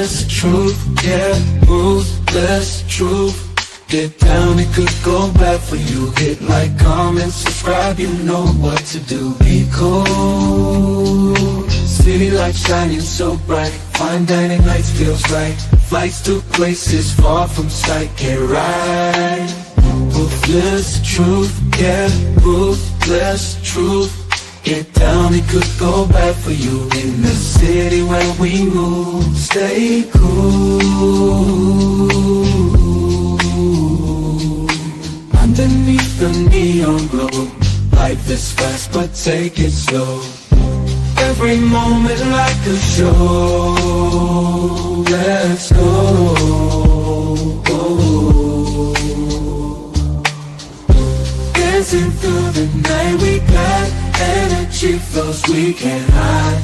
Ruthless truth, yeah, ruthless truth. Get down, it could go bad for you. Hit like, comment, subscribe, you know what to do. Be cool. City light shining so bright. Fine dining lights feels right. Flights to places far from sight. Get right. Ruthless truth, yeah, ruthless truth. Get down, it could go bad for you. In the city where we move, stay cool. Underneath the neon glow, life is fast but take it slow. Every moment like a show. Let's go. Dancing through the night, we got energy flows we can't hide.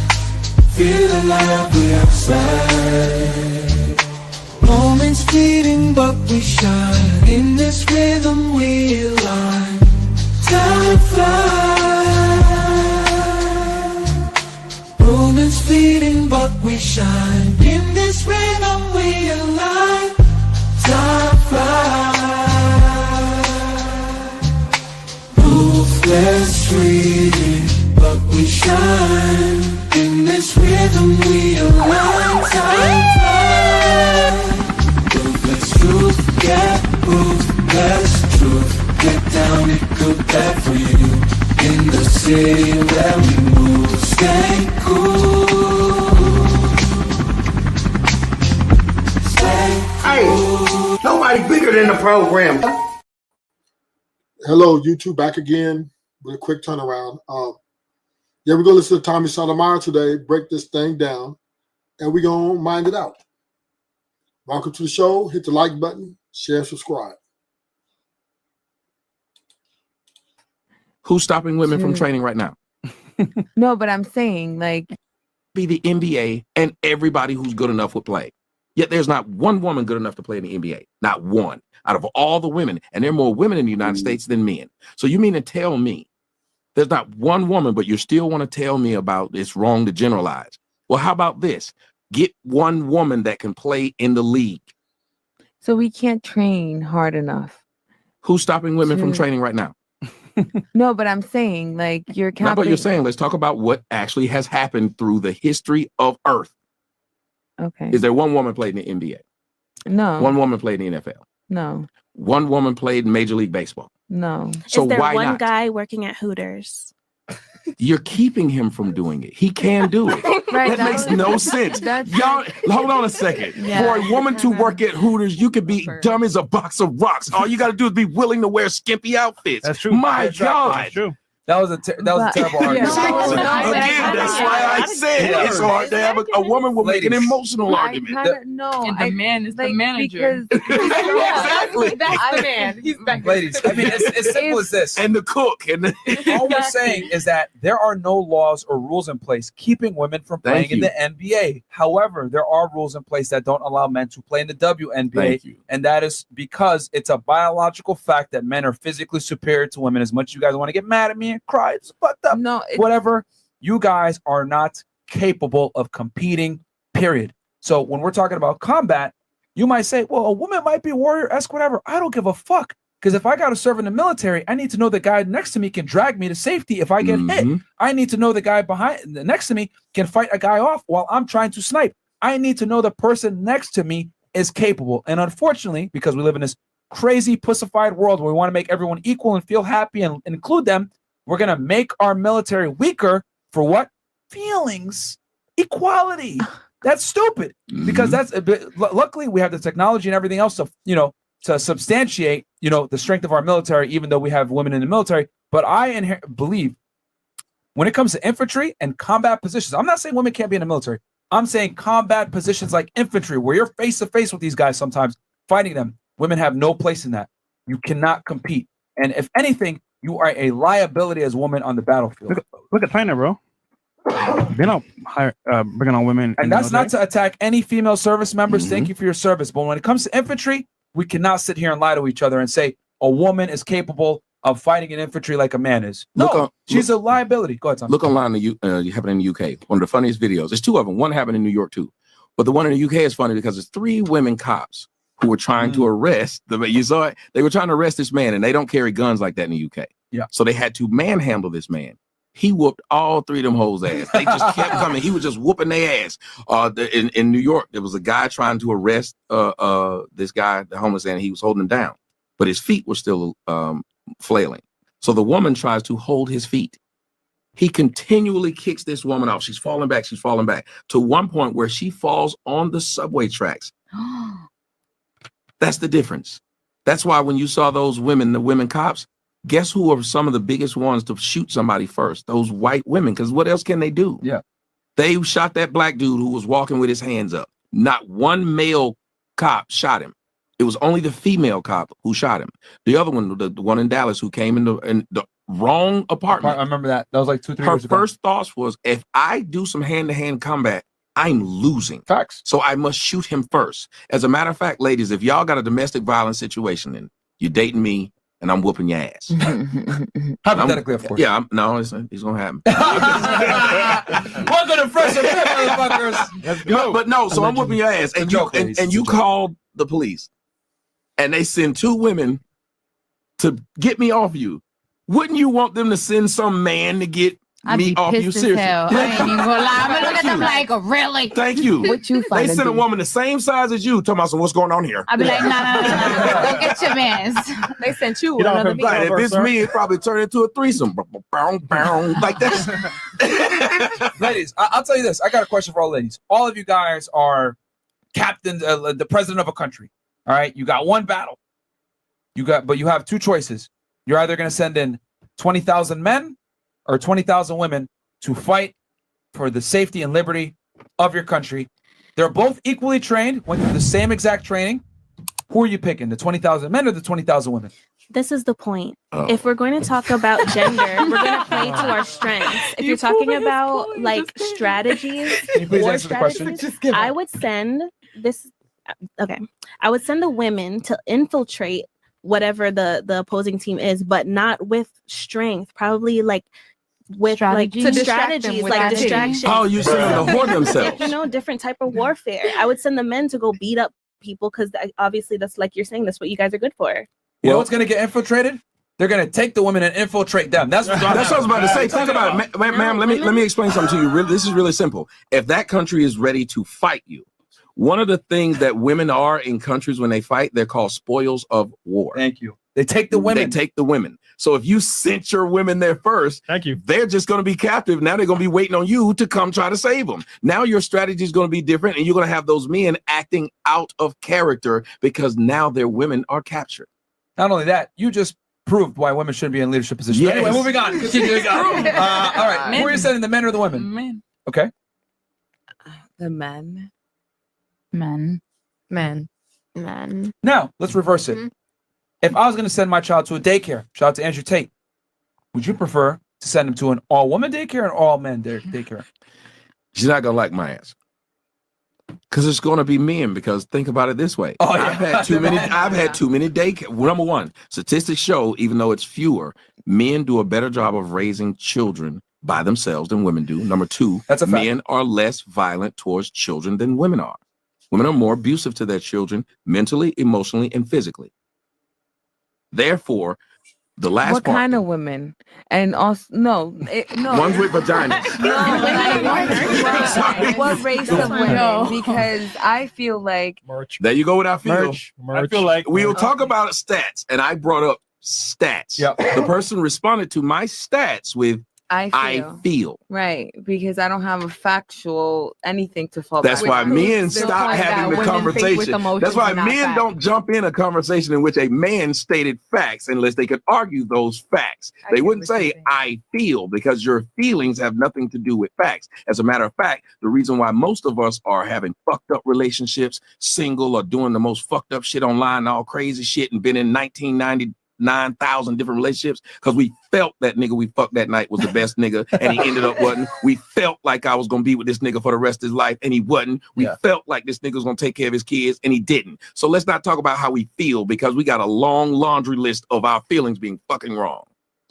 Feel alive, we outside. Moments fleeting but we shine. In this rhythm we align. Time flies. Moments fleeting but we shine. In this rhythm we align. Time flies. Ruthless fleeting but we shine. In this rhythm we align. Time flies. Truth, yeah, ruthless truth. Get down, it could bad for you. In the city where we move, stay cool. Stay cool. Hey, nobody bigger than the program. Hello, YouTube, back again with a quick turnaround. Yeah, we're gonna listen to Tommy Sotomayor today, break this thing down, and we're gonna mind it out. Welcome to the show. Hit the like button, share, subscribe. Who's stopping women from training right now? No, but I'm saying, like, be the NBA and everybody who's good enough would play. Yet there's not one woman good enough to play in the NBA. Not one. Out of all the women, and there are more women in the United States than men. So you mean to tell me there's not one woman, but you still want to tell me about it's wrong to generalize? Well, how about this? Get one woman that can play in the league. so we can't train hard enough. Who's stopping women from training right now? No, but I'm saying, like, you're Not what you're saying. Let's talk about what actually has happened through the history of Earth. Okay. Is there one woman played in the NBA? No. One woman played in the NFL? No. One woman played in Major League Baseball? No. So is there why one not? guy working at Hooters? You're keeping him from doing it. He can do it. Right, That makes no sense. Y'all, hold on a second. Yeah. For a woman to work at Hooters, you could be dumb as a box of rocks. All you got to do is be willing to wear skimpy outfits. That's true. My That's God. true. That was a terrible argument. Again, that's why I said it's hard to have a woman will make an emotional argument. No, the man is the manager. Exactly. That's the man. He's back. Ladies, I mean, it's as simple as this. And the cook. All we're saying is that there are no laws or rules in place keeping women from playing in the NBA. However, there are rules in place that don't allow men to play in the WNBA. And that is because it's a biological fact that men are physically superior to women. As much as you guys want to get mad at me and cry, it's fucked up. No, whatever. You guys are not capable of competing, period. So when we're talking about combat, you might say, well, a woman might be warrior-esque, whatever. I don't give a fuck. Because if I got to serve in the military, I need to know the guy next to me can drag me to safety if I get hit. I need to know the guy next to me can fight a guy off while I'm trying to snipe. I need to know the person next to me is capable. And unfortunately, because we live in this crazy pussified world where we want to make everyone equal and feel happy and include them, we're going to make our military weaker for what? Feelings. Equality. That's stupid. Because luckily we have the technology and everything else to, to substantiate, the strength of our military, even though we have women in the military. But I believe when it comes to infantry and combat positions, I'm not saying women can't be in the military. I'm saying combat positions like infantry, where you're face to face with these guys sometimes, fighting them. Women have no place in that. You cannot compete. And if anything, you are a liability as a woman on the battlefield. Look at China, bro. They don't bringing on women. And that's not to attack any female service members. Thank you for your service. But when it comes to infantry, we cannot sit here and lie to each other and say a woman is capable of fighting in infantry like a man is. No, she's a liability. Go ahead, Tom. Look online. You happened in the UK. One of the funniest videos. There's two of them. One happened in New York too, But the one in the UK is funny because it's 3 women cops who were trying to arrest you saw it. They were trying to arrest this man, and they don't carry guns like that in the UK. Yeah. So they had to manhandle this man. He whooped all 3 of them hoes' ass. They just kept coming. He was just whooping their ass. In New York, there was a guy trying to arrest this guy, the homeless, and he was holding him down, but his feet were still flailing. So the woman tries to hold his feet. He continually kicks this woman off. She's falling back. She's falling back to one point where she falls on the subway tracks. That's the difference. That's why when you saw those women, the women cops, guess who are some of the biggest ones to shoot somebody first? Those white women, because what else can they do? Yeah. They shot that black dude who was walking with his hands up. Not one male cop shot him. It was only the female cop who shot him. The other one, the one in Dallas, who came in the wrong apartment. I remember that. That was like 2-3 Her years ago. first thoughts was, if I do some hand-to-hand combat, I'm losing. Facts. So I must shoot him first. As a matter of fact, ladies, if y'all got a domestic violence situation and you're dating me and I'm whooping your ass. Hypothetically, of course. Yeah, it's going to happen. Welcome to Fresh and Fit, motherfuckers. Let's go. But no, so I'm whooping your ass, and you called the police, and they send 2 women to get me off you. Wouldn't you want them to send some man to get me off you? Seriously. I ain't even gonna lie. I'm gonna look at them like, really? Thank you. What you They find sent a woman the same size as you, talking about, so what's going on here? I'll be like, no. Go get your mans. They sent you Get off another him. meeting. Right, if it's me, it probably turned into a threesome. Like that. Ladies, I'll tell you this. I got a question for all ladies. All of you guys are captains, the president of a country. All right, you got one battle. But you have 2 choices. You're either going to send in 20,000 men or 20,000 women to fight for the safety and liberty of your country. They're both equally trained, went through the same exact training. Who are you picking, the 20,000 men or the 20,000 women? This is the point. If we're going to talk about gender, we're going to play to our strengths. If you're talking about like strategies, Can you please answer the question? I would send this. Okay, I would send the women to infiltrate whatever the opposing team is, but not with strength. Probably like with Strategies? like To distract them strategies, with like activity. distraction. Oh, you send them to hoard themselves. You know, different type of warfare. I would send the men to go beat up people because obviously that's like you're saying, that's what you guys are good for. You know what's going to get infiltrated? They're going to take the women and infiltrate them. That's what I was about to say. Think about it, ma'am. Let me explain something to you. This is really simple. If that country is ready to fight you, one of the things that women are in countries when they fight, they're called spoils of war. Thank you. They take the women. They take the women. So if you sent your women there first, Thank you. they're just going to be captive. Now they're going to be waiting on you to come try to save them. Now your strategy is going to be different, and you're going to have those men acting out of character because now their women are captured. Not only that, you just proved why women shouldn't be in leadership positions. Yes. Anyway, moving on. Continuing on. All right. Who are you sending, the men or the women? Men. Okay. The men. Men. Now, let's reverse it. If I was going to send my child to a daycare, shout out to Andrew Tate, would you prefer to send him to an all-woman daycare or an all-men daycare? She's not going to like my answer. Because it's going to be men. Because think about it this way. Oh, yeah. I've had too many daycare. Number one, statistics show, even though it's fewer, men do a better job of raising children by themselves than women do. Number two, That's a fact. men are less violent towards children than women are. Women are more abusive to their children mentally, emotionally, and physically. Therefore, the last What part, kind of women? And also, no. ones with vaginas. What race of women? Because I feel like Merch. There you go with I feel. I feel like We'll talk about stats, and I brought up stats. Yep. The person responded to my stats with I feel. right, because I don't have a factual anything to fall That's back why on. men stop having the conversation. That's why men don't jump in a conversation in which a man stated facts unless they could argue those facts. They wouldn't say I feel, because your feelings have nothing to do with facts. As a matter of fact, the reason why most of us are having fucked up relationships, single, or doing the most fucked up shit online, all crazy shit, and been in 9,000 different relationships, because we felt that nigga we fucked that night was the best nigga, and he ended up wasn't. We felt like I was gonna be with this nigga for the rest of his life, and he wasn't. We felt like this nigga was gonna take care of his kids, and he didn't. So let's not talk about how we feel, because we got a long laundry list of our feelings being fucking wrong.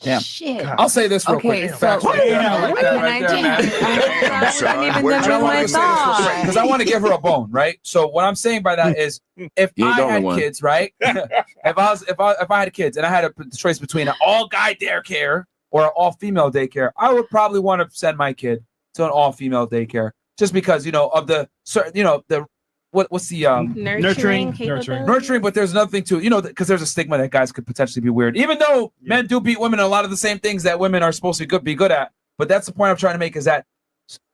Damn. Shit. I'll say this real Okay, quick. so- Facts right there. I like that Can right I there, change? man. I'm even where'd done you with my thought. Because I want to give her a bone, right? So what I'm saying by that is, if You ain't I the only had one. kids, right? if I had kids and I had a choice between an all guy daycare or an all female daycare, I would probably want to send my kid to an all female daycare, just because of the certain, the what's the Nurturing. nurturing, but there's another thing too, because there's a stigma that guys could potentially be weird, even though men do beat women in a lot of the same things that women are supposed to be good at. But that's the point I'm trying to make, is that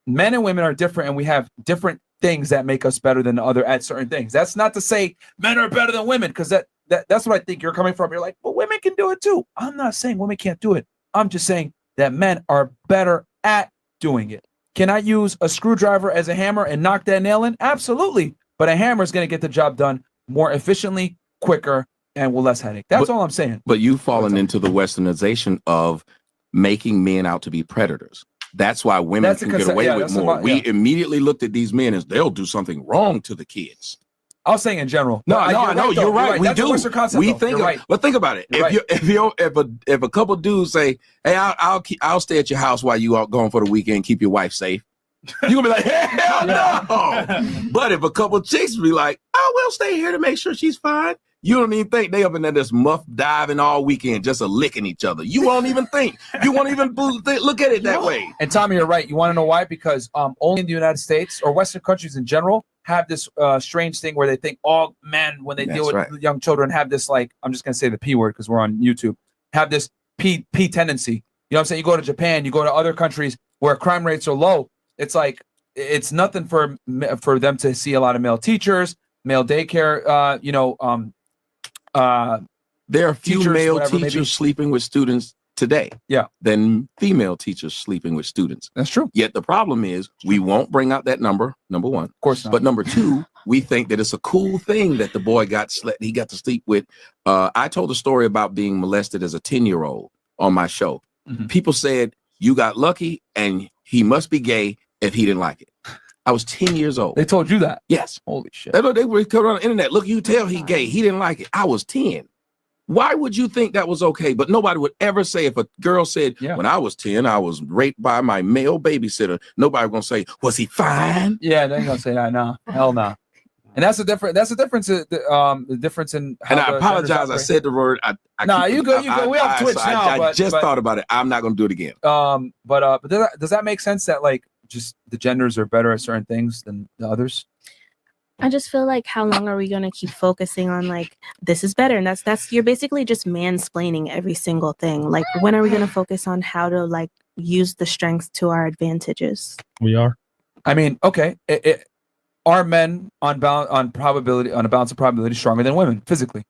men and women are different, and we have different things that make us better than the other at certain things. That's not to say men are better than women, because that's what I think you're coming from. You're like, well, women can do it too. I'm not saying women can't do it. I'm just saying that men are better at doing it. Can I use a screwdriver as a hammer and knock that nail in? Absolutely. But a hammer is going to get the job done more efficiently, quicker, and with less headache. That's all I'm saying. But you've fallen into the westernization of making men out to be predators. That's why women can get away with more. We immediately looked at these men as they'll do something wrong to the kids. I was saying in general. No, I know you're right. We do. We think, but think about it. If a couple dudes say, "Hey, I'll stay at your house while you out going for the weekend, keep your wife safe," you're gonna be like, "Hell no!" But if a couple chicks be like, "Oh, we'll stay here to make sure she's fine," you don't even think they up in there just muff diving all weekend, just licking each other. You won't even think. You won't even look at it that way. And Tommy, you're right. You want to know why? Because only in the United States or Western countries in general have this strange thing where they think all men, when they deal with young children, have this, like, I'm just gonna say the P word because we're on YouTube, have this P tendency. You know what I'm saying? You go to Japan, you go to other countries where crime rates are low. It's like it's nothing for them to see a lot of male teachers, male daycare. There are few male teachers sleeping with students today than female teachers sleeping with students. That's true. Yet the problem is we won't bring out that number one. Of course not. But number two, we think that it's a cool thing that the boy got to sleep with. I told a story about being molested as a 10-year-old on my show. Mm-hmm. People said you got lucky and he must be gay if he didn't like it. I was 10 years old. They told you that? Yes. Holy shit. They were coming on the internet. Look, you tell he gay. He didn't like it. I was 10. Why would you think that was okay? But nobody would ever say, if a girl said, when I was 10, I was raped by my male babysitter, nobody was going to say, was he fine? Yeah, they ain't going to say that. No, hell no. And that's the difference. That's the difference. The difference in. How and I apologize. I said the word. You go. We have Twitch now. I just thought about it. I'm not going to do it again. But does that make sense that, like, just the genders are better at certain things than the others? I just feel like, how long are we going to keep focusing on, like, this is better? And that's you're basically just mansplaining every single thing. Like, when are we going to focus on how to, like, use the strengths to our advantages? We are. I mean, okay. Are men on a balance of probability stronger than women physically?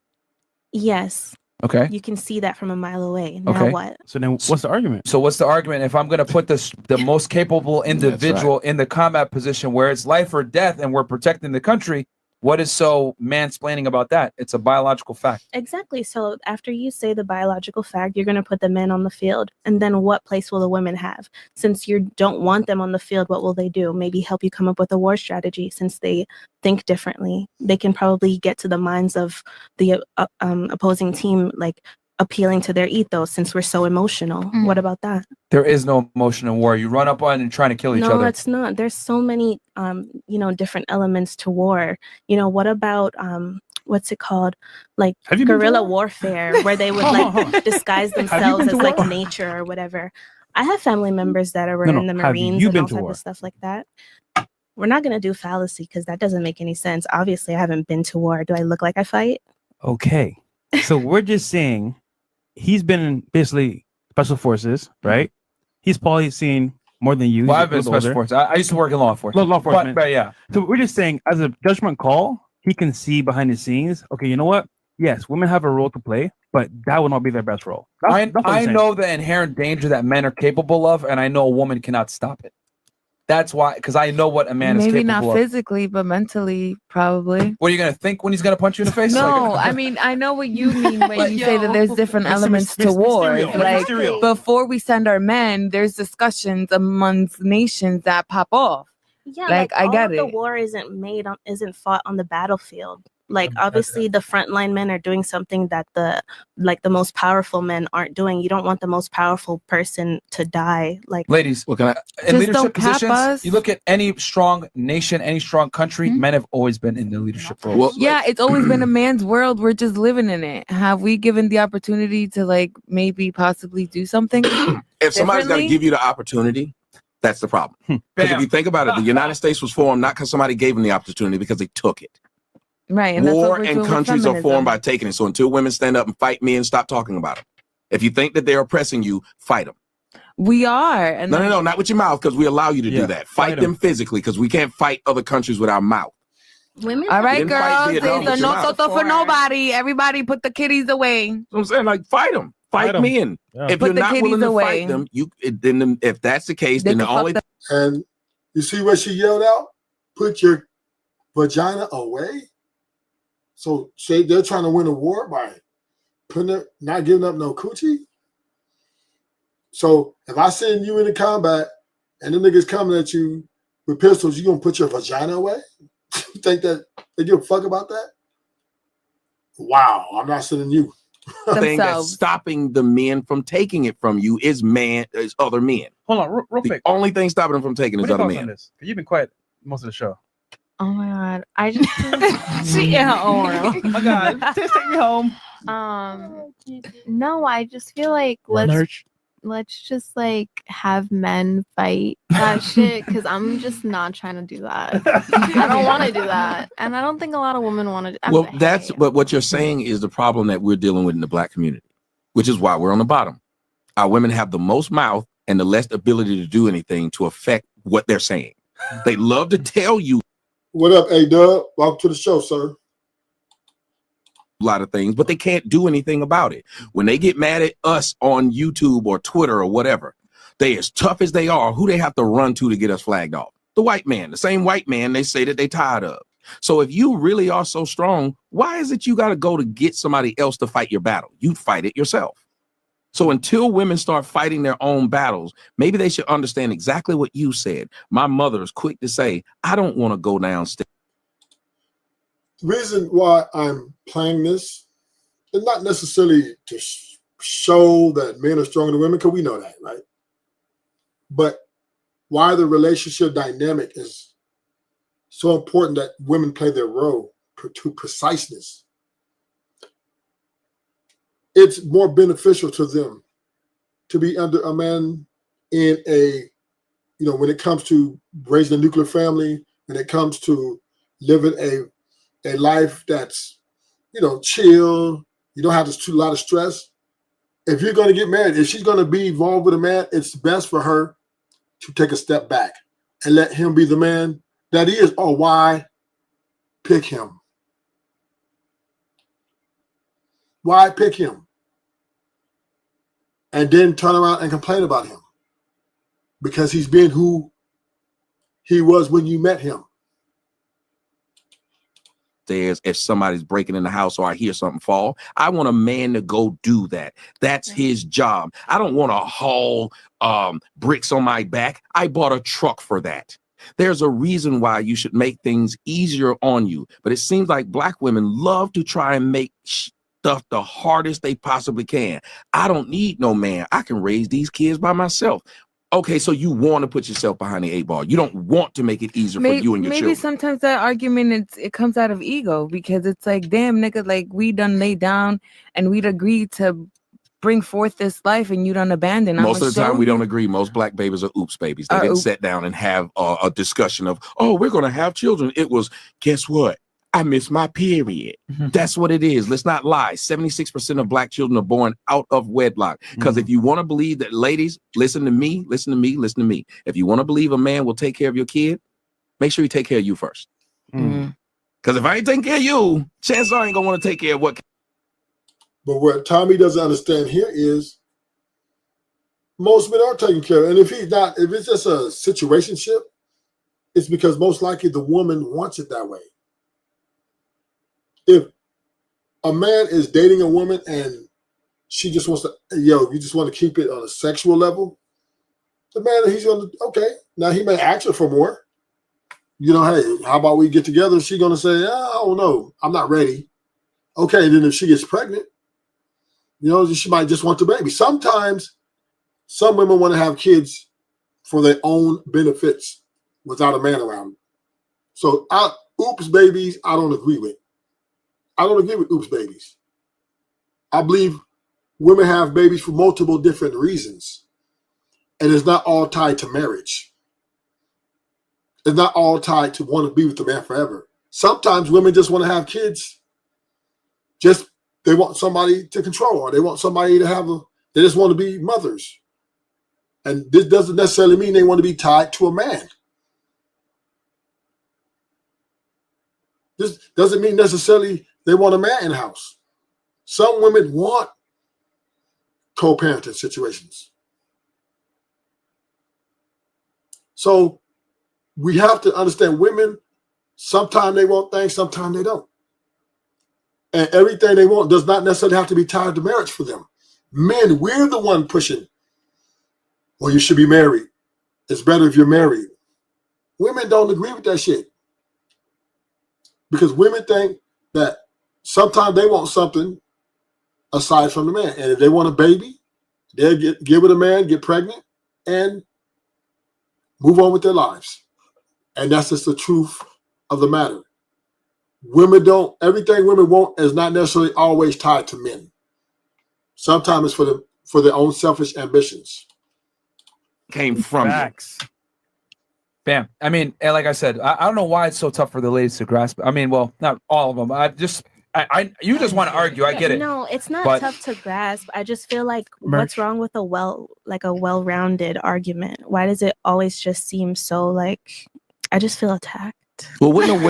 Yes. Okay. You can see that from a mile away. Now Okay. what? So then what's the argument? So what's the argument? If I'm going to put the most capable individual in the combat position where it's life or death and we're protecting the country, what is so mansplaining about that? It's a biological fact. Exactly. So after you say the biological fact, you're going to put the men on the field. And then what place will the women have? Since you don't want them on the field, what will they do? Maybe help you come up with a war strategy. Since they think differently, they can probably get to the minds of the opposing team, like appealing to their ethos, since we're so emotional. What about that? There is no emotion in war. You run up on and trying to kill each other. No, it's not. There's so many, different elements to war. What about, what's it called? Like guerrilla warfare, where they would like disguise themselves as like nature or whatever. I have family members that were in the Marines and all type of stuff like that. We're not going to do fallacy because that doesn't make any sense. Obviously, I haven't been to war. Do I look like I fight? Okay. So we're just saying he's been in basically special forces, right? He's probably seen more than you. Well, I've been special forces. I used to work in law enforcement. Law enforcement. But yeah. So we're just saying, as a judgment call, he can see behind the scenes. Okay, you know what? Yes, women have a role to play, but that would not be their best role. I know the inherent danger that men are capable of, and I know a woman cannot stop it. That's why, because I know what a man is capable of. Maybe not physically, but mentally, probably. What are you going to think when he's going to punch you in the face? No, I mean, I know what you mean when you say that there's different elements to war. Like, before we send our men, there's discussions amongst nations that pop off. Yeah, like I get it. The war isn't fought on the battlefield. Like obviously the frontline men are doing something that the most powerful men aren't doing. You don't want the most powerful person to die. Like ladies, Well, can I? in Just don't leadership cap positions, us. you look at any strong nation, any strong country, men have always been in the leadership roles. Well, Yeah, it's always been a man's world. We're just living in it. Have we given the opportunity to like maybe possibly do something? if somebody's got to differently? give you the opportunity, that's the problem. Because if you think about it, the United States was formed not because somebody gave them the opportunity, because they took it. Right. And that's what War we're and doing with countries are feminism. formed by taking it. So until women stand up and fight men, stop talking about it. If you think that they're oppressing you, fight them. We are. And No, not with your mouth, because we allow you to Yeah, do that. Fight them physically, because we can't fight other countries with our mouth. women. all right, didn't fight girls. Vietnam There's with a your no mouth. toto for nobody. Everybody put the kitties away. You know what I'm saying? Like, fight them. Fight 'em. men. Yeah. If Put you're the not kitties willing to away. fight them, then if that's the case, They then the can fuck only the- And you see what she yelled out? Put your vagina away. So say they're trying to win a war by not giving up no coochie. So if I send you into combat and the niggas coming at you with pistols, you gonna put your vagina away? You think that they give a fuck about that? Wow, I'm not sending you. thing that's themselves. stopping the men from taking it from you is other men. Hold on, real The quick. only thing stopping them from taking What is are your other thoughts on men. this? You've been quiet most of the show. Oh my god. I just she in her own world. Oh my God, just take me home. No, I just feel like let's just like have men fight that shit because I'm just not trying to do that. I don't want to do that, and I don't think a lot of women want to. Well, but what you're saying is the problem that we're dealing with in the black community, which is why we're on the bottom. Our women have the most mouth and the less ability to do anything to affect what they're saying. They love to tell you What up, A-Dub? Welcome to the show, sir. a lot of things, but they can't do anything about it. When they get mad at us on YouTube or Twitter or whatever, they as tough as they are, who they have to run to get us flagged off? The white man, the same white man they say that they tired of. So if you really are so strong, why is it you got to go to get somebody else to fight your battle? You fight it yourself. So until women start fighting their own battles, maybe they should understand exactly what you said. My mother is quick to say, I don't want to go downstairs. The reason why I'm playing this is not necessarily to show that men are stronger than women, because we know that, right? But why the relationship dynamic is so important that women play their role to preciseness. It's more beneficial to them to be under a man in when it comes to raising a nuclear family, when it comes to living a life that's, chill. You don't have a lot of stress. If you're going to get married, if she's going to be involved with a man, it's best for her to take a step back and let him be the man that he is. Oh, why pick him? Why pick him? And then turn around and complain about him because he's been who he was when you met him. If somebody's breaking in the house or I hear something fall, I want a man to go do that. That's his job. I don't want to haul bricks on my back. I bought a truck for that. There's a reason why you should make things easier on you. But it seems like black women love to try and make stuff the hardest they possibly can. I don't need no man. I can raise these kids by myself. Okay, so you want to put yourself behind the 8 ball. You don't want to make it easier for you and your maybe children. sometimes that argument it comes out of ego, because it's like, damn, nigga, like we done lay down and we'd agreed to bring forth this life and you done abandon. Most of the time we don't agree. Most black babies are oops babies. They didn't sit down and have a discussion of, oh, we're going to have children. It was, guess what? I missed my period. That's what it is. Let's not lie. 76% of black children are born out of wedlock. Because if you want to believe that, ladies, listen to me. If you want to believe a man will take care of your kid, make sure you take care of you first. Because if I ain't taking care of you, chances are I ain't going to want to take care of what. But what Tommy doesn't understand here is most men are taken care of. And if it's just a situationship, it's because most likely the woman wants it that way. If a man is dating a woman and she just wants to, you just want to keep it on a sexual level, the man, he's going to, okay, now he may ask her for more, you know, hey, how about we get together? She's gonna say, I don't know, I'm not ready. Okay, then if she gets pregnant, you know, she might just want the baby. Sometimes some women want to have kids for their own benefits without a man around. So oops babies, I don't agree with. I don't agree with oops babies. I believe women have babies for multiple different reasons. And it's not all tied to marriage. It's not all tied to want to be with the man forever. Sometimes women just want to have kids. Just they want somebody to control, or they want somebody to they just want to be mothers. And this doesn't necessarily mean they want to be tied to a man. This doesn't mean necessarily they want a man in the house. Some women want co-parenting situations. So we have to understand women, sometimes they want things, sometimes they don't. And everything they want does not necessarily have to be tied to marriage for them. Men, we're the one pushing, well, you should be married. It's better if you're married. Women don't agree with that shit. Because women think that sometimes they want something aside from the man. And if they want a baby, they'll give it a man, get pregnant, and move on with their lives. And that's just the truth of the matter. Everything women want is not necessarily always tied to men. Sometimes it's for their own selfish ambitions. Came from Facts. Bam. I mean, and like I said, I don't know why it's so tough for the ladies to grasp. I mean, well, not all of them. You just want to argue. I get it. No, it's not tough to grasp. I just feel like what's wrong with a well-rounded argument? Why does it always just seem so like I just feel attacked? Well, wouldn't a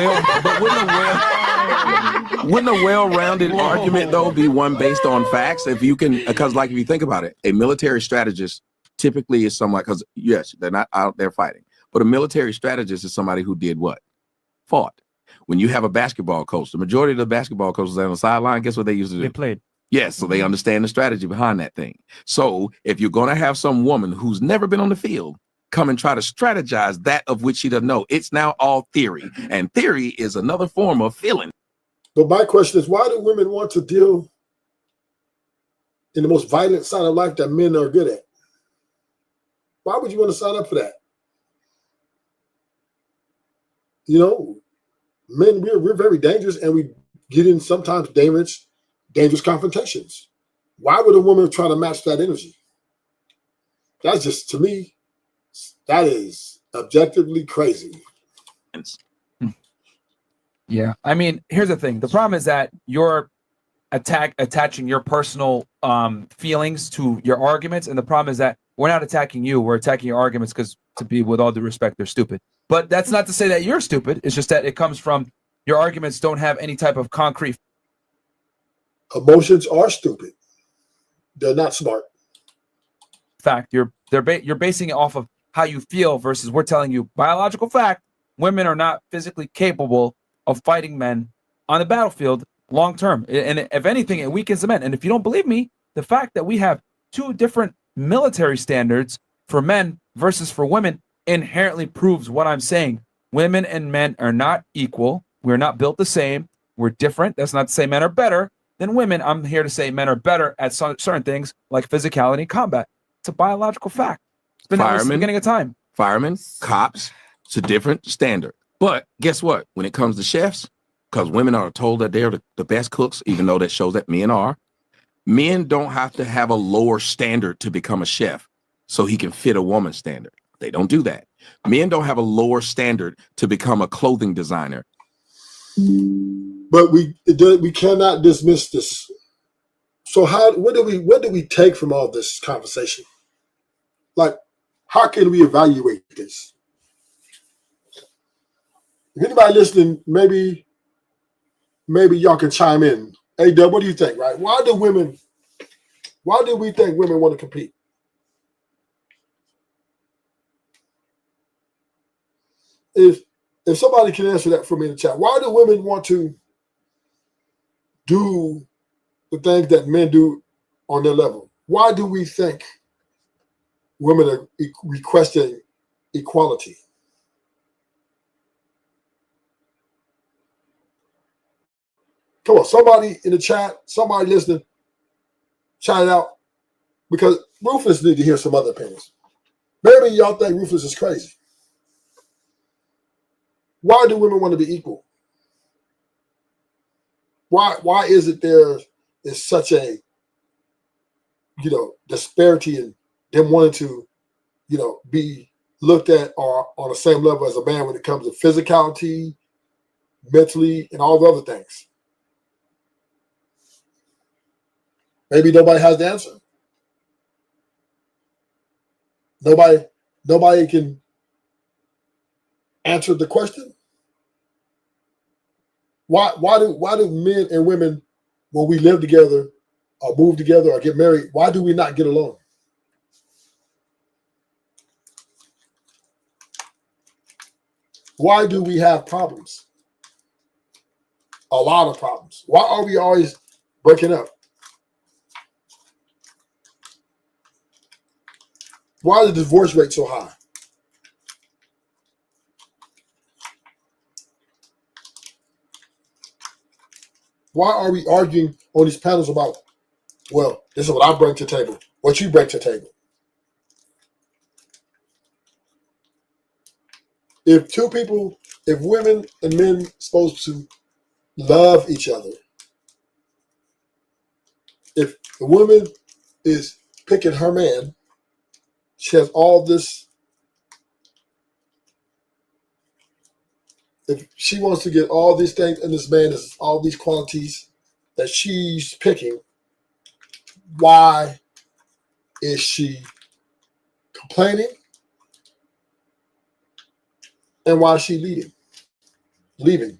well-rounded argument though be one based on facts? If you can, because like if you think about it, a military strategist typically is somebody, because yes, they're not out there fighting, but a military strategist is somebody who did what? Fought. When you have a basketball coach, the majority of the basketball coaches on the sideline, guess what they used to do? They played. Yes, so they understand the strategy behind that thing. So if you're going to have some woman who's never been on the field come and try to strategize that of which she doesn't know, it's now all theory. And theory is another form of feeling. But my question is, why do women want to deal in the most violent side of life that men are good at? Why would you want to sign up for that? You know, men, we're very dangerous, and we get in sometimes dangerous confrontations. Why would a woman try to match that energy? That's just, to me, that is objectively crazy. Yeah. I mean, here's the thing. The problem is that you're attaching your personal feelings to your arguments. And the problem is that we're not attacking you. We're attacking your arguments because, to be with all due respect, they're stupid. But that's not to say that you're stupid. It's just that it comes from your arguments don't have any type of concrete. Emotions are stupid. They're not smart. Fact. You're basing it off of how you feel versus we're telling you biological fact. Women are not physically capable of fighting men on the battlefield long term. And if anything, it weakens the men. And if you don't believe me, the fact that we have two different military standards for men versus for women inherently proves what I'm saying. Women and men are not equal. We're not built the same. We're different. That's not to say men are better than women. I'm here to say men are better at certain things like physicality and combat. It's a biological fact. It's been at the beginning of time. Firemen, cops, it's a different standard. But guess what? When it comes to chefs, because women are told that they're the best cooks, even though that shows that men are, men don't have to have a lower standard to become a chef so he can fit a woman's standard. They don't do that. Men don't have a lower standard to become a clothing designer. But we cannot dismiss this. So what do we take from all this conversation? Like, how can we evaluate this? If anybody listening, maybe y'all can chime in. Hey, Dub, what do you think? Right? Why do we think women want to compete? If somebody can answer that for me in the chat, why do women want to do the things that men do on their level? Why do we think women are requesting equality? Come on, somebody in the chat, somebody listening, shout it out. Because Ruthless need to hear some other opinions. Maybe y'all think Ruthless is crazy. Why do women want to be equal? Why is it there is such a, disparity in them wanting to, be looked at or on the same level as a man when it comes to physicality, mentally, and all the other things? Maybe nobody has the answer. Nobody can answer the question. Why do men and women, when we live together or move together or get married, why do we not get along? Why do we have problems? A lot of problems. Why are we always breaking up? Why is the divorce rate so high? Why are we arguing on these panels about, well, this is what I bring to the table, what you bring to the table? If women and men supposed to love each other, if the woman is picking her man, she has all this, if she wants to get all these things and this man has all these qualities that she's picking, why is she complaining? And why is she leaving?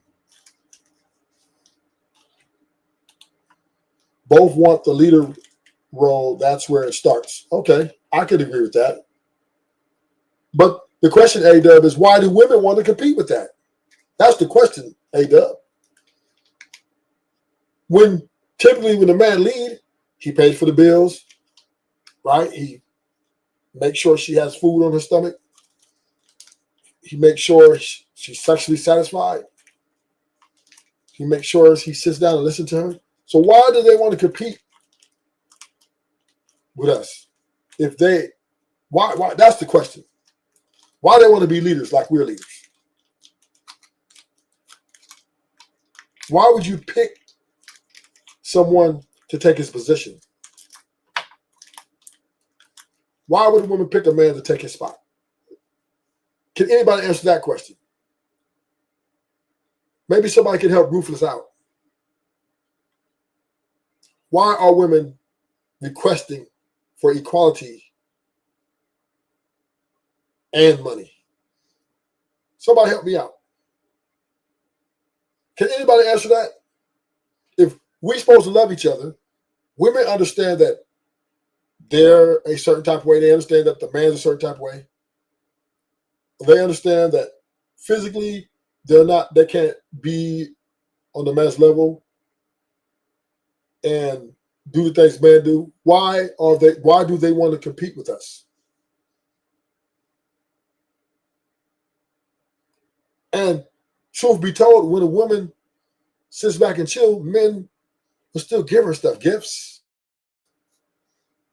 Both want the leader role. That's where it starts. Okay, I could agree with that. But the question, A-Dub, is why do women want to compete with that? That's the question, A-Dub. Typically when the man lead, he pays for the bills, right? He makes sure she has food on her stomach. He makes sure she's sexually satisfied. He makes sure he sits down and listens to her. So why do they want to compete with us? Why? That's the question. Why do they want to be leaders like we're leaders? Why would you pick someone to take his position? Why would a woman pick a man to take his spot? Can anybody answer that question? Maybe somebody can help Ruthless out. Why are women requesting for equality and money? Somebody help me out. Can anybody answer that? If we're supposed to love each other, women understand that they're a certain type of way. They understand that the man's a certain type of way. They understand that physically they can't be on the man's level and do the things men do. Why do they want to compete with us? And truth be told, when a woman sits back and chill, men will still give her stuff, gifts,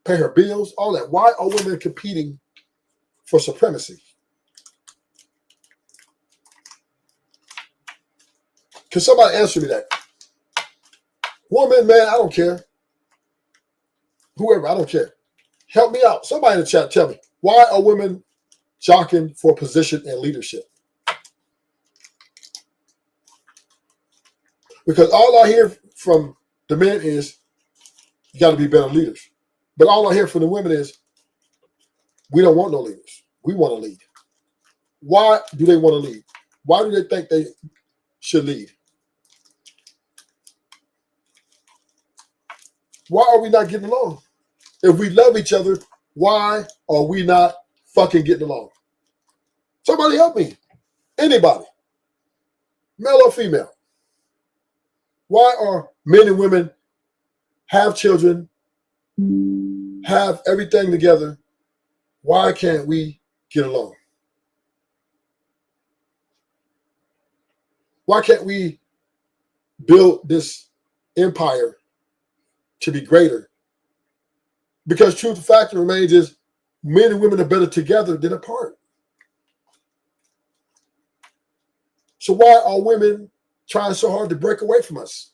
pay her bills, all that. Why are women competing for supremacy? Can somebody answer me that? Woman, man, I don't care. Whoever, I don't care. Help me out. Somebody in the chat, tell me, why are women jockeying for position and leadership? Because all I hear from the men is, you got to be better leaders. But all I hear from the women is, we don't want no leaders. We want to lead. Why do they want to lead? Why do they think they should lead? Why are we not getting along? If we love each other, why are we not fucking getting along? Somebody help me. Anybody. Male or female. Why are men and women have children, have everything together? Why can't we get along? Why can't we build this empire to be greater. Because truth of fact remains is men and women are better together than apart. So why are women trying so hard to break away from us?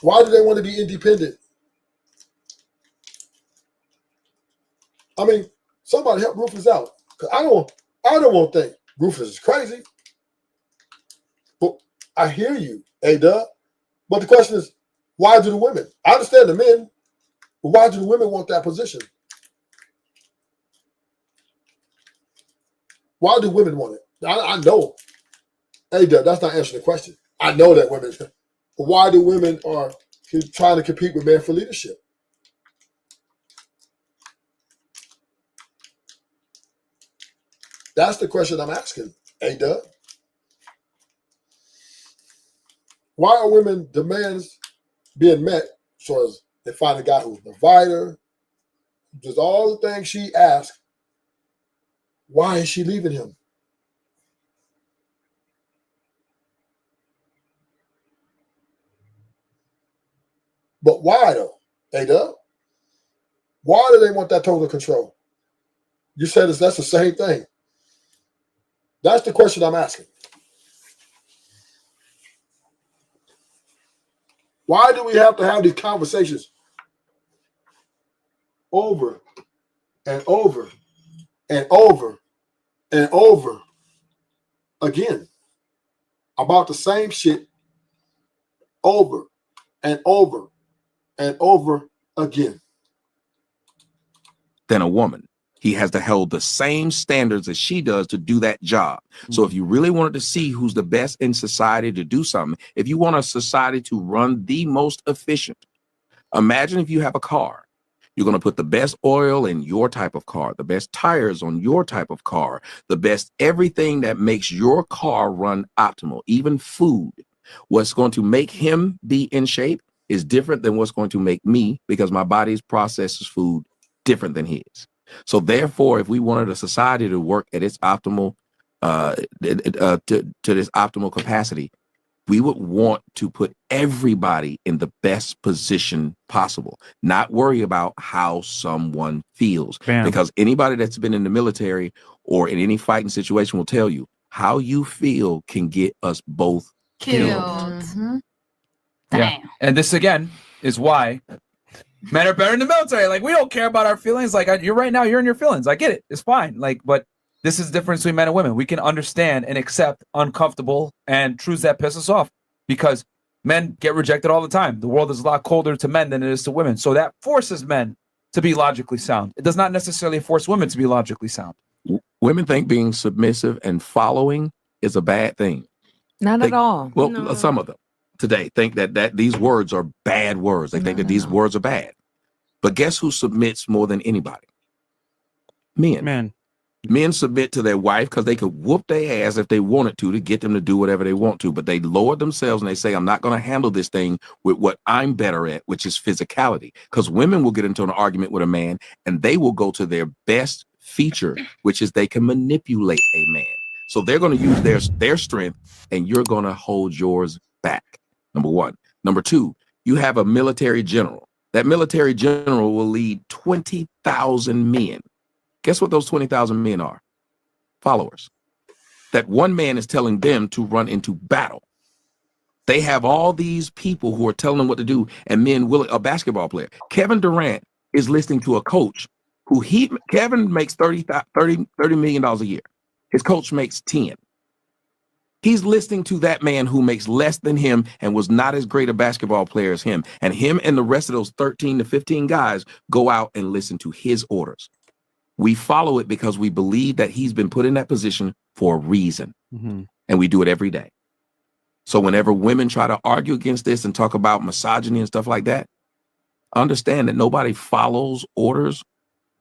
Why do they want to be independent? I mean, somebody help Rufus out. Because I don't want to think Rufus is crazy. But I hear you, A-Dub. But the question is, why do the women? I understand the men, but why do the women want that position? Why do women want it? I know. A-Dub, that's not answering the question. I know that women, but why do women are trying to compete with men for leadership? That's the question I'm asking, A-Dub. Why are women demands being met so as they find a guy who's a provider, does all the things she asks? Why is she leaving him? But why though, A-Dub? Why do they want that total control? You said that's the same thing. That's the question I'm asking. Why do we have to have these conversations over and over and over and over again about the same shit over and over and over again? Than a woman. He has to hold the same standards as she does to do that job. So if you really wanted to see who's the best in society to do something, if you want a society to run the most efficient, imagine if you have a car. You're going to put the best oil in your type of car, the best tires on your type of car, the best everything that makes your car run optimal, even food. What's going to make him be in shape is different than what's going to make me, because my body's processes food different than his. So therefore, if we wanted a society to work at its optimal, to this optimal capacity, we would want to put everybody in the best position possible, not worry about how someone feels. Bam. Because anybody that's been in the military or in any fighting situation will tell you how you feel can get us both killed. Mm-hmm. Yeah. And this again is why men are better in the military. Like, we don't care about our feelings. Like, you're right now, you're in your feelings. I get it. It's fine. Like, but this is the difference between men and women. We can understand and accept uncomfortable and truths that piss us off, because men get rejected all the time. The world is a lot colder to men than it is to women. So that forces men to be logically sound. It does not necessarily force women to be logically sound. Women think being submissive and following is a bad thing. Not at all. Well, No. some of them today think that these words are bad words. They think that these words are bad. But guess who submits more than anybody? Men. Men submit to their wife because they could whoop their ass if they wanted to get them to do whatever they want to. But they lower themselves and they say, I'm not going to handle this thing with what I'm better at, which is physicality. Because women will get into an argument with a man and they will go to their best feature, which is they can manipulate a man. So they're going to use their strength, and you're going to hold yours back. Number one. Number two, you have a military general. That military general will lead 20,000 men. Guess what those 20,000 men are? Followers. That one man is telling them to run into battle. They have all these people who are telling them what to do, and men will. A basketball player, Kevin Durant, is listening to a coach who Kevin makes $30 million a year. His coach makes 10. He's listening to that man who makes less than him and was not as great a basketball player as him. And him and the rest of those 13 to 15 guys go out and listen to his orders. We follow it because we believe that he's been put in that position for a reason. Mm-hmm. And we do it every day. So whenever women try to argue against this and talk about misogyny and stuff like that, understand that nobody follows orders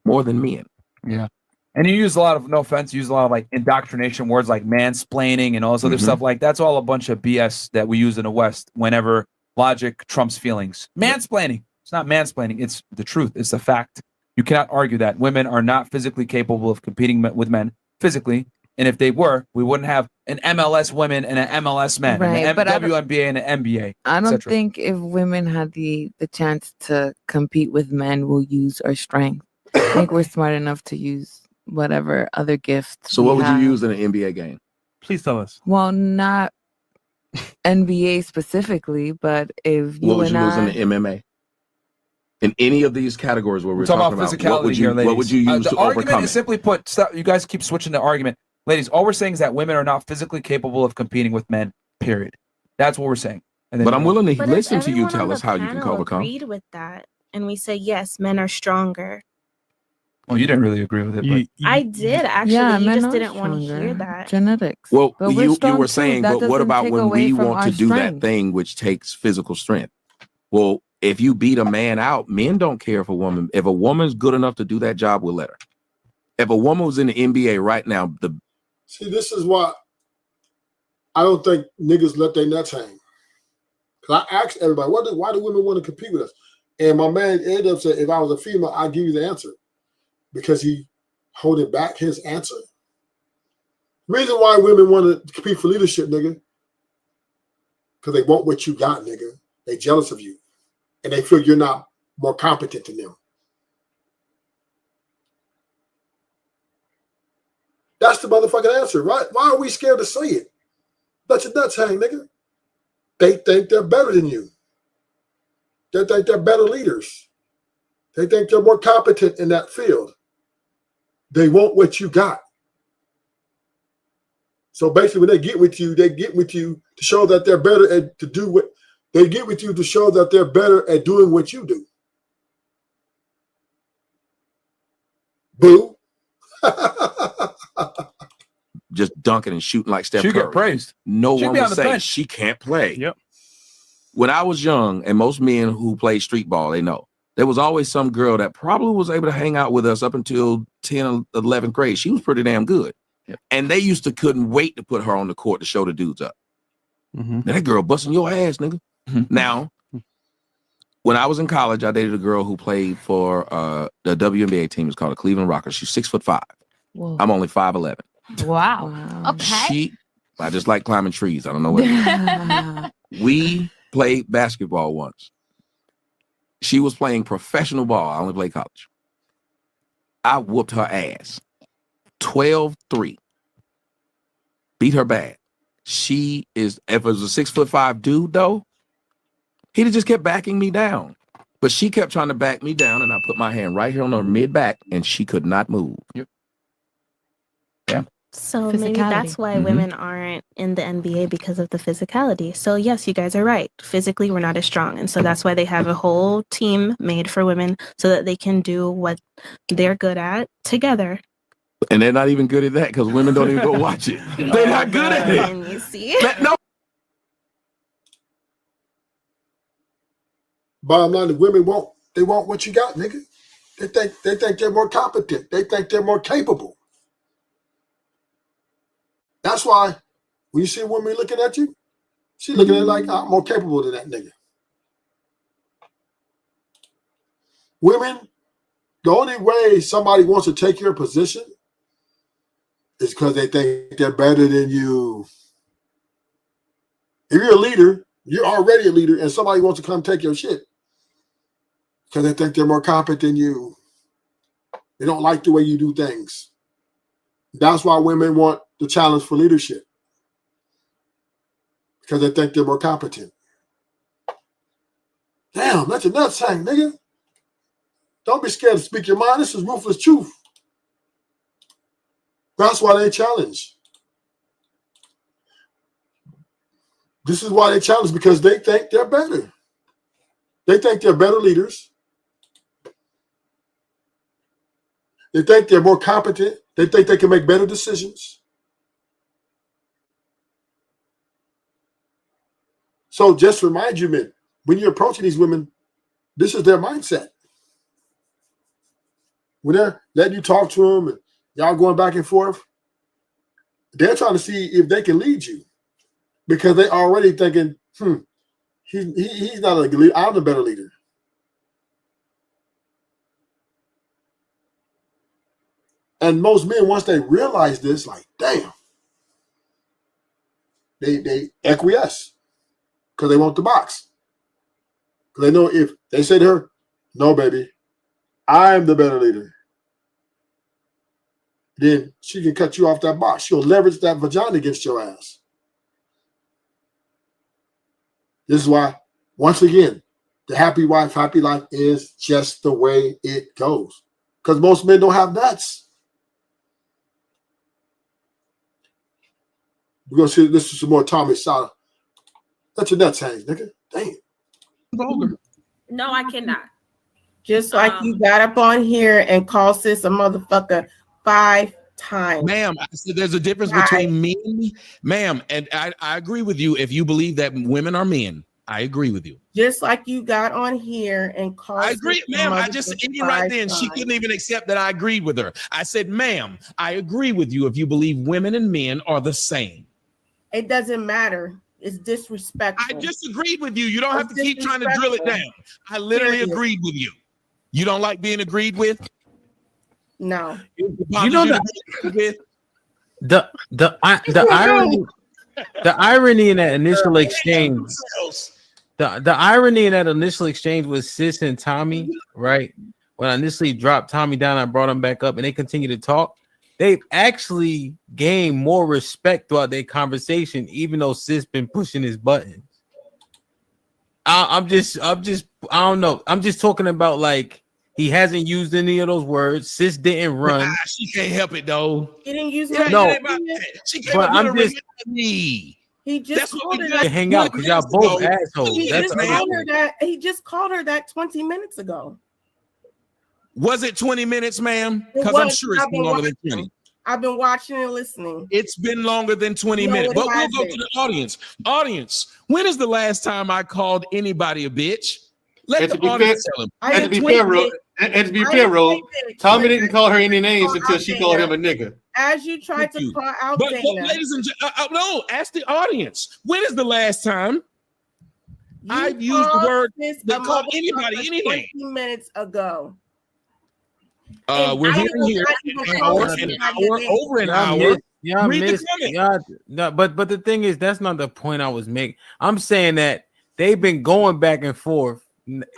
more than men. Yeah. And you use a lot of, no offense, you use a lot of like indoctrination words like mansplaining and all this other stuff. Like, that's all a bunch of BS that we use in the West whenever logic trumps feelings. Mansplaining. It's not mansplaining. It's the truth. It's the fact. You cannot argue that. Women are not physically capable of competing with men physically And if they were, we wouldn't have an MLS women and an MLS men, Right, and but an WNBA and an NBA. I don't etc. think if women had the chance to compete with men, we'll use our strength. I think we're smart enough to use whatever other gifts. So what would you have. use in an NBA game? Please tell us. Well, not NBA specifically, but if you What would and you use in I, the MMA? In any of these categories where we're talking talking about about, physicality what would you here, ladies. what would you use The to argument overcome is it? simply put. Stop, you guys keep switching the argument, ladies. All we're saying is that women are not physically capable of competing with men. Period. That's what we're saying. And then But I'm willing to But if listen to you everyone on tell the us how you can panel overcome. agreed with that, and we say yes, men are stronger. Well, you didn't really agree with it, but I did actually. yeah, you men just are didn't want to stronger. hear that. Genetics. Well, but we're you strong were too. saying, That but what doesn't about take when away we from want our to do that strength. thing which takes physical strength? Well, if you beat a man out, men don't care if a woman. If a woman's good enough to do that job, we'll let her. If a woman was in the NBA right now, See, this is why I don't think niggas let their nuts hang. Because I asked everybody, why do women want to compete with us? And my man ended up saying, if I was a female, I'd give you the answer. Because he holding back his answer. Reason why women want to compete for leadership, nigga. Because they want what you got, nigga. They jealous of you. And they feel you're not more competent than them. That's the motherfucking answer, right? Why are we scared to say it? Let your nuts hang, nigga. They think they're better than you. They think they're better leaders. They think they're more competent in that field. They want what you got. So basically, when they get with you to show that they're better at to do what they get with you to show that they're better at doing what you do. Boo. just dunking and shooting like Steph she Curry. get praised. No She'd one be would on the say bench. she can't play. Yep. When I was young, and most men who play street ball, they know, there was always some girl that probably was able to hang out with us up until 10 or 11th grade. She was pretty damn good. Yep. And they couldn't wait to put her on the court to show the dudes up. Mm-hmm. Now, that girl busting your ass, nigga. Now, when I was in college, I dated a girl who played for the WNBA team. It's called the Cleveland Rockers. She's 6'5". Whoa. I'm only 5'11". Wow. Okay. I just like climbing trees. I don't know what it is. We played basketball once. She was playing professional ball. I only played college. I whooped her ass. 12-3. Beat her bad. If it was a 6'5" dude, though, he'd have just kept backing me down. But she kept trying to back me down, and I put my hand right here on her mid-back, and she could not move. Yep. Yeah. So maybe that's why women aren't in the NBA, because of the physicality. So yes, you guys are right. Physically, we're not as strong. And so that's why they have a whole team made for women so that they can do what they're good at together. And they're not even good at that because women don't even go watch it. They're not good at it. And you see? No. Bottom line, the women want what you got, nigga. They think they're more competent. They think they're more capable. That's why when you see a woman looking at you, she's looking at it like, I'm more capable than that nigga. Women, the only way somebody wants to take your position is because they think they're better than you. If you're a leader, you're already a leader, and somebody wants to come take your shit because they think they're more competent than you. They don't like the way you do things. That's why women want the challenge for leadership, because they think they're more competent. Damn, let your nuts hang, nigga. Don't be scared to speak your mind. This is ruthless truth. That's why they challenge. This is why they challenge, because they think they're better. They think they're better leaders. They think they're more competent. They think they can make better decisions. So just remind you, men, when you're approaching these women, this is their mindset. When they're letting you talk to them and y'all going back and forth, they're trying to see if they can lead you, because they already thinking, he's not a leader. I'm the better leader. And most men, once they realize this, like, damn, they acquiesce because they want the box. Because they know if they say to her, no, baby, I'm the better leader, then she can cut you off that box. She'll leverage that vagina against your ass. This is why, once again, the happy wife, happy life is just the way it goes. Because most men don't have nuts. We're going to see this is some more Tommy Sotomayor. Let your nuts hang, nigga. Damn. Vulgar. No, I cannot. Just like you got up on here and called sis a motherfucker 5 times. Ma'am, I said there's a difference between men, ma'am, and I agree with you if you believe that women are men. I agree with you. Just like you got on here and called. I agree, ma'am. I just said it right then. She couldn't even accept that I agreed with her. I said, ma'am, I agree with you if you believe women and men are the same. It doesn't matter. It's disrespectful. I just agreed with you. You don't have to keep trying to drill it down. I literally agreed with you. You don't like being agreed with? No. You know the irony, the irony in that initial exchange. The irony in that initial exchange was Sis and Tommy, right? When I initially dropped Tommy down, I brought him back up, and they continue to talk. They've actually gained more respect throughout their conversation, even though Sis been pushing his buttons. I don't know. I'm just talking about like he hasn't used any of those words. Sis didn't run. She can't help it though. He didn't use no. She came up with a me. He just told her that. Hang out because y'all both assholes. He just called her that 20 minutes ago. Was it 20 minutes, ma'am? Because I'm sure it's been longer than 20. I've been watching and listening. It's been longer than 20 minutes. But we'll go to the audience. Audience, when is the last time I called anybody a bitch? Let the audience tell him. And to be fair, Ro, Tommy didn't call her any names until she called him a nigga. As you tried to call out But ladies and gentlemen, no, ask the audience. When is the last time I've used the word to call anybody any name? 20 minutes ago. We're hearing here over an hour. But the thing is, that's not the point I was making. I'm saying that they've been going back and forth.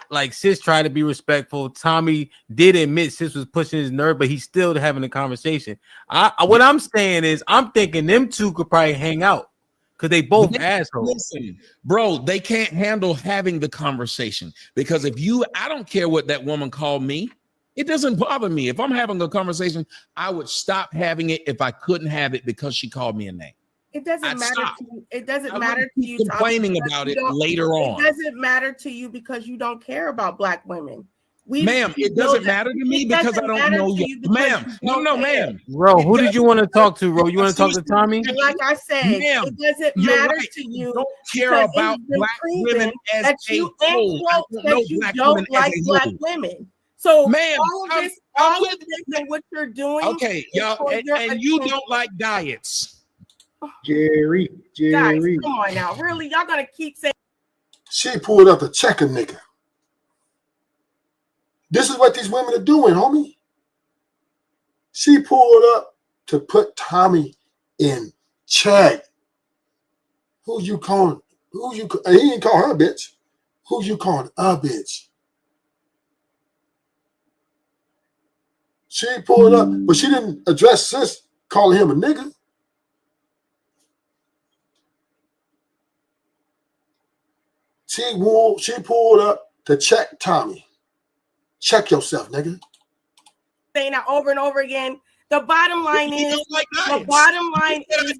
Like Sis tried to be respectful. Tommy did admit Sis was pushing his nerve, but he's still having a conversation. What I'm saying is, I'm thinking them two could probably hang out because they both assholes. Listen, bro, they can't handle having the conversation because I don't care what that woman called me. It doesn't bother me. If I'm having a conversation, I would stop having it if I couldn't have it because she called me a name. It doesn't matter to you. It doesn't matter to you. Complaining about it later on. It doesn't matter to you because you don't care about black women. Ma'am, it doesn't matter to me because I don't know you. Ma'am, no, ma'am. Ro, who did you want to talk to, Ro? You want to talk to Tommy? And like I said, it doesn't matter to you. You don't care about black women as a whole. That you don't like black women. So, ma'am, all of this and what you're doing. Okay, y'all, and you don't like diets. Jerry. Guys, come on now. Really? Y'all gonna keep saying she pulled up to check a nigga. This is what these women are doing, homie. She pulled up to put Tommy in check. Who you calling? He didn't call her a bitch. Who you calling a bitch? She pulled up, but she didn't address Sis calling him a nigga. She pulled up to check Tommy. Check yourself, nigga. Saying that over and over again. The bottom line is, you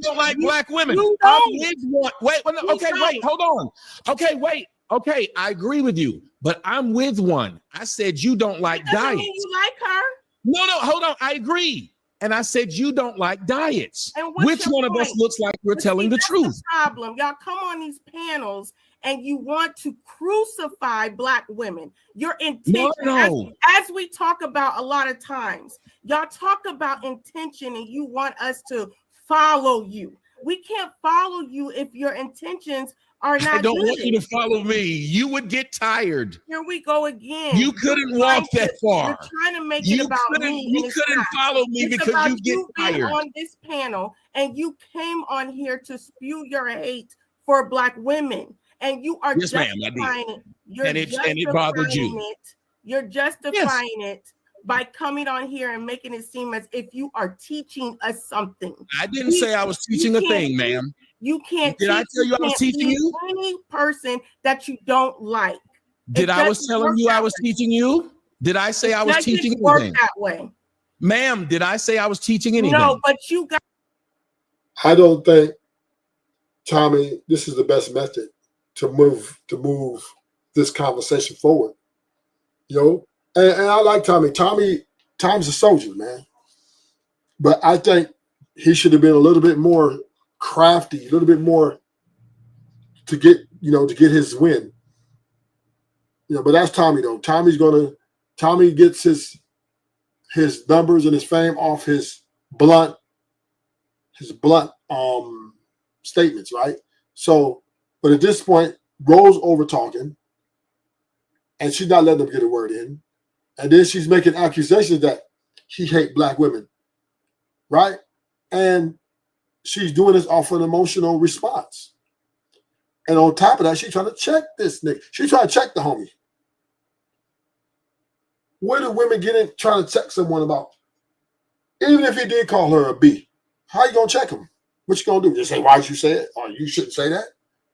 don't like black women. You don't. Wait, hold on. Okay, I agree with you, but I'm with one. I said you don't like diets. Mean you like her? No, hold on. I agree. And I said you don't like diets. Which one of us looks like we're telling the truth? The problem. Y'all come on these panels and you want to crucify black women. Your intention, as we talk about a lot of times, y'all talk about intention and you want us to follow you. We can't follow you if your intentions are not I don't good. want you to follow me. You would get tired. Here we go again. You couldn't walk that far. You're trying to make it about me. You couldn't follow me because you get tired. On this panel, and you came on here to spew your hate for Black women, and you are justifying it. And it bothered you. You're justifying it by coming on here and making it seem as if you are teaching us something. I didn't say I was teaching a thing, ma'am. You can't. Did I tell you I was teaching you? Any person that you don't like. Did I was telling you I was teaching you? Did I say I was teaching anything? Work that way, ma'am. Did I say I was teaching anything? No, but you got. I don't think, Tommy, this is the best method to move this conversation forward. And I like Tommy. Tommy's a soldier, man. But I think he should have been a little bit more crafty, a little bit more to get his win. But that's Tommy though. Tommy gets his numbers and his fame off his blunt statements, right? So, but at this point, Rose over talking, and she's not letting them get a word in, and then she's making accusations that he hate Black women, right? And she's doing this off an emotional response. And on top of that, she's trying to check this nigga. She's trying to check the homie. Where do women get in trying to check someone about? Even if he did call her a B, how you gonna check him? What you gonna do? Just say, why'd you say it? Or you shouldn't say that?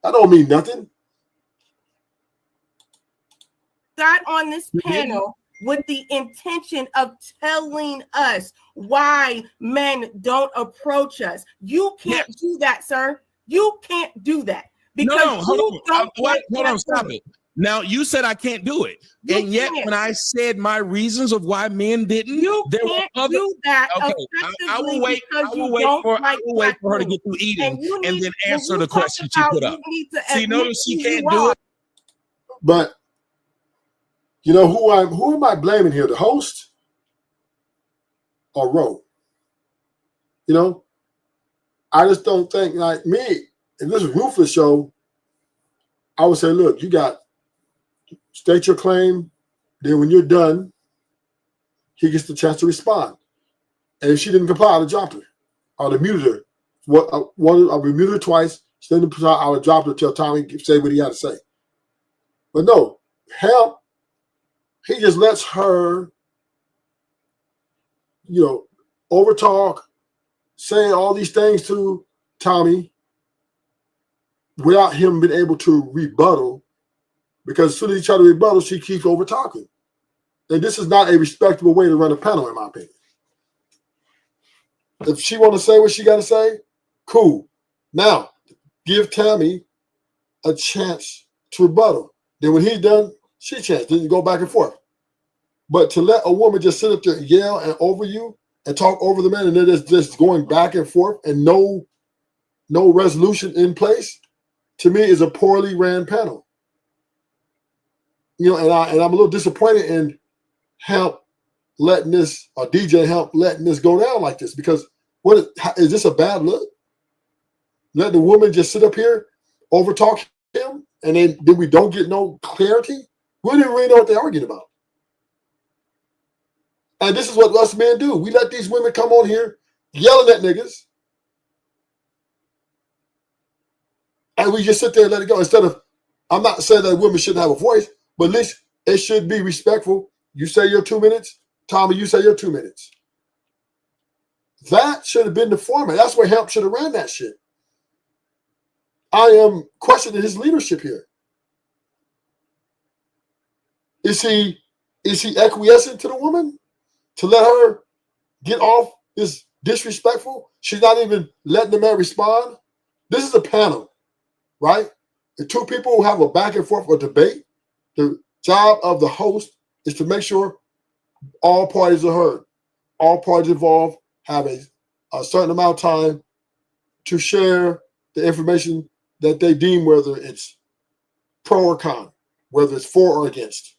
That don't mean nothing. Got on this panel with the intention of telling us why men don't approach us. You can't do that, sir. You can't do that. Because hold on, stop it. Now you said I can't do it, and yet when I said my reasons of why men didn't, there were other. Do that. Okay, I will wait. I will wait for her to get through eating, and then answer the question she put up. See, notice she can't do it. But who am I blaming here? The host or Ro? I just don't think, like me, if this is Ruthless show, I would say, look, you got state your claim. Then when you're done, he gets the chance to respond. And if she didn't comply, I would have dropped her. I would have muted her. I would mute her twice. She didn't comply, I would have dropped her until Tommy say what he had to say. But no, hell, he just lets her, overtalk, say all these things to Tommy without him being able to rebuttal, because as soon as he tries to rebuttal, she keeps over talking. And this is not a respectable way to run a panel, in my opinion. If she want to say what she got to say, cool. Now, give Tommy a chance to rebuttal. Then when he's done, she chance. Then you go back and forth. But to let a woman just sit up there and yell and over you and talk over the man, and then just going back and forth and no resolution in place, to me is a poorly ran panel. And I'm a little disappointed in Hemp letting this, or DJ Hemp letting this go down like this, because is this a bad look? Let the woman just sit up here, overtalk him, and then we don't get no clarity? We don't even really know what they're arguing about. And this is what us men do. We let these women come on here yelling at niggas, and we just sit there and let it go. Instead of, I'm not saying that women shouldn't have a voice, but at least it should be respectful. You say your 2 minutes, Tommy, you say your 2 minutes. That should have been the format. That's where Hemp should have ran that shit. I am questioning his leadership here. Is he acquiescent to the woman to let her get off this disrespectful? She's not even letting the man respond. This is a panel, right? The two people who have a back and forth or debate, the job of the host is to make sure all parties are heard. All parties involved have a certain amount of time to share the information that they deem, whether it's pro or con, whether it's for or against.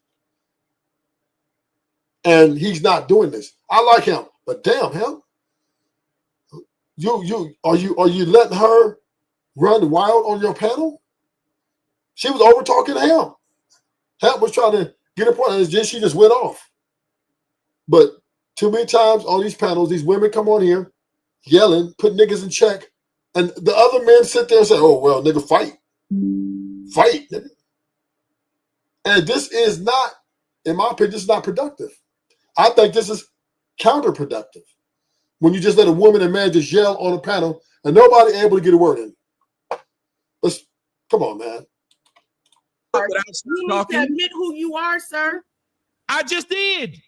And he's not doing this. I like him, but damn him. Are you letting her run wild on your panel? She was over talking to him. Hemp was trying to get a point, and then she just went off. But too many times on these panels, these women come on here yelling, put niggas in check, and the other men sit there and say, "Oh well, nigga, fight, nigga." And this is not, in my opinion, this is not productive. I think this is counterproductive when you just let a woman and man just yell on a panel and nobody able to get a word in. Let's come on, man. You need to admit who you are, sir. I just did.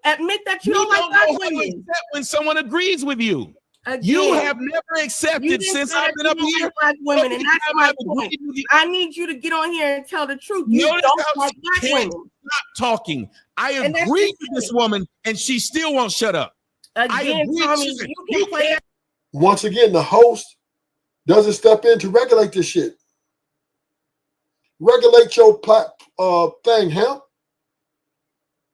Admit that you don't like black women. When someone agrees with you. Again, you have never accepted since I've been up here. Like black women, and that's my point. I need you to get on here and tell the truth. You don't like black women. Stop talking. I agree with this woman, and she still won't shut up. Again, Tommy, you can play. Once again, the host doesn't step in to regulate this shit. Regulate your thing, Hemp.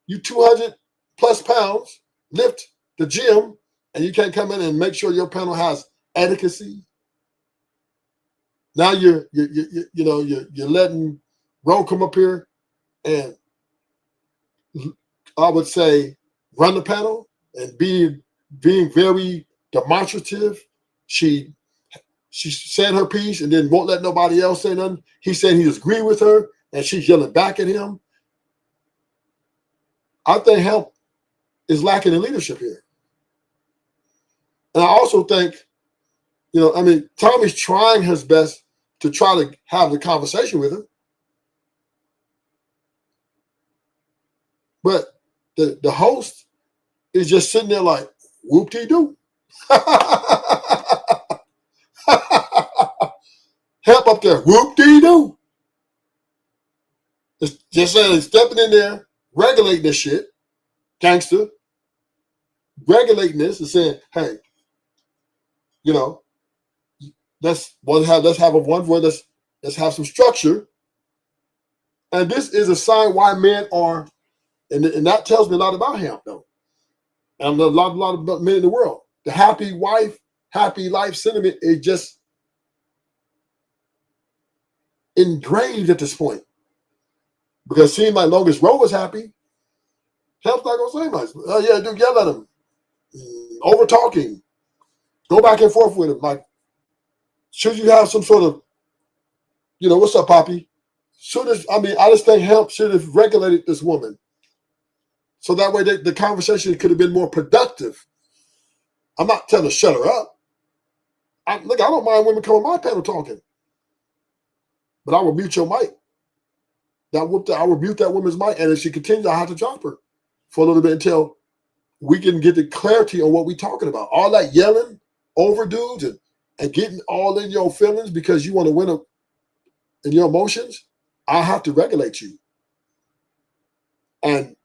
You 200 plus pounds, lift the gym, and you can't come in and make sure your panel has adequacy. Now you're letting Ro come up here and I would say run the panel and being very demonstrative. She said her piece and then won't let nobody else say nothing. He said he agreed with her and she's yelling back at him. I think Hemp is lacking in leadership here. And I also think, Tommy's trying his best to try to have the conversation with her. But the host is just sitting there like, whoop-de-doo. Help up there, whoop-de-doo. It's just saying, stepping in there, regulating this shit, gangster, regulating this and saying, hey, let's have some structure. And this is a sign why men are, and that tells me a lot about him, though. And a lot of men in the world. The happy wife, happy life sentiment is just ingrained at this point. Because it seems like long as Ro was happy, Hemp's not gonna say much. Oh yeah, dude, yell at him. Over talking. Go back and forth with him. Like, should you have some sort of, what's up, Poppy? I just think Hemp should have regulated this woman. So that way the conversation could have been more productive. I'm not telling her to shut her up. I don't mind women coming on my panel talking. But I will mute your mic. I will mute that woman's mic. And if she continues, I have to drop her for a little bit until we can get the clarity on what we're talking about. All that yelling over dudes and getting all in your feelings because you want to win in your emotions, I have to regulate you. And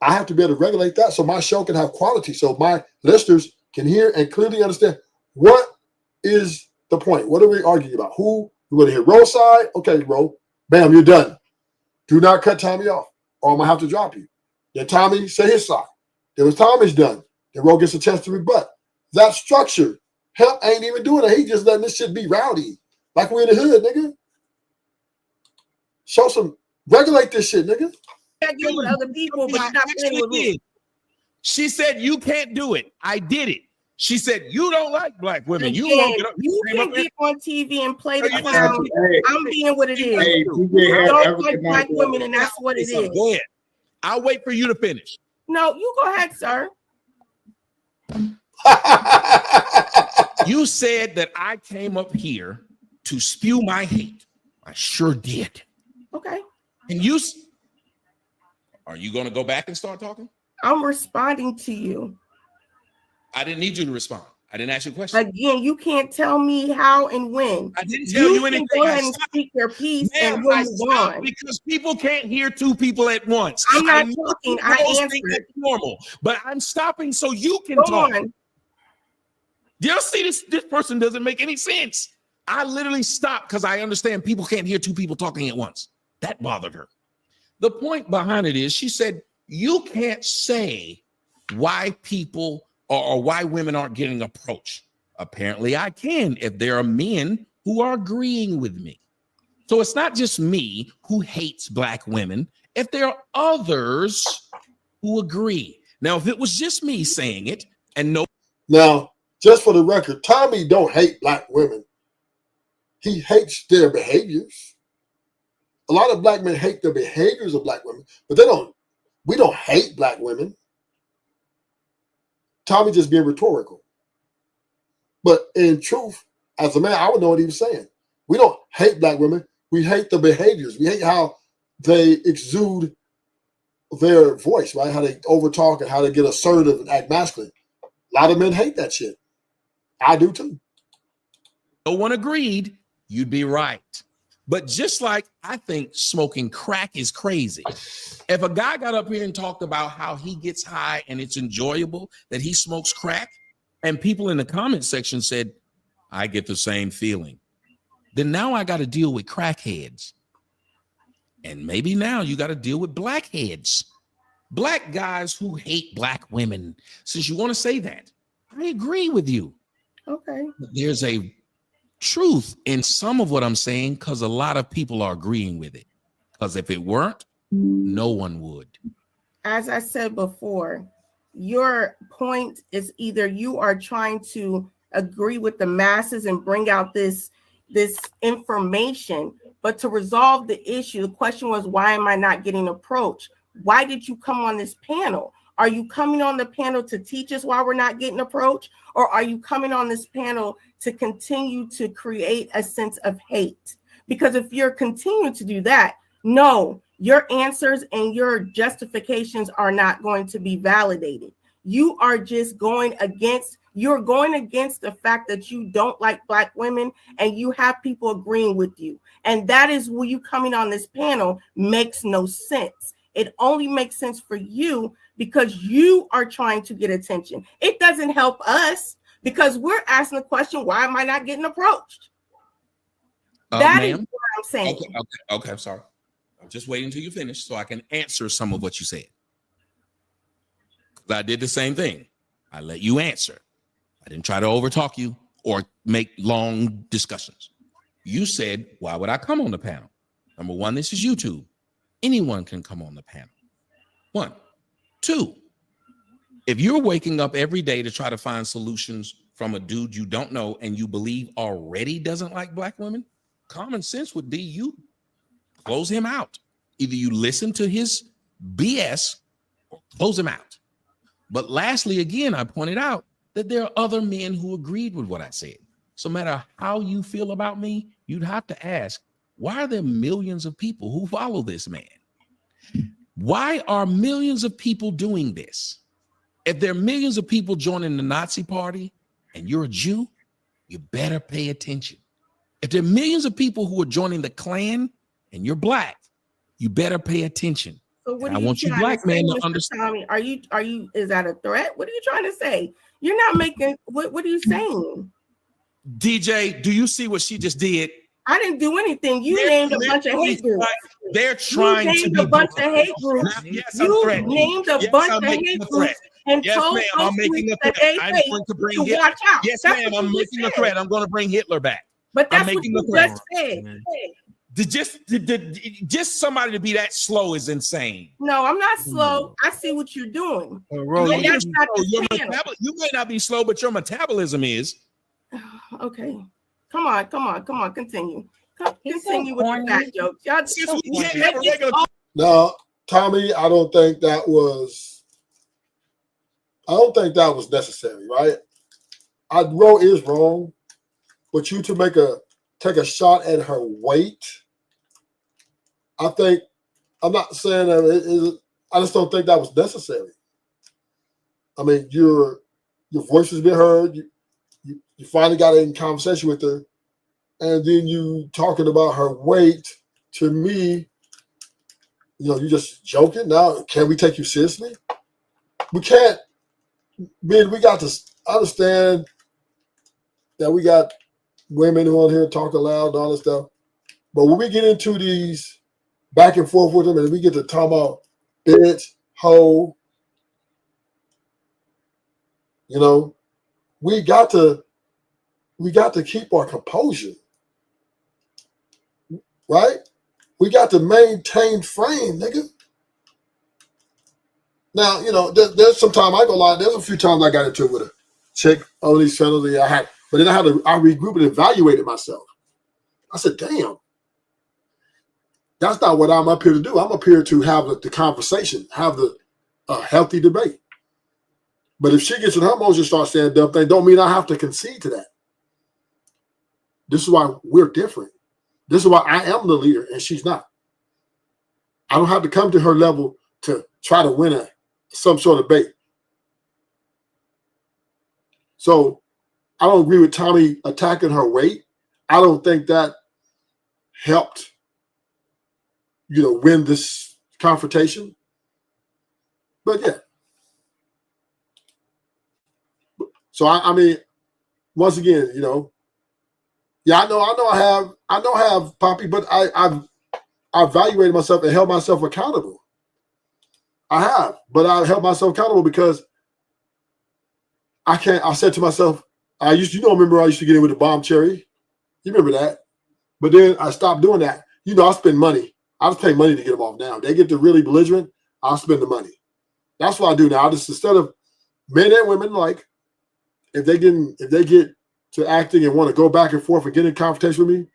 I have to be able to regulate that so my show can have quality, so my listeners can hear and clearly understand what is the point. What are we arguing about? Who you want to hear? Ro's side? Okay, Ro. Bam, you're done. Do not cut Tommy off, or I'm gonna have to drop you. Then Tommy say his side. Then when Tommy's done, then Ro gets a chance to rebut. That structure. Hemp ain't even doing it. He just letting this shit be rowdy. Like we in the hood, nigga. Show some, regulate this shit, nigga. Get with other people, but not playing with me. She said you can't do it. I did it. She said you don't like black women. Again, You won't get up. You can get on TV and play the clown. I'm being what it is. Hey, you don't like black women, and that's what it is. Go ahead. I'll wait for you to finish. No, you go ahead, sir. You said that I came up here to spew my hate. I sure did. Okay. And are you going to go back and start talking? I'm responding to you. I didn't need you to respond. I didn't ask you a question. Again, you can't tell me how and when. I didn't tell you anything. Go ahead and speak your piece and we'll move on. Because people can't hear two people at once. I'm not talking. I answered. It's normal, but I'm stopping so you can Go talk. on. You see, this person doesn't make any sense. I literally stopped because I understand people can't hear two people talking at once. That bothered her. The point behind it is she said, you can't say why people or why women aren't getting approached. Apparently I can if there are men who are agreeing with me. So it's not just me who hates black women. If there are others who agree. Now, if it was just me saying it and no. Now, just for the record, Tommy don't hate black women. He hates their behaviors. A lot of black men hate the behaviors of black women, but we don't hate black women. Tommy just being rhetorical. But in truth, as a man, I would know what he was saying. We don't hate black women. We hate the behaviors. We hate how they exude their voice, right? How they overtalk and how they get assertive and act masculine. A lot of men hate that shit. I do too. No one agreed, you'd be right. But just like I think smoking crack is crazy. If a guy got up here and talked about how he gets high and it's enjoyable that he smokes crack, and people in the comment section said, I get the same feeling, then now I got to deal with crackheads. And maybe now you got to deal with blackheads, black guys who hate black women. Since you want to say that, I agree with you. Okay. There's a truth in some of what I'm saying because a lot of people are agreeing with it. Because if it weren't, no one would. As I said before, your point is either you are trying to agree with the masses and bring out this information, but to resolve the issue, the question was, why am I not getting approached? Why did you come on this panel? Are you coming on the panel to teach us why we're not getting approached? Or are you coming on this panel to continue to create a sense of hate? Because if you're continuing to do that, no, your answers and your justifications are not going to be validated. You are just going against the fact that you don't like black women and you have people agreeing with you. And that is where you coming on this panel makes no sense. It only makes sense for you because you are trying to get attention. It doesn't help us because we're asking the question, why am I not getting approached? That is what I'm saying. Okay, I'm sorry. I'm just waiting until you finish so I can answer some of what you said. I did the same thing. I let you answer. I didn't try to overtalk you or make long discussions. You said, why would I come on the panel? Number one, this is YouTube. Anyone can come on the panel. 1. 2, if you're waking up every day to try to find solutions from a dude you don't know and you believe already doesn't like black women, common sense would be you close him out. Either you listen to his BS or close him out. But lastly, again, I pointed out that there are other men who agreed with what I said. So no matter how you feel about me, you'd have to ask, why are there millions of people who follow this man? Why are millions of people doing this? If there are millions of people joining the Nazi party and you're a Jew, you better pay attention. If there are millions of people who are joining the Klan and you're black, you better pay attention. So what I want you black men to understand. Tommy, are you, is that a threat? What are you trying to say? You're not making, what are you saying? DJ, do you see what she just did? I didn't do anything. You named a bunch of hate groups. They're trying to be a bunch of hate groups. You named a bunch of hate groups and told ma'am, I'm making a threat. I'm going to bring Hitler. Watch out. Yes, ma'am, I'm making a threat. I'm going to bring Hitler back. But that's what you just said. Just somebody to be that slow is insane. No, I'm not slow. I see what you're doing. You may not be slow, but your metabolism is. Okay. Come on. Continue. Continue with your back jokes. Y'all No, Tommy, I don't think that was necessary, right? Roe is wrong, but you to take a shot at her weight, I'm not saying that I just don't think that was necessary. I mean, your voice has been heard. You finally got in conversation with her, and then you talking about her weight. To me, you just joking. Now, can we take you seriously? We can't. Man, we got to understand that we got women who on here talking loud and all this stuff. But when we get into these back and forth with them, and we get to talk about bitch, hoe, we got to keep our composure. right? We got to maintain frame, nigga. Now, you know, there's some time, I ain't gonna lie, there's a few times I got into it with a chick on these channels that I had, but then I regrouped and evaluated myself. I said, damn, that's not what I'm up here to do. I'm up here to have the conversation, have the healthy debate. But if she gets in her emotions and starts saying dumb things, don't mean I have to concede to that. This is why we're different. This is why I am the leader and she's not. I don't have to come to her level to try to win some sort of debate. So I don't agree with Tommy attacking her weight. I don't think that helped, you know, win this confrontation. But yeah. So I mean, once again, you know, yeah, I have Poppy, but I've evaluated myself and held myself accountable. I have, but I held myself accountable because I said to myself, remember I used to get in with the bomb cherry. You remember that? But then I stopped doing that. You know, I spend money. I just pay money to get them off now. They get to really belligerent, I'll spend the money. That's what I do now. Instead of men and women, like, if they get to acting and want to go back and forth and get in confrontation with me,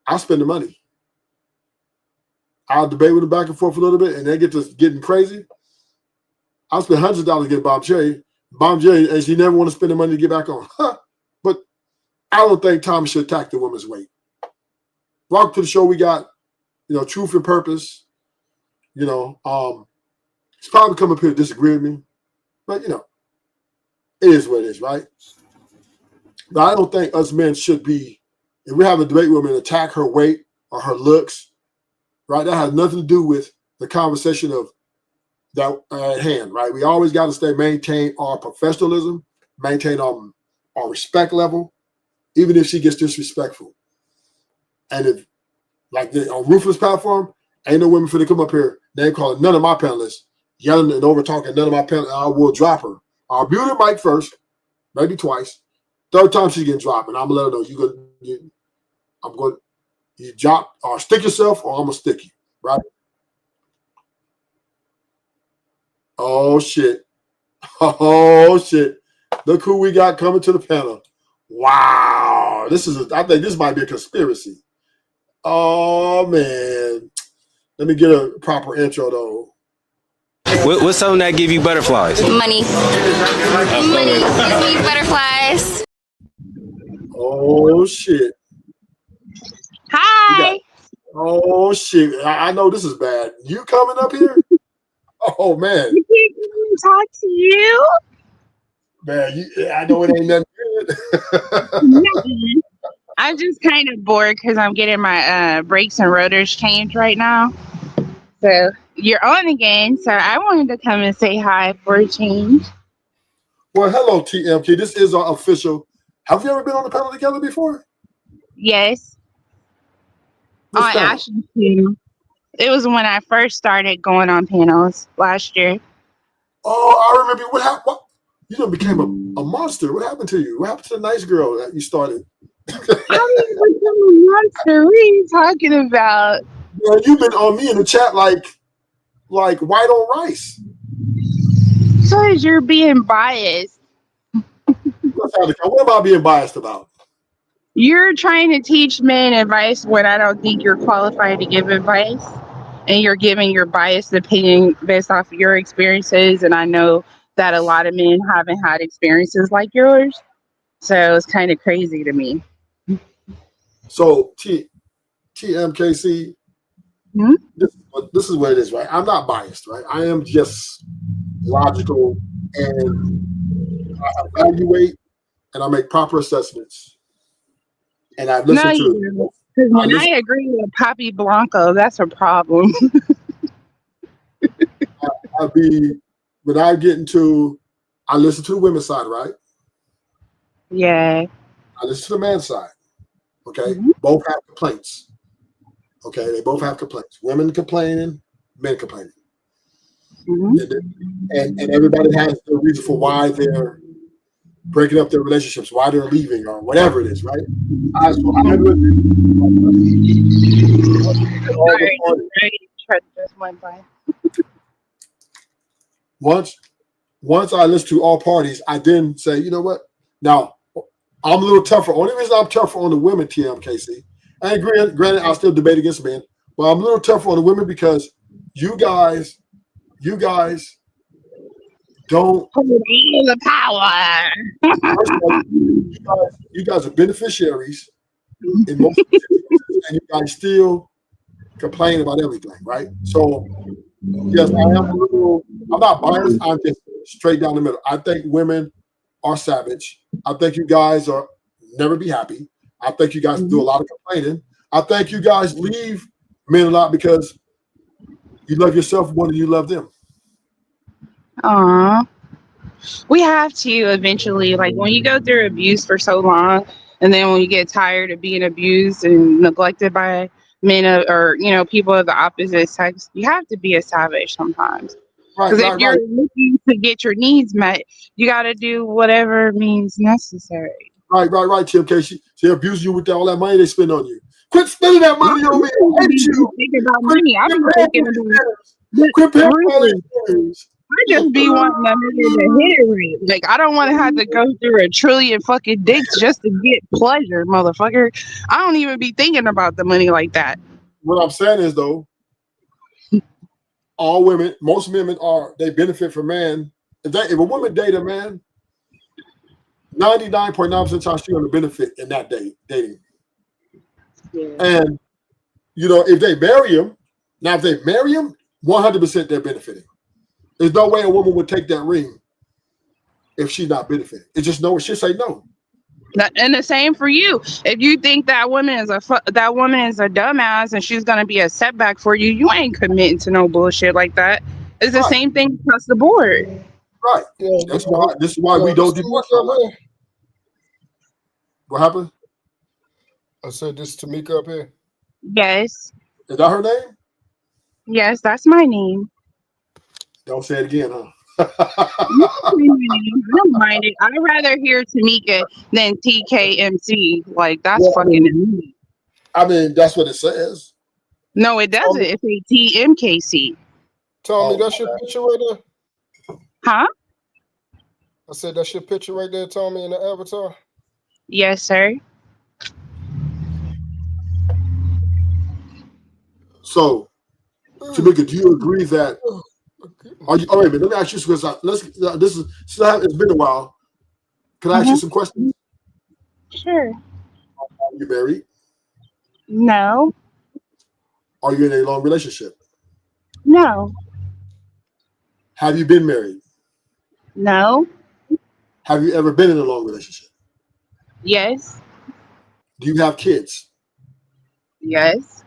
I'll spend the money. I'll debate with them back and forth a little bit, and they get to getting crazy. I'll spend hundreds of dollars to get Bomb J, and she never want to spend the money to get back on. But I don't think Tommy should attack the woman's weight. Welcome to the show. We got, you know, Truth and Purpose. You know, he's probably come up here to disagree with me, but you know, it is what it is, right? But I don't think us men should be, if we have a debate with women, attack her weight or her looks, right? That has nothing to do with the conversation of that at hand, right? We always got to maintain our professionalism, maintain our respect level, even if she gets disrespectful. And if, like on Ruthless platform, ain't no women finna come up here, name calling none of my panelists, yelling and over talking none of my panelists. I will drop her. I'll mute her mic first, maybe twice. Third time she's getting dropped, and I'm gonna let her know you drop or stick yourself, or I'm gonna stick you, right? Oh shit. Oh shit. Look who we got coming to the panel. Wow. I think this might be a conspiracy. Oh man. Let me get a proper intro though. What's something that give you butterflies? Money. Money gives me butterflies. Oh shit. Hi. Oh shit. I know this is bad. You coming up here? Oh man. You can't talk to you? Man, I know it ain't nothing good. Nothing. I'm just kind of bored because I'm getting my brakes and rotors changed right now. So you're on again. So I wanted to come and say hi for a change. Well, hello, TMK. This is our official. Have you ever been on the panel together before? Yes. Which on panel? Ashton too. It was when I first started going on panels last year. Oh, I remember. What happened? You done became a monster. What happened to you? What happened to the nice girl that you started? I didn't become a monster. What are you talking about? Well, you've been on me in the chat like white on rice. Because you're being biased. What am I being biased about? You're trying to teach men advice when I don't think you're qualified to give advice. And you're giving your biased opinion based off of your experiences. And I know that a lot of men haven't had experiences like yours. So it's kind of crazy to me. So TMKC, this is what it is, right? I'm not biased, right? I am just logical, and I evaluate and I make proper assessments. And I listen to. Because when I agree with Papi Blanco, that's a problem. When I get into, I listen to the women's side, right? Yeah. I listen to the man's side. Okay. Both have complaints. Okay. They both have complaints. Women complaining, men complaining. And everybody has the reason for why they're breaking up their relationships, why they're leaving, or whatever it is, right? So I agree with Once I listen to all parties, I then say, you know what? Now, I'm a little tougher. Only reason I'm tougher on the women, TMKC, and granted, I'll still debate against men, but I'm a little tougher on the women because you guys don't hold all the power. you guys are beneficiaries in most situations, and you guys still complain about everything, right? So yes, I'm not biased. I'm just straight down the middle. I think women are savage. I think you guys are never be happy. I think you guys do a lot of complaining. I think you guys leave men a lot because you love yourself more than you love them. Aw. We have to eventually, like when you go through abuse for so long, and then when you get tired of being abused and neglected by men or people of the opposite sex, you have to be a savage sometimes. Because if you're looking to get your needs met, you got to do whatever means necessary. Right, Tim K. She abused you with all that money they spend on you. Quit spending that money on me. I hate you. Thinking about money. I'm thinking about quit paying all these things. I just be wanting a nigga to hit it right. Like, I don't want to have to go through a trillion fucking dicks just to get pleasure, motherfucker. I don't even be thinking about the money like that. What I'm saying is, though, all women, most women they benefit from man. If a woman date a man, 99.9% of the time she's going to benefit in that dating. Yeah. And, if they marry him, 100% they're benefiting. There's no way a woman would take that ring if she's not benefiting. It's just no. She'll say no. And the same for you. If you think that woman is a dumbass and she's gonna be a setback for you, you ain't committing to no bullshit like that. It's the same thing across the board. Right. Yeah, this is why we don't divorce. What happened? I said this is Tamika up here. Yes. Is that her name? Yes, that's my name. Don't say it again, huh? I don't mind it. I'd rather hear Tamika than TKMC. Like, that's fucking annoying. I mean, that's what it says. No, it doesn't. It's a TMKC. Tommy, that's your picture right there? Huh? I said that's your picture right there, Tommy, in the avatar? Yes, sir. So, Tamika, do you agree that? Wait a minute. Let me ask you some questions. It's been a while. Can I ask you some questions? Sure. Are you married? No. Are you in a long relationship? No. Have you been married? No. Have you ever been in a long relationship? Yes. Do you have kids? Yes.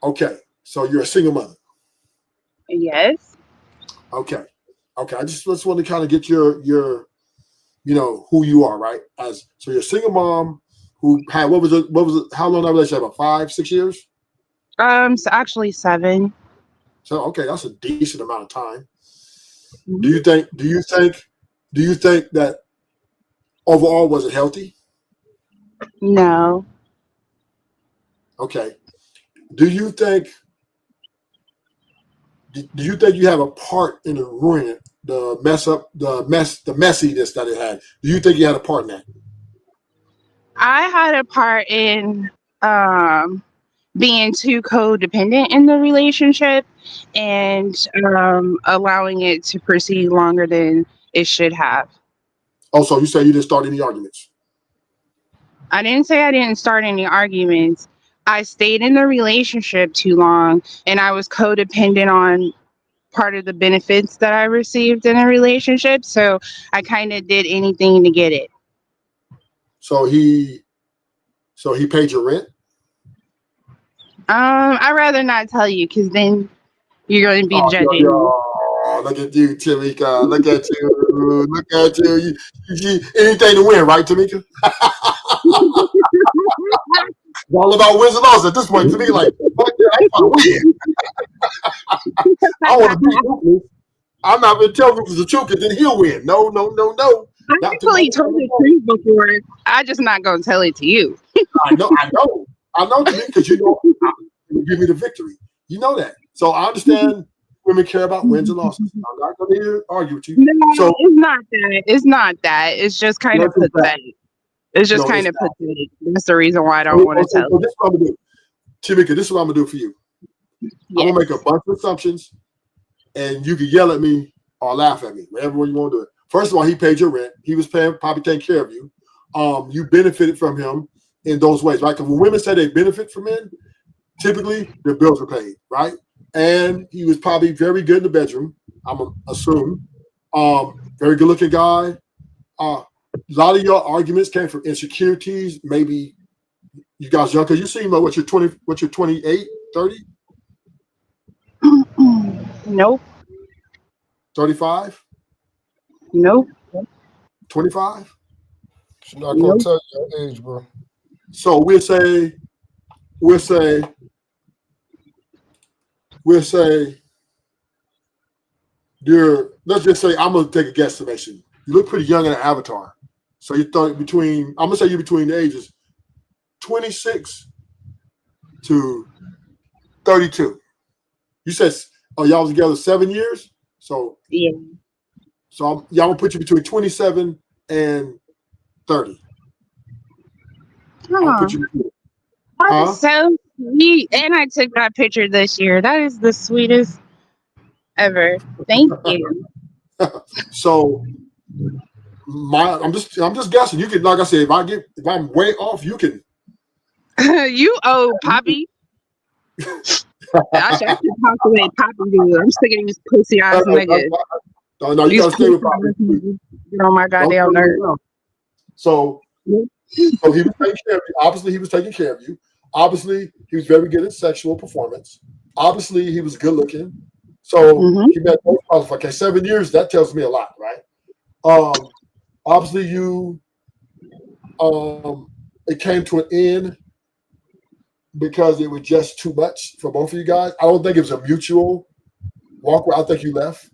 Okay. So you're a single mother? Yes. Okay. I just want to kind of get your who you are, right? So you're a single mom who had what was it? How long that relationship? About 5-6 years? So actually 7. So okay, that's a decent amount of time. Do you think that overall was it healthy? No. Okay. Do you think you have a part in the ruin, the messiness that it had? Do you think you had a part in that? I had a part in being too codependent in the relationship and allowing it to proceed longer than it should have. Oh, so you say you didn't start any arguments? I didn't say I didn't start any arguments. I stayed in the relationship too long, and I was codependent on part of the benefits that I received in a relationship. So I kind of did anything to get it. So he paid your rent? I'd rather not tell you because then you're going to be judging. Look at you, Tamika. Look at you. Look at you. You anything to win, right, Tamika? It's all about wins and losses at this point. To me, like, fuck that, I want to win. I want to beat Rufus. I'm not going to tell Rufus the truth because then he'll win. No. Not to actually told the truth before. I just not gonna tell it to you. I know, to me, because you give me the victory. You know that. So I understand women care about wins and losses. I'm not going to argue with you. No, So it's not that. It's not that. It's just kind of pathetic. It's just kind of pathetic. That's the reason why I don't want to tell. So this is what I'm gonna do, Tamika. This is what I'm gonna do for you. Yes. I'm gonna make a bunch of assumptions, and you can yell at me or laugh at me, whatever way you want to do it. First of all, he paid your rent. He was probably taking care of you. You benefited from him in those ways, right? Because when women say they benefit from men, typically their bills are paid, right? And he was probably very good in the bedroom, I'm gonna assume. Very good looking guy. A lot of your arguments came from insecurities. Maybe you guys young, because you seem like you're 28, 30? Nope. 35? Nope. 25? She's not gonna tell you your age, bro. So we'll say let's just say I'm gonna take a guesstimation. You look pretty young in an avatar. So you thought I'm gonna say you're between the ages 26 to 32. You said, oh, y'all was together 7 years? So yeah. So y'all gonna put you between 27 and 30. That's so sweet. And I took that picture this year. That is the sweetest ever. Thank you. So I'm just guessing. You can, like I said, if I'm way off, you can. You owe Poppy. I should talk the way Poppy do. I'm sick of these pussy ass niggas. No, you gotta stay with Poppy. Get on my goddamn nerves. So he was taking care of you. Obviously, he was taking care of you. Obviously, he was very good at sexual performance. Obviously, he was good looking. So he met both qualifications. Okay, 7 years, that tells me a lot, right? Obviously, it came to an end because it was just too much for both of you guys. I don't think it was a mutual walk where I think you left.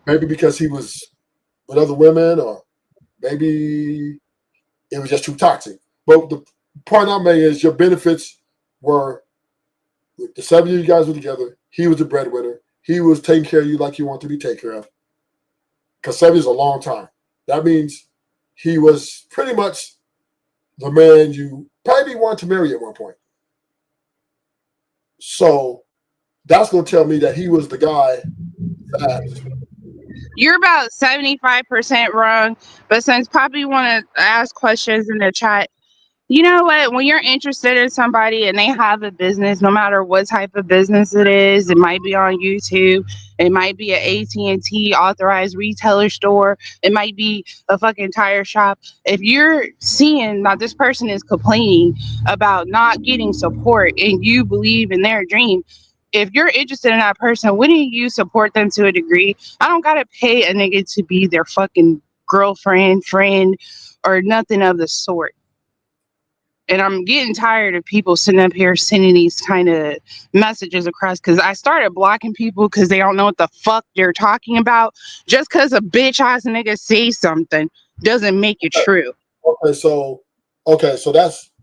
Maybe because he was with other women, or maybe it was just too toxic. But the point I'm making is your benefits were the 7 years you guys were together. He was the breadwinner. He was taking care of you like you want to be taken care of. Because 7 years is a long time. That means he was pretty much the man you probably wanted to marry at one point. So that's going to tell me that he was the guy that. You're about 75% wrong, but since Poppy want to ask questions in the chat, you know what? When you're interested in somebody and they have a business, no matter what type of business it is, it might be on YouTube, it might be an AT&T authorized retailer store, it might be a fucking tire shop. If you're seeing that this person is complaining about not getting support and you believe in their dream, if you're interested in that person, wouldn't you support them to a degree? I don't gotta pay a nigga to be their fucking girlfriend, friend, or nothing of the sort. And I'm getting tired of people sitting up here sending these kind of messages across, because I started blocking people because they don't know what the fuck they're talking about. Just because a bitch ass nigga says something doesn't make it true. So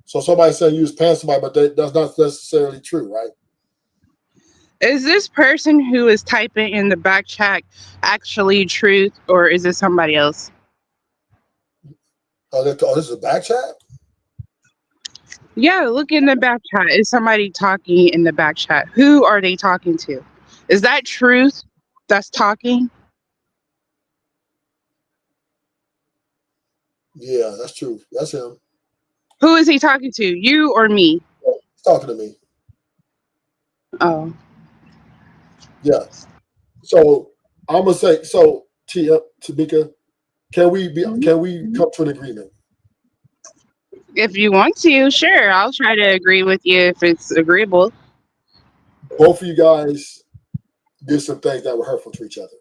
somebody saying you was paying somebody, but that's not necessarily true, right? Is this person who is typing in the back chat actually truth, or is it somebody else? Oh, this is a back chat? Yeah, look in the back chat. Is somebody talking in the back chat? Who are they talking to? Is that truth that's talking? Yeah, that's true. That's him. Who is he talking to? You or me? He's talking to me. Oh. Yeah. So I'm gonna say, Tamika, can we come to an agreement? If you want to, sure. I'll try to agree with you if it's agreeable. Both of you guys did some things that were hurtful to each other.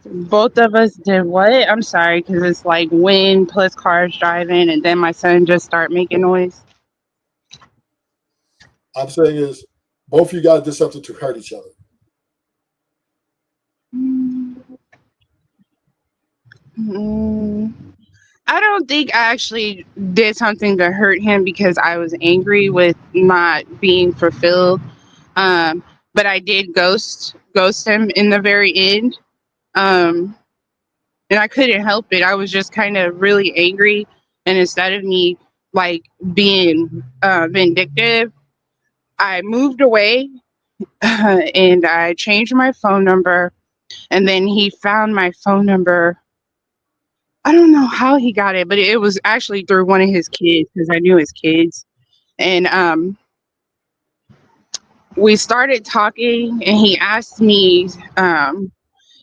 Both of us did what? I'm sorry, because it's like wind plus cars driving, and then my son just start making noise. I'm saying is both of you guys did something to hurt each other. I don't think I actually did something to hurt him because I was angry with not being fulfilled. But I did ghost him in the very end. And I couldn't help it. I was just kind of really angry, and instead of me like being vindictive, I moved away and I changed my phone number. And then he found my phone number. I don't know how he got it, but it was actually through one of his kids because I knew his kids. And we started talking, and he asked me.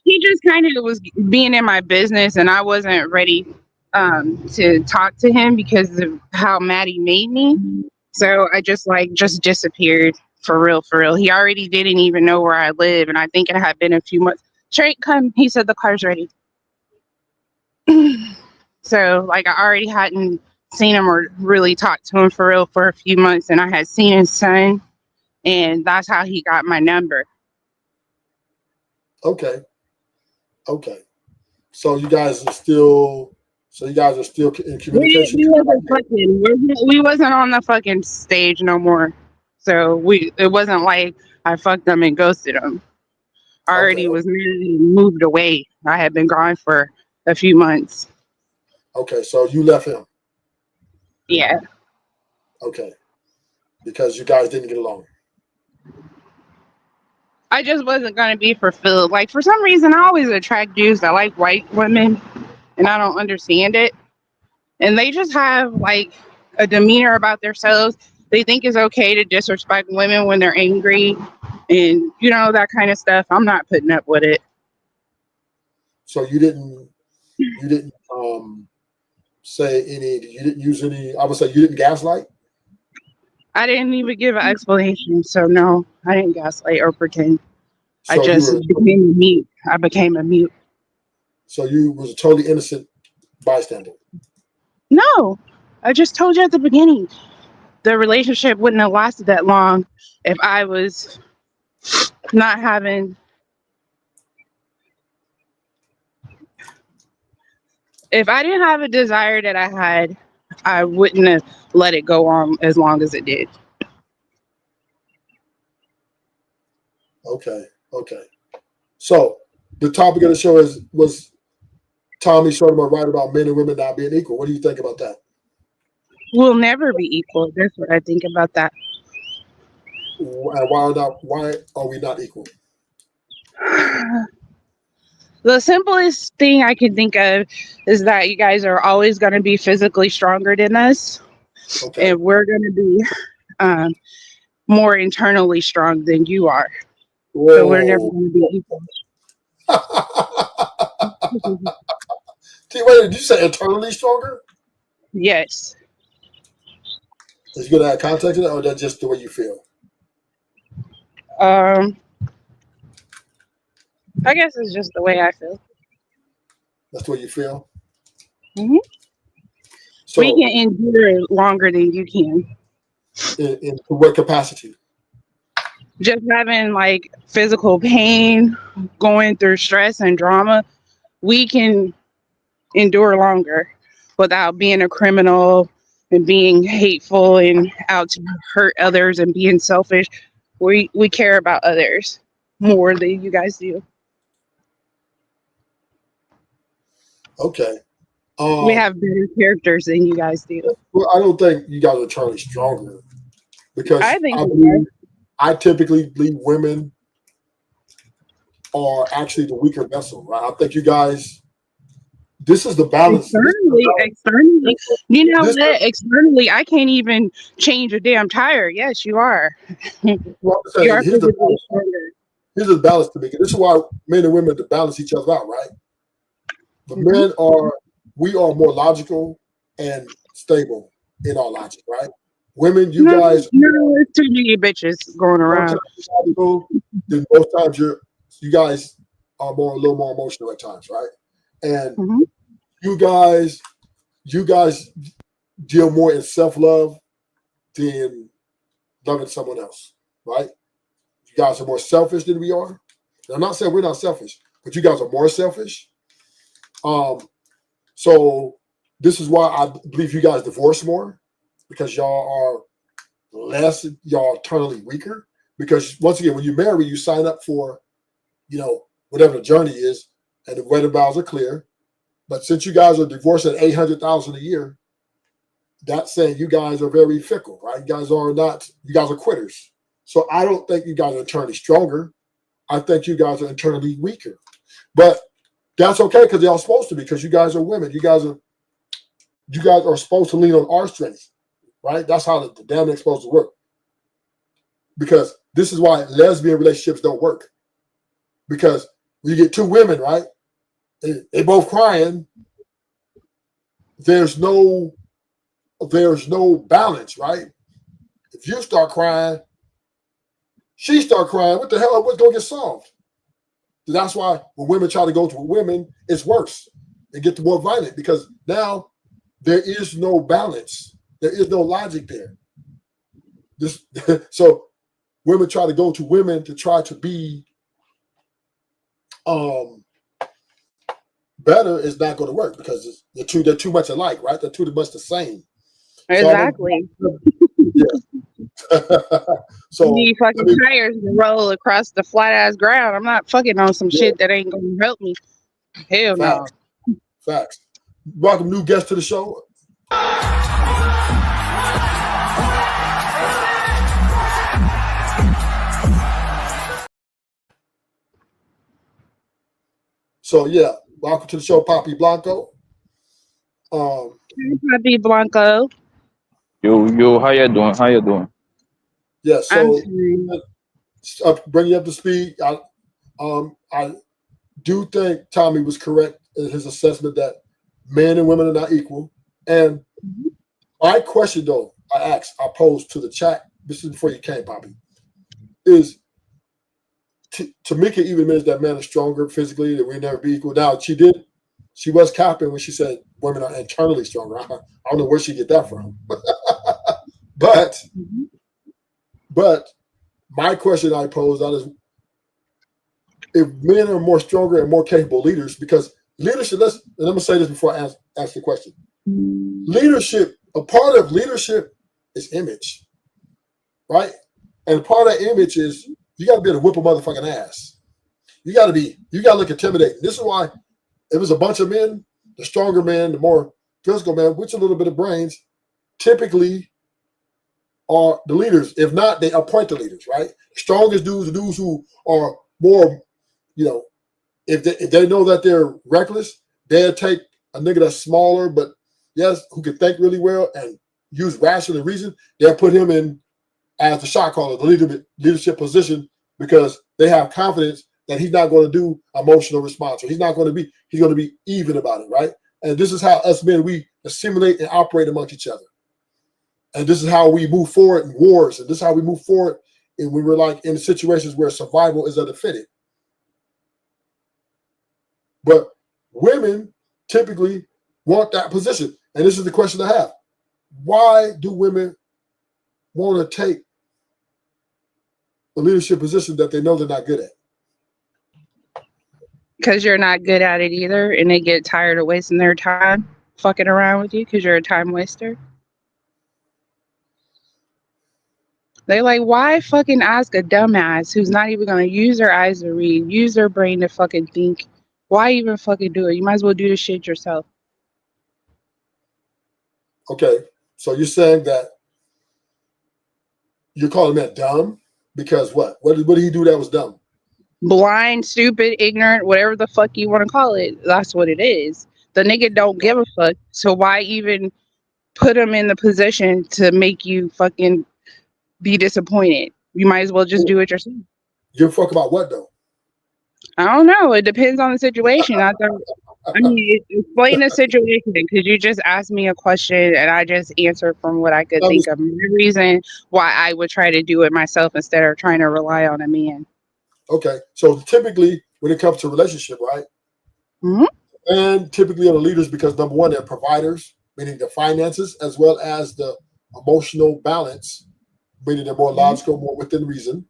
He just kind of was being in my business, and I wasn't ready to talk to him because of how mad he made me. So I just disappeared for real, for real. He already didn't even know where I live, and I think it had been a few months. Trey, come. He said the car's ready. So like I already hadn't seen him or really talked to him for real for a few months, and I had seen his son, and that's how he got my number. Okay. Okay. So you guys are still in communication. We wasn't on the fucking stage no more. So it wasn't like I fucked them and ghosted them. I already was married and moved away. I had been gone for a few months. Okay, so you left him. Yeah. Okay. Because you guys didn't get along. I just wasn't gonna be fulfilled. Like for some reason I always attract dudes that like white women, and I don't understand it. And they just have like a demeanor about themselves. They think it's okay to disrespect women when they're angry and that kind of stuff. I'm not putting up with it. So you didn't say any, you didn't use any, I would say you didn't gaslight? I didn't even give an explanation. So no, I didn't gaslight or pretend. So I just became a mute. I became a mute. So you was a totally innocent bystander? No, I just told you at the beginning. The relationship wouldn't have lasted that long if I was not having. If I didn't have a desire that I had, I wouldn't have let it go on as long as it did. Okay. Okay. So the topic of the show was Tommy Sotomayor right about men and women not being equal. What do you think about that? We'll never be equal. That's what I think about that. And why are we not equal? The simplest thing I can think of is that you guys are always going to be physically stronger than us. Okay. And we're going to be more internally strong than you are. Whoa. So we're never going to be equal. Wait, did you say internally stronger? Yes. Is you going to add context to that, or that's just the way you feel? I guess it's just the way I feel. That's the way you feel? Mm-hmm. So we can endure longer than you can. In what capacity? Just having like physical pain, going through stress and drama, we can endure longer without being a criminal and being hateful and out to hurt others and being selfish. We care about others more than you guys do. Okay. We have better characters than you guys do. Well, I don't think you guys are Charlie stronger, because I typically believe women are actually the weaker vessel, right? I think you guys, this is the balance. Externally, you know what? Externally, I can't even change a damn tire. Yes, you are. Well, you are here's the balance to me. This is why men and women to balance each other out, right? The men we are more logical and stable in our logic, right? Women, you guys, there's too many bitches going around. Then most times you guys are a little more emotional at times, right? And you guys deal more in self-love than loving someone else, right? You guys are more selfish than we are. And I'm not saying we're not selfish, but you guys are more selfish. So this is why I believe you guys divorce more, because y'all are eternally weaker. Because once again, when you marry, you sign up for, whatever the journey is, and the wedding vows are clear. But since you guys are divorced at $800,000 a year, that's saying you guys are very fickle, right? You guys are quitters. So I don't think you guys are internally stronger. I think you guys are internally weaker. But that's okay, because they're all supposed to be, because you guys are women. You guys are supposed to lean on our strengths, right? That's how the damn thing's supposed to work. Because this is why lesbian relationships don't work. Because when you get two women, right, they both crying, there's no balance, right? If you start crying, she start crying, what the hell, what's going to get solved? So that's why when women try to go to women, it's worse. They get more violent, because now there is no balance. There is no logic there. So women try to go to women to try to be better, is not going to work, because they're too much alike, right? They're too much the same. Exactly. So you fucking tires to roll across the flat ass ground. I'm not fucking on some shit that ain't gonna help me. Hell no. Facts. Welcome new guest to the show. So yeah, welcome to the show, Papi Blanco. Papi Blanco. Yo, how you doing? How you doing? Yeah, so bring you up to speed. I do think Tommy was correct in his assessment that men and women are not equal. And my question, though, I posed to the chat, this is before you came, Papi, is Tamika even admits that men are stronger physically, that we never be equal. Now, she was capping when she said women are internally stronger. I don't know where she get that from. But my question I posed out is, if men are more stronger and more capable leaders, because leadership, and I'm going to say this before I ask the question. Leadership, a part of leadership is image, right? And part of that image is you got to be able to whip a motherfucking ass. You got to look intimidating. This is why if it was a bunch of men, the stronger men, the more physical men, with a little bit of brains, typically are the leaders. If not, they appoint the leaders, right? Strongest dudes, the dudes who are more, if they know that they're reckless, they'll take a nigga that's smaller, but yes, who can think really well and use rational reason. They'll put him in as the shot caller, the leadership position, because they have confidence that he's not going to do emotional response, or he's going to be even about it, right? And this is how us men, we assimilate and operate amongst each other. And this is how we move forward in wars. And this is how we move forward when we're like in situations where survival is of the fittest. But women typically want that position. And this is the question I have. Why do women want to take a leadership position that they know they're not good at? Because you're not good at it either, and they get tired of wasting their time fucking around with you because you're a time waster. They like, why fucking ask a dumbass who's not even going to use their eyes to read, use their brain to fucking think? Why even fucking do it? You might as well do the shit yourself. Okay, so you're saying that you're calling that dumb because what? What did he do that was dumb? Blind, stupid, ignorant, whatever the fuck you want to call it. That's what it is. The nigga don't give a fuck. So why even put him in the position to make you fucking be disappointed? You might as well just do it yourself. Give a fuck about what though? I don't know. It depends on the situation. Explain the situation, because you just asked me a question and I just answered from what I could think of. The reason why I would try to do it myself instead of trying to rely on a man. Okay, so typically when it comes to relationship, right? Mm-hmm. And typically are the leaders because number one, they're providers, meaning the finances, as well as the emotional balance, meaning they're more logical, more within reason.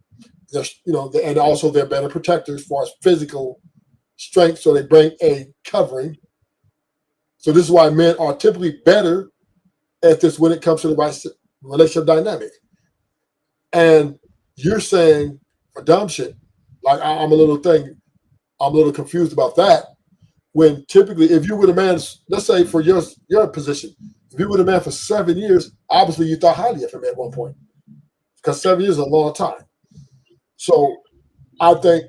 They're, and also they're better protectors as far as physical strength, so they bring a covering. So this is why men are typically better at this when it comes to the right relationship dynamic. And you're saying for dumb shit, like I'm a little confused about that. When typically, if you were the man, let's say for your position, if you were the man for 7 years, obviously you thought highly of him at one point, because 7 years is a long time. So I think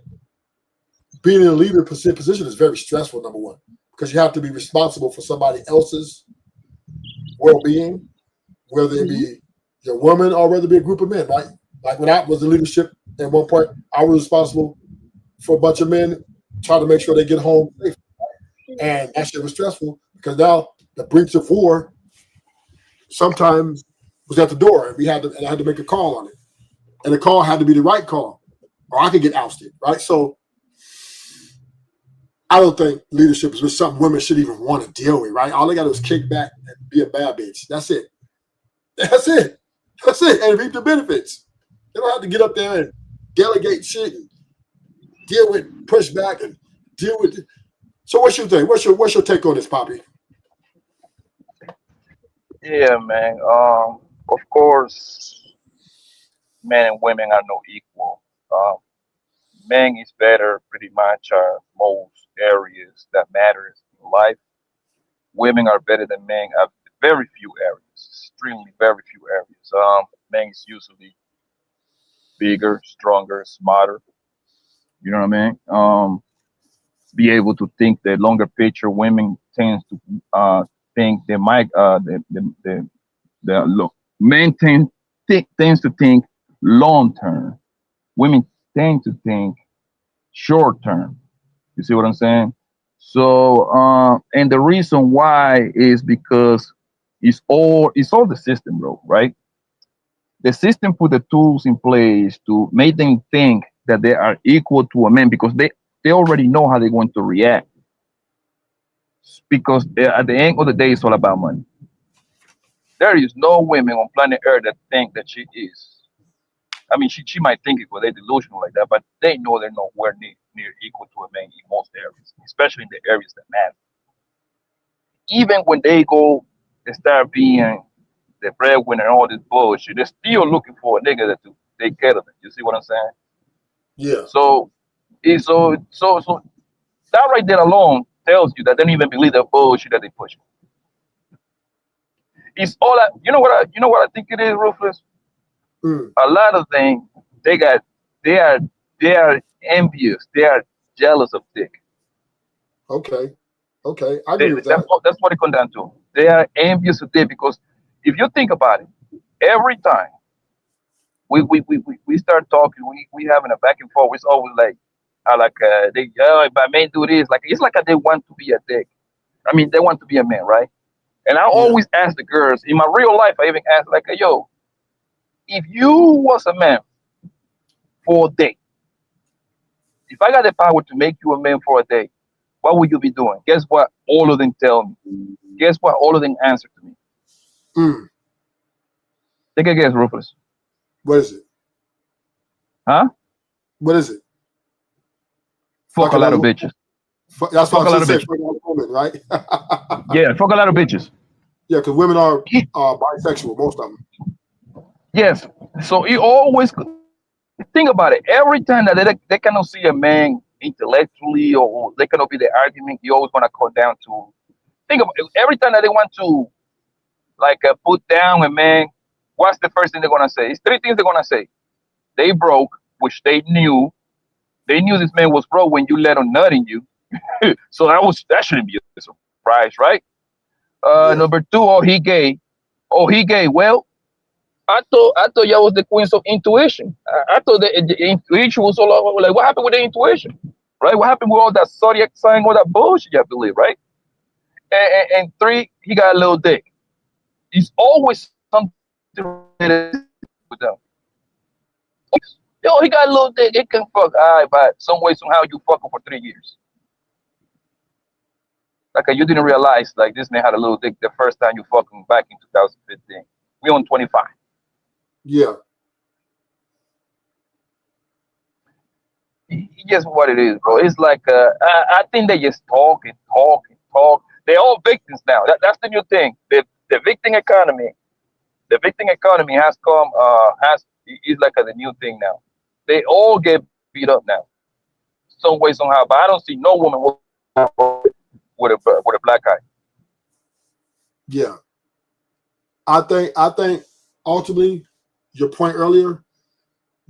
being in a leader position is very stressful, number one, because you have to be responsible for somebody else's well-being, whether it be your woman or whether it be a group of men, right? Like when I was in leadership at one point, I was responsible for a bunch of men, trying to make sure they get home safe. And that shit was stressful because now the breach of war sometimes was at the door, and I had to make a call on it, and the call had to be the right call, or I could get ousted, right? So I don't think leadership is something women should even want to deal with, right? All they got to do is kick back and be a bad bitch. That's it. That's it. That's it. And reap the benefits. They don't have to get up there and delegate shit and deal with pushback and deal with. So what you think? What's your take on this, Poppy? Yeah, man. Of course, men and women are no equal. Men is better pretty much most areas that matters in life. Women are better than men at very few areas, extremely very few areas. Men is usually bigger, stronger, smarter. You know what I mean? Be able to think the longer picture. Women tends to think they might men tends to think long term. Women tend to think short term. You see what I'm saying? So and the reason why is because it's all the system, bro, right? The system put the tools in place to make them think that they are equal to a man because they already know how they're going to react. Because at the end of the day, it's all about money. There is no women on planet Earth that think that she is. I mean, she might think it, but they're delusional like that, but they know they're nowhere near equal to a man in most areas, especially in the areas that matter. Even when they go and start being the breadwinner and all this bullshit, they're still looking for a nigga that to take care of them. You see what I'm saying? Yeah. So so that right there alone tells you that they don't even believe the bullshit that they push. It's all you know what I think it is, Ruthless. A lot of things they got they are they are envious. They are jealous of dick. Okay. I agree with That's that. what it comes down to. They are envious of dick because if you think about it, every time we start talking, we having a back and forth. It's always like, they if I men do this, like it's like they want to be a dick. I mean, they want to be a man, right? And I always ask the girls in my real life. I even ask like, yo, if you was a man for a day, if I got the power to make you a man for a day, what would you be doing? Guess what? All of them tell me. Guess what? All of them answer to me. Take a guess, Rufus. What is it? Huh? What is it? Fuck a lot of bitches. That's what Fuck a I lot was of saying. bitches. Fuck a lot of women, right? Yeah, fuck a lot of bitches. Yeah, because women are bisexual, most of them. Yes. So you always think about it. Every time that they cannot see a man intellectually or they cannot be the argument, you always want to come down to think about it. Every time that they want to put down a man, what's the first thing they're gonna say? It's three things they're gonna say. They broke, which they knew. They knew this man was broke when you let him nut in you. So that shouldn't be a surprise, right? Number two, oh he gay. Oh he gay. Well, I thought y'all was the queens of intuition. I thought the intuition was all over. Like, what happened with the intuition, right? What happened with all that zodiac sign, all that bullshit you believe, right? And three, he got a little dick. It's always something related with them. Yo, he got a little dick. It can fuck. All right, but some way, somehow, you fuck him for 3 years. Like you didn't realize, like this man had a little dick the first time you fucked him back in 2015. We on 25. Yeah. Guess what it is, bro? It's like I think they just talk and talk and talk. they're all victims now. That's the new thing. The victim economy. The victim economy has come. Is like the new thing now. They all get beat up now, some way somehow. But I don't see no woman with a black eye. Yeah, I think ultimately your point earlier,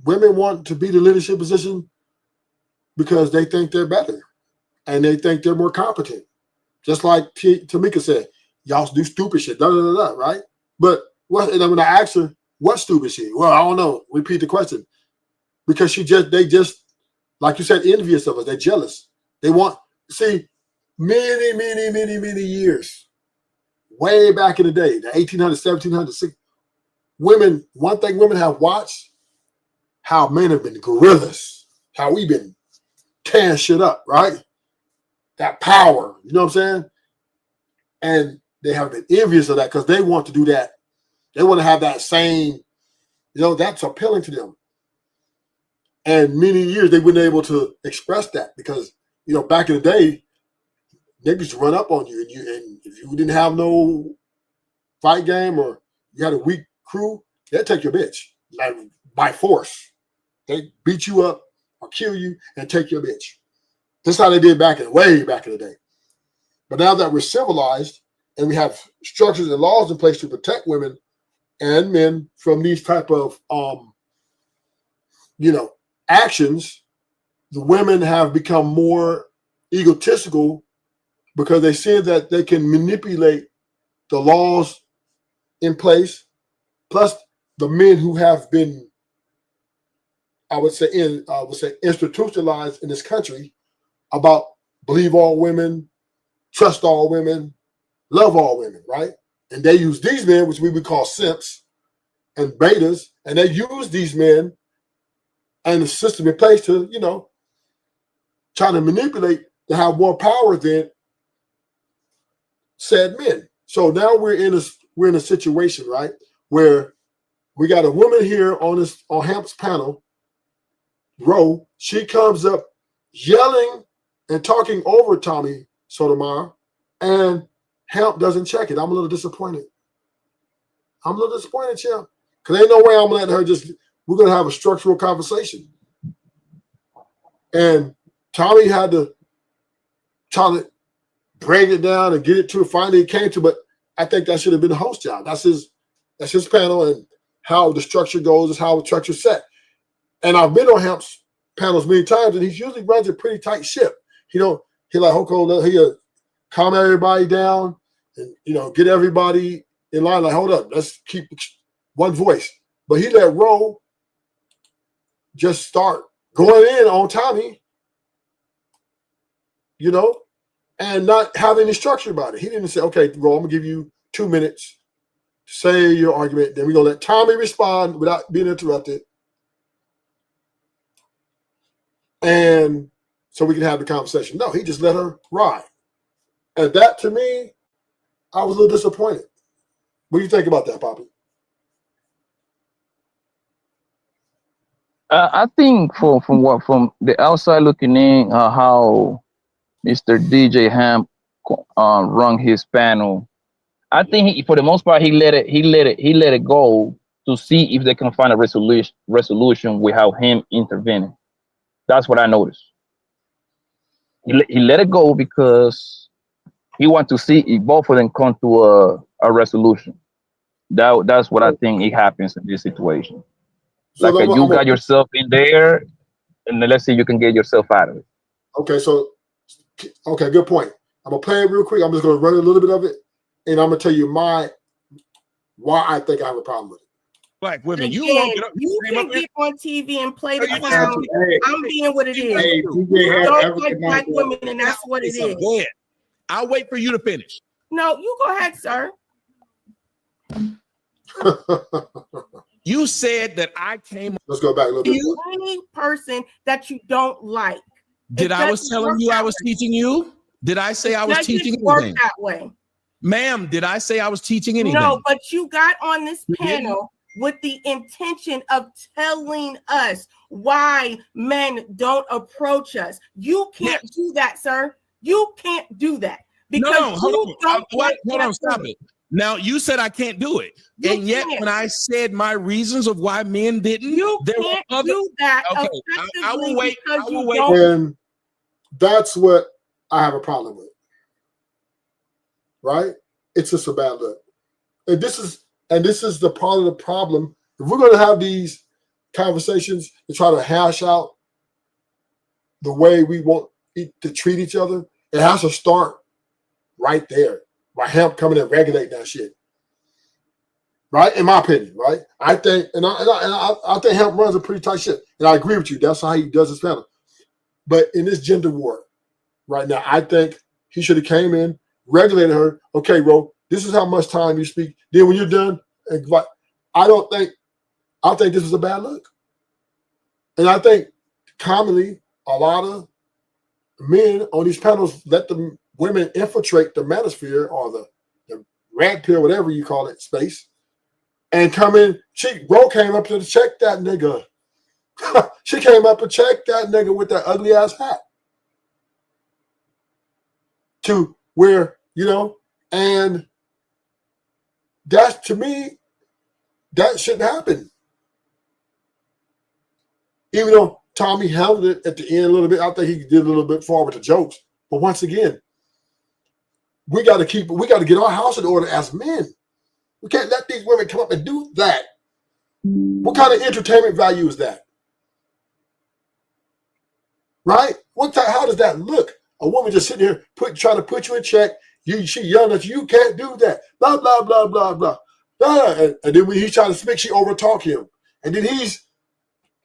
women want to be the leadership position because they think they're better and they think they're more competent. Just like Tamika said, y'all do stupid shit, right? But and when I asked her what stupid shit, well, I don't know. Repeat the question, because they just like you said, envious of us. They're jealous. They want see many years. Way back in the day, the 1800s, 1700s, women, one thing women have watched, how men have been gorillas, how we've been tearing shit up, right? That power, you know what I'm saying? And they have been envious of that because they want to do that. They want to have that same, that's appealing to them. And many years they weren't able to express that because, back in the day, niggas run up on you, and if you didn't have no fight game or you had a weak crew, they'd take your bitch, like by force. They beat you up or kill you and take your bitch. This is how they did way back in the day. But now that we're civilized and we have structures and laws in place to protect women and men from these type of actions, the women have become more egotistical because they see that they can manipulate the laws in place, plus the men who have been, I would say institutionalized in this country about believe all women, trust all women, love all women, right? And they use these men, which we would call simps and betas, and they use these men and the system in place to, try to manipulate to have more power than said men. So now we're in a situation, right, where we got a woman here on Hamp's panel, Ro. She comes up yelling and talking over Tommy Sotomayor, and Hamp doesn't check it. I'm a little disappointed. Champ, because ain't no way I'm letting her we're going to have a structural conversation. And Tommy had to try to break it down and get it to finally came to, but I think that should have been the host job. That's his panel, and how the structure goes is how the structure's set. And I've been on Hamp's panels many times, and he usually runs a pretty tight ship. He like, okay, he'll calm everybody down and, get everybody in line. Like, hold up, let's keep one voice. But he let Ro just start going in on Tommy, and not having any structure about it. He didn't say, okay, Ro, I'm going to give you 2 minutes to say your argument. Then we're going to let Tommy respond without being interrupted. And so we can have the conversation. No, he just let her ride. And that, to me, I was a little disappointed. What do you think about that, Poppy? I think from the outside looking in, how Mr. DJ Hamp run his panel, I think for the most part he let it go to see if they can find a resolution without him intervening. That's what I noticed. He let it go because he wants to see if both of them come to a resolution. That's what I think it happens in this situation. So like you got yourself in there, and let's see if you can get yourself out of it. Okay, good point. I'm gonna play it real quick. I'm just gonna run a little bit of it, and I'm gonna tell you why I think I have a problem with it. Black women, you can get on TV and play the clown. I'm being what it is. Don't like black women, and that's what it is. I'll wait for you to finish. No, you go ahead, sir. You said that I came. Let's go back a little bit. Any person that you don't like. Did I was telling you I was teaching you? Did I say I was teaching anything? That way. Ma'am, did I say I was teaching anything? No, but you got on this panel with the intention of telling us why men don't approach us. You can't do that, sir. You can't do that. Because No, hold you on. don't like Hold on, black stop women. it. Now you said I can't do it, You and yet can't. when I said my reasons of why men didn't, You there were can't other. do that Okay, I will effectively wait. because I you will wait. don't. And that's what I have a problem with. Right? It's just a bad look. And this is the part of the problem. If we're going to have these conversations and try to hash out the way we want to treat each other, it has to start right there by him coming and regulating that shit. Right? In my opinion, right? I think, I think hemp runs a pretty tight ship. And I agree with you. That's how he does his panel. But in this gender war right now, I think he should have came in, regulated her. Okay, bro, this is how much time you speak. Then when you're done, I think this was a bad look. And I think commonly a lot of men on these panels let the women infiltrate the manosphere or the red pill, whatever you call it, space, and come in. Bro came up to check that nigga. She came up and checked that nigga with that ugly ass hat. To where, and that's, to me, that shouldn't happen. Even though Tommy held it at the end a little bit, I think he did a little bit far with the jokes. But once again, we got to get our house in order as men. We can't let these women come up and do that. What kind of entertainment value is that? Right? How does that look? A woman just sitting here trying to put you in check. She yelling at you can't do that. Blah, blah, blah, blah, blah. And then when he's trying to speak, she overtalk him. And then he's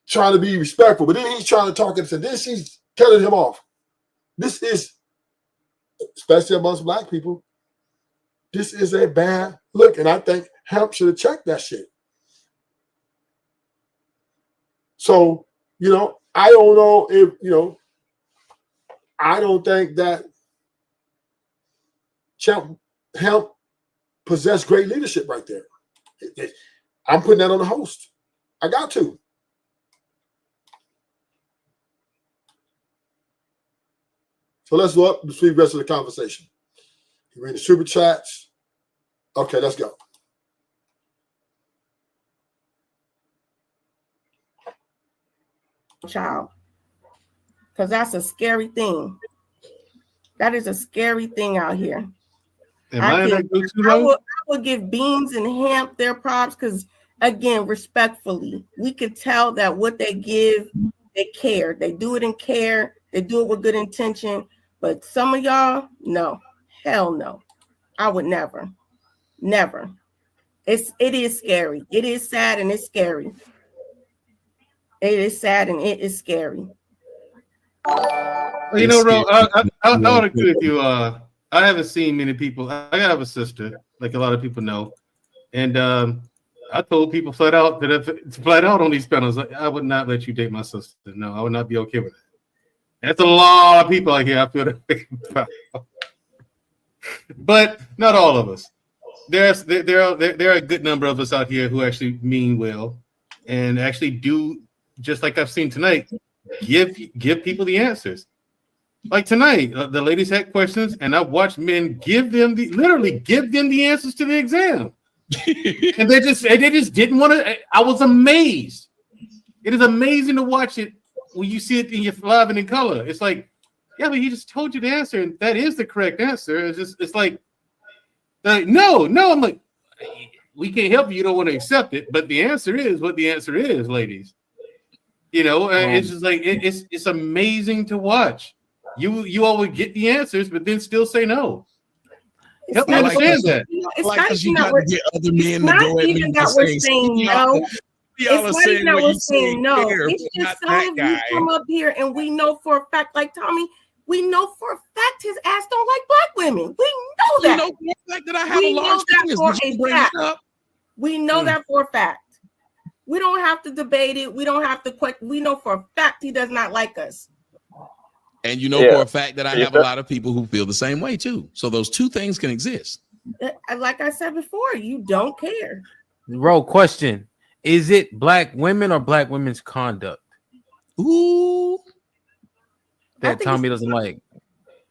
trying to be respectful, but then he's trying to talk and then she's telling him off. This is, especially amongst black people, this is a bad look. And I think hemp should have checked that shit. So, I don't know if, I don't think that hemp possessed great leadership right there. I'm putting that on the host. I got to. So let's go up and see the rest of the conversation. You read the super chats. Okay, let's go. Child, because that's a scary thing. That is a scary thing out here. I would give beans and hemp their props because, again, respectfully, we could tell that what they give, they care. They do it in care. They do it with good intention. But some of y'all, no, hell no. I would never. It is scary. It is sad and it's scary. It is sad and it is scary. Well, Ro, I would agree with you. I haven't seen many people. I have a sister, like a lot of people know, and I told people flat out on these panels, I would not let you date my sister. No, I would not be okay with it. That's a lot of people out here. I feel that way about. But not all of us. There are a good number of us out here who actually mean well and actually do, just like I've seen tonight, give people the answers. Like tonight, the ladies had questions, and I watched men literally give them the answers to the exam, and they just didn't want to. I was amazed. It is amazing to watch it when you see it in your live and in color. It's like, yeah, but he just told you the answer, and that is the correct answer. It's like no. I'm like, we can't help you. You don't want to accept it, but the answer is what the answer is, ladies. It's just like it's amazing to watch. You always get the answers, but then still say no. Help me understand that. It's not even that we're saying no. It's not even that we're saying no. It's just some of you come up here and we know for a fact, like Tommy, we know for a fact his ass don't like black women. We know that. You know for a fact that I have a large penis. We know that for a fact. We don't have to debate it. We don't have to question. We know for a fact he does not like us. And you know for a fact that I have a lot of people who feel the same way too. So those two things can exist. Like I said before, you don't care. Bro, question. Is it black women or black women's conduct? Ooh. That Tommy doesn't like.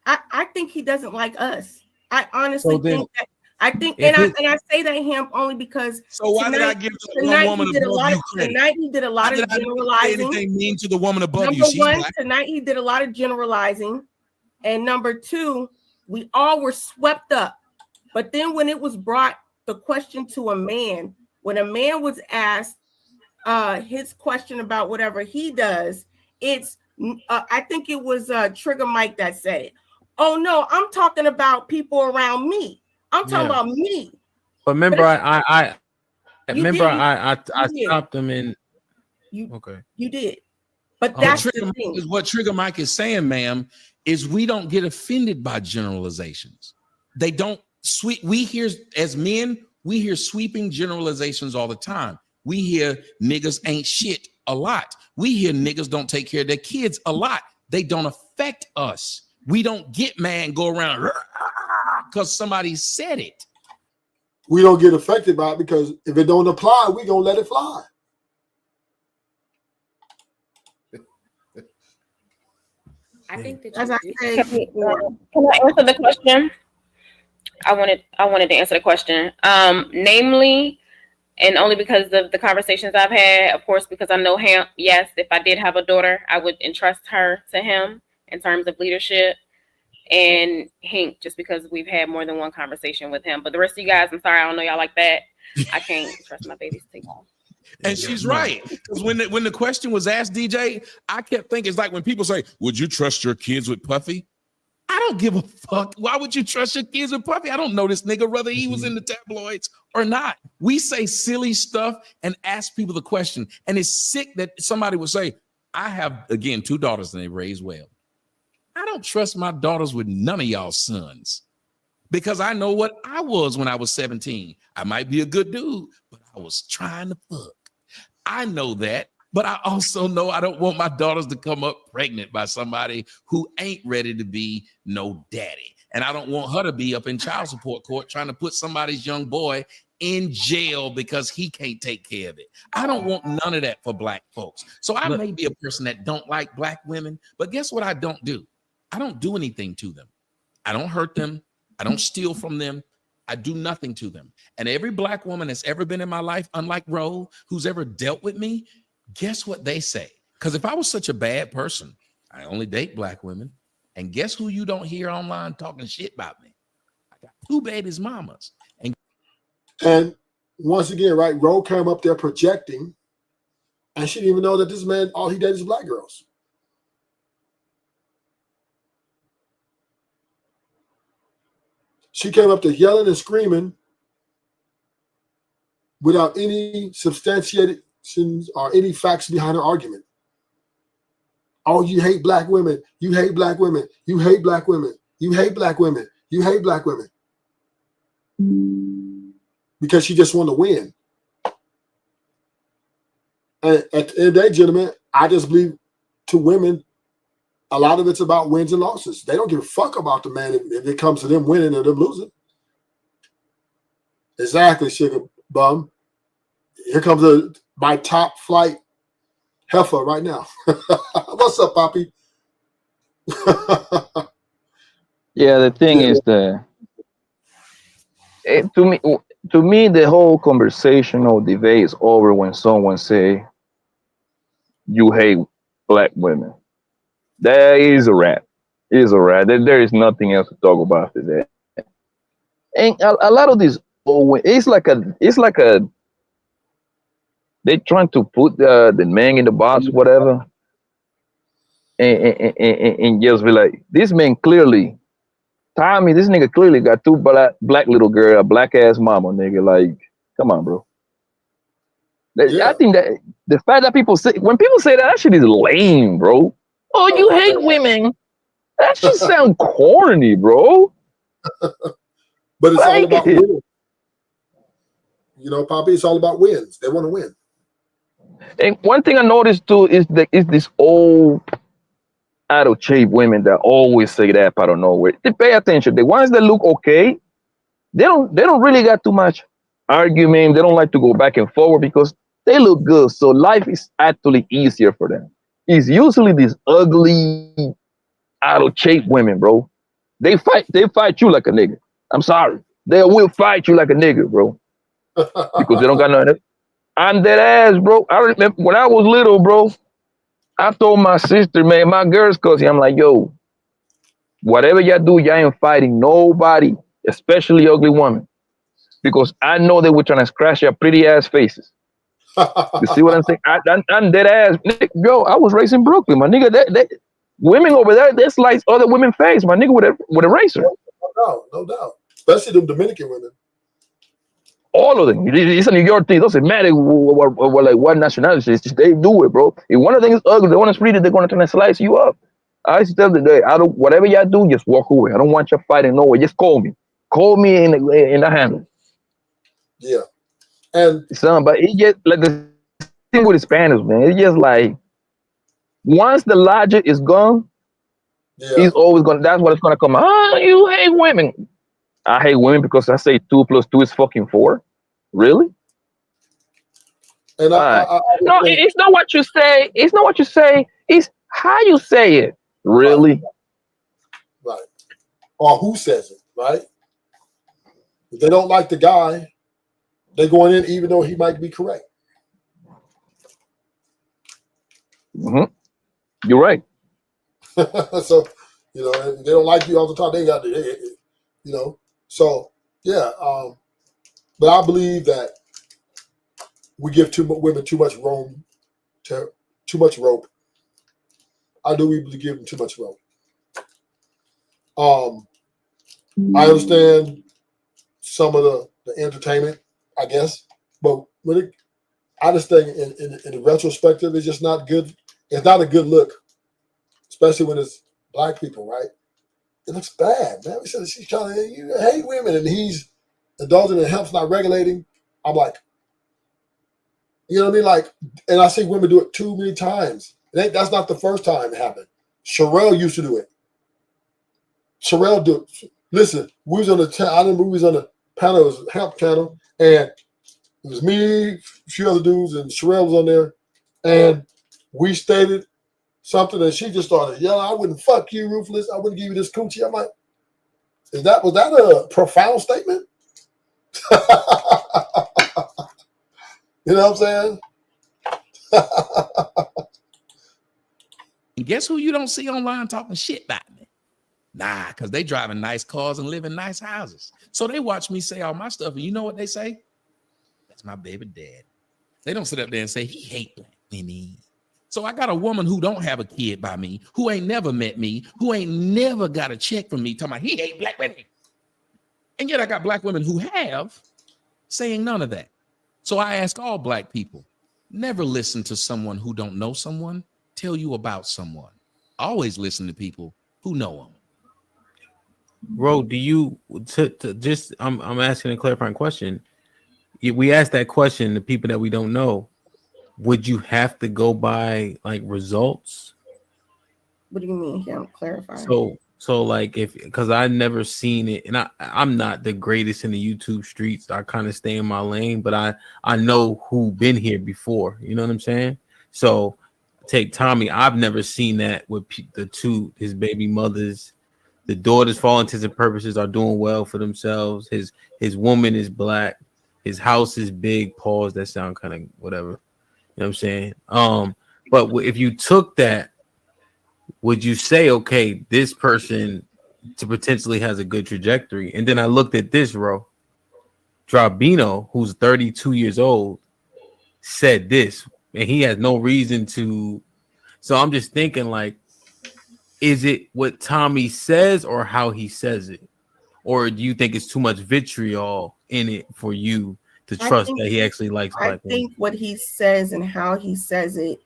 I think he doesn't like us. I honestly think that. I think, and I say that him only because. So why did I give the one woman above you credit? Tonight he did a lot of generalizing. Anything mean to the woman above you? Number one, tonight he did a lot of generalizing, and number two, we all were swept up. But then when it was brought the question to a man, when a man was asked his question about whatever he does, it's I think it was Trigger Mike that said it. Oh no, I'm talking about people around me. I'm talking about me. But remember, I stopped them in. Okay, you did. But that's the thing. What Trigger Mike is saying, ma'am, is we don't get offended by generalizations. They don't we hear as men, we hear sweeping generalizations all the time. We hear niggas ain't shit a lot. We hear niggas don't take care of their kids a lot. They don't affect us. We don't get mad and go around because somebody said it. We don't get affected by it because if it don't apply, we gonna let it fly. I think that can I answer the question? I wanted to answer the question. Namely, and only because of the conversations I've had, of course, because I know him. Yes, if I did have a daughter, I would entrust her to him in terms of leadership. And Hank, just because we've had more than one conversation with him. But the rest of you guys, I'm sorry, I don't know y'all like that. I can't trust my babies to take off. And she's right. Because when the question was asked, DJ, I kept thinking, it's like when people say, would you trust your kids with Puffy? I don't give a fuck. Why would you trust your kids with Puffy? I don't know this nigga, whether he was in the tabloids or not. We say silly stuff and ask people the question. And it's sick that somebody would say, I have, again, 2 daughters and they raised well. I don't trust my daughters with none of y'all sons because I know what I was when I was 17. I might be a good dude, but I was trying to fuck. I know that, but I also know I don't want my daughters to come up pregnant by somebody who ain't ready to be no daddy. And I don't want her to be up in child support court trying to put somebody's young boy in jail because he can't take care of it. I don't want none of that for black folks. So I may be a person that don't like black women, but guess what I don't do? I don't do anything to them. I don't hurt them. I don't steal from them. I do nothing to them. And every black woman that's ever been in my life, unlike Ro, who's ever dealt with me, guess what they say? Because if I was such a bad person, I only date black women. And guess who you don't hear online talking shit about me? I got 2 babies mamas. And once again, right, Ro came up there projecting, and she didn't even know that this man, all he dated is black girls. She came up there yelling and screaming without any substantiations or any facts behind her argument. Oh, you hate black women. You hate black women. You hate black women. You hate black women. You hate black women. Because she just wanted to win. And at the end of the day, gentlemen, I just believe to women, a lot of it's about wins and losses. They don't give a fuck about the man if it comes to them winning or them losing. Exactly, sugar bum. Here comes my top flight heifer right now. What's up, Poppy? Yeah, the thing is that to me, the whole conversation or debate is over when someone say you hate black women. That is a wrap. It is a wrap. There is nothing else to talk about after that. And a lot of these, it's like a. They trying to put the man in the box, whatever, and just be like, this man clearly, Tommy, this nigga clearly got 2 black little girl, a black ass mama, nigga. Like, come on, bro. I think that the fact that when people say that shit is lame, bro. Oh, you hate women. That shit sound corny, bro. But it's all about wins. You know, Poppy, it's all about wins. They want to win. And one thing I noticed too is this old out of shape women that always say that out of nowhere. They pay attention. The ones that look okay, they don't really got too much argument. They don't like to go back and forward because they look good. So life is actually easier for them. It's usually these ugly out of shape women, bro. They fight you like a nigga. I'm sorry. They will fight you like a nigga, bro. Because they don't got nothing. I'm dead ass, bro. I remember when I was little, bro. I told my sister, man, my girl's cousin, I'm like, yo, whatever y'all do, y'all ain't fighting nobody, especially ugly women. Because I know they were trying to scratch your pretty ass faces. You see what I'm saying? I'm dead ass. Yo, I was raised in Brooklyn, my nigga. That women over there, they slice other women's face, my nigga, with a razor. No doubt. Especially them Dominican women. All of them. It's a New York thing. It doesn't matter like what nationality. It's just they do it, bro. If one of them is ugly, they want to treat it, they're gonna try to slice you up. I used to tell them that I don't. Whatever y'all do, just walk away. I don't want you fighting nowhere. Just call me. Call me in the handle. Yeah. And but it just like the thing with the Spanish, man. It's just like once the logic is gone, it's always gonna. That's what it's gonna come. Oh, you hate women. I hate women because I say 2 + 2 is fucking 4. Really? And no, it's not what you say. It's not what you say. It's how you say it. Really? Right. Or who says it, right? If they don't like the guy, they're going in even though he might be correct. Mm-hmm. You're right. So, you know, if they don't like you all the time, they got to, you know. So, yeah. But I believe that we give women too much rope. I do. We give them too much rope. I understand some of the entertainment, I guess, but I just think in the retrospective, it's just not good. It's not a good look, especially when it's black people, right? It looks bad, man. She's trying to hate women, and he's indulging in helps not regulating. I'm like, you know what I mean? Like, and I see women do it too many times. That's not the first time it happened. Sherelle used to do it. Sherelle do it. Listen, we was on the I remember we was on the panel, it was a help channel, and it was me, a few other dudes, and Sherelle was on there, and we stated something, and she just started yelling, "I wouldn't fuck you, Ruthless. I wouldn't give you this coochie." I'm like, was that a profound statement? You know what I'm saying? And guess who you don't see online talking shit about me? Nah, because they driving nice cars and live in nice houses. So they watch me say all my stuff, and you know what they say? That's my baby dad. They don't sit up there and say, he hate black women. So I got a woman who don't have a kid by me, who ain't never met me, who ain't never got a check from me, talking about he hate black women. And yet I got black women who have, saying none of that. So I ask all black people, never listen to someone who don't know someone tell you about someone. Always listen to people who know them. Bro, do you just I'm asking a clarifying question. If we ask that question to people that we don't know, would you have to go by like results? What do you mean? Can't clarify. So like because I never seen it, and I'm not the greatest in the YouTube streets. I kind of stay in my lane, but I know who been here before. You know what I'm saying? So take Tommy. I've never seen that with his baby mothers. The daughters, for all intents and purposes, are doing well for themselves. His woman is black. His house is big. Pause. That sound kind of whatever. You know what I'm saying? But if you took that, would you say, okay, this person to potentially has a good trajectory? And then I looked at this, bro. Drabino, who's 32 years old, said this, and he has no reason to. So I'm just thinking, like, is it what Tommy says or how he says it? Or do you think it's too much vitriol in it for you to trust that he actually likes black women? I think what he says and how he says it,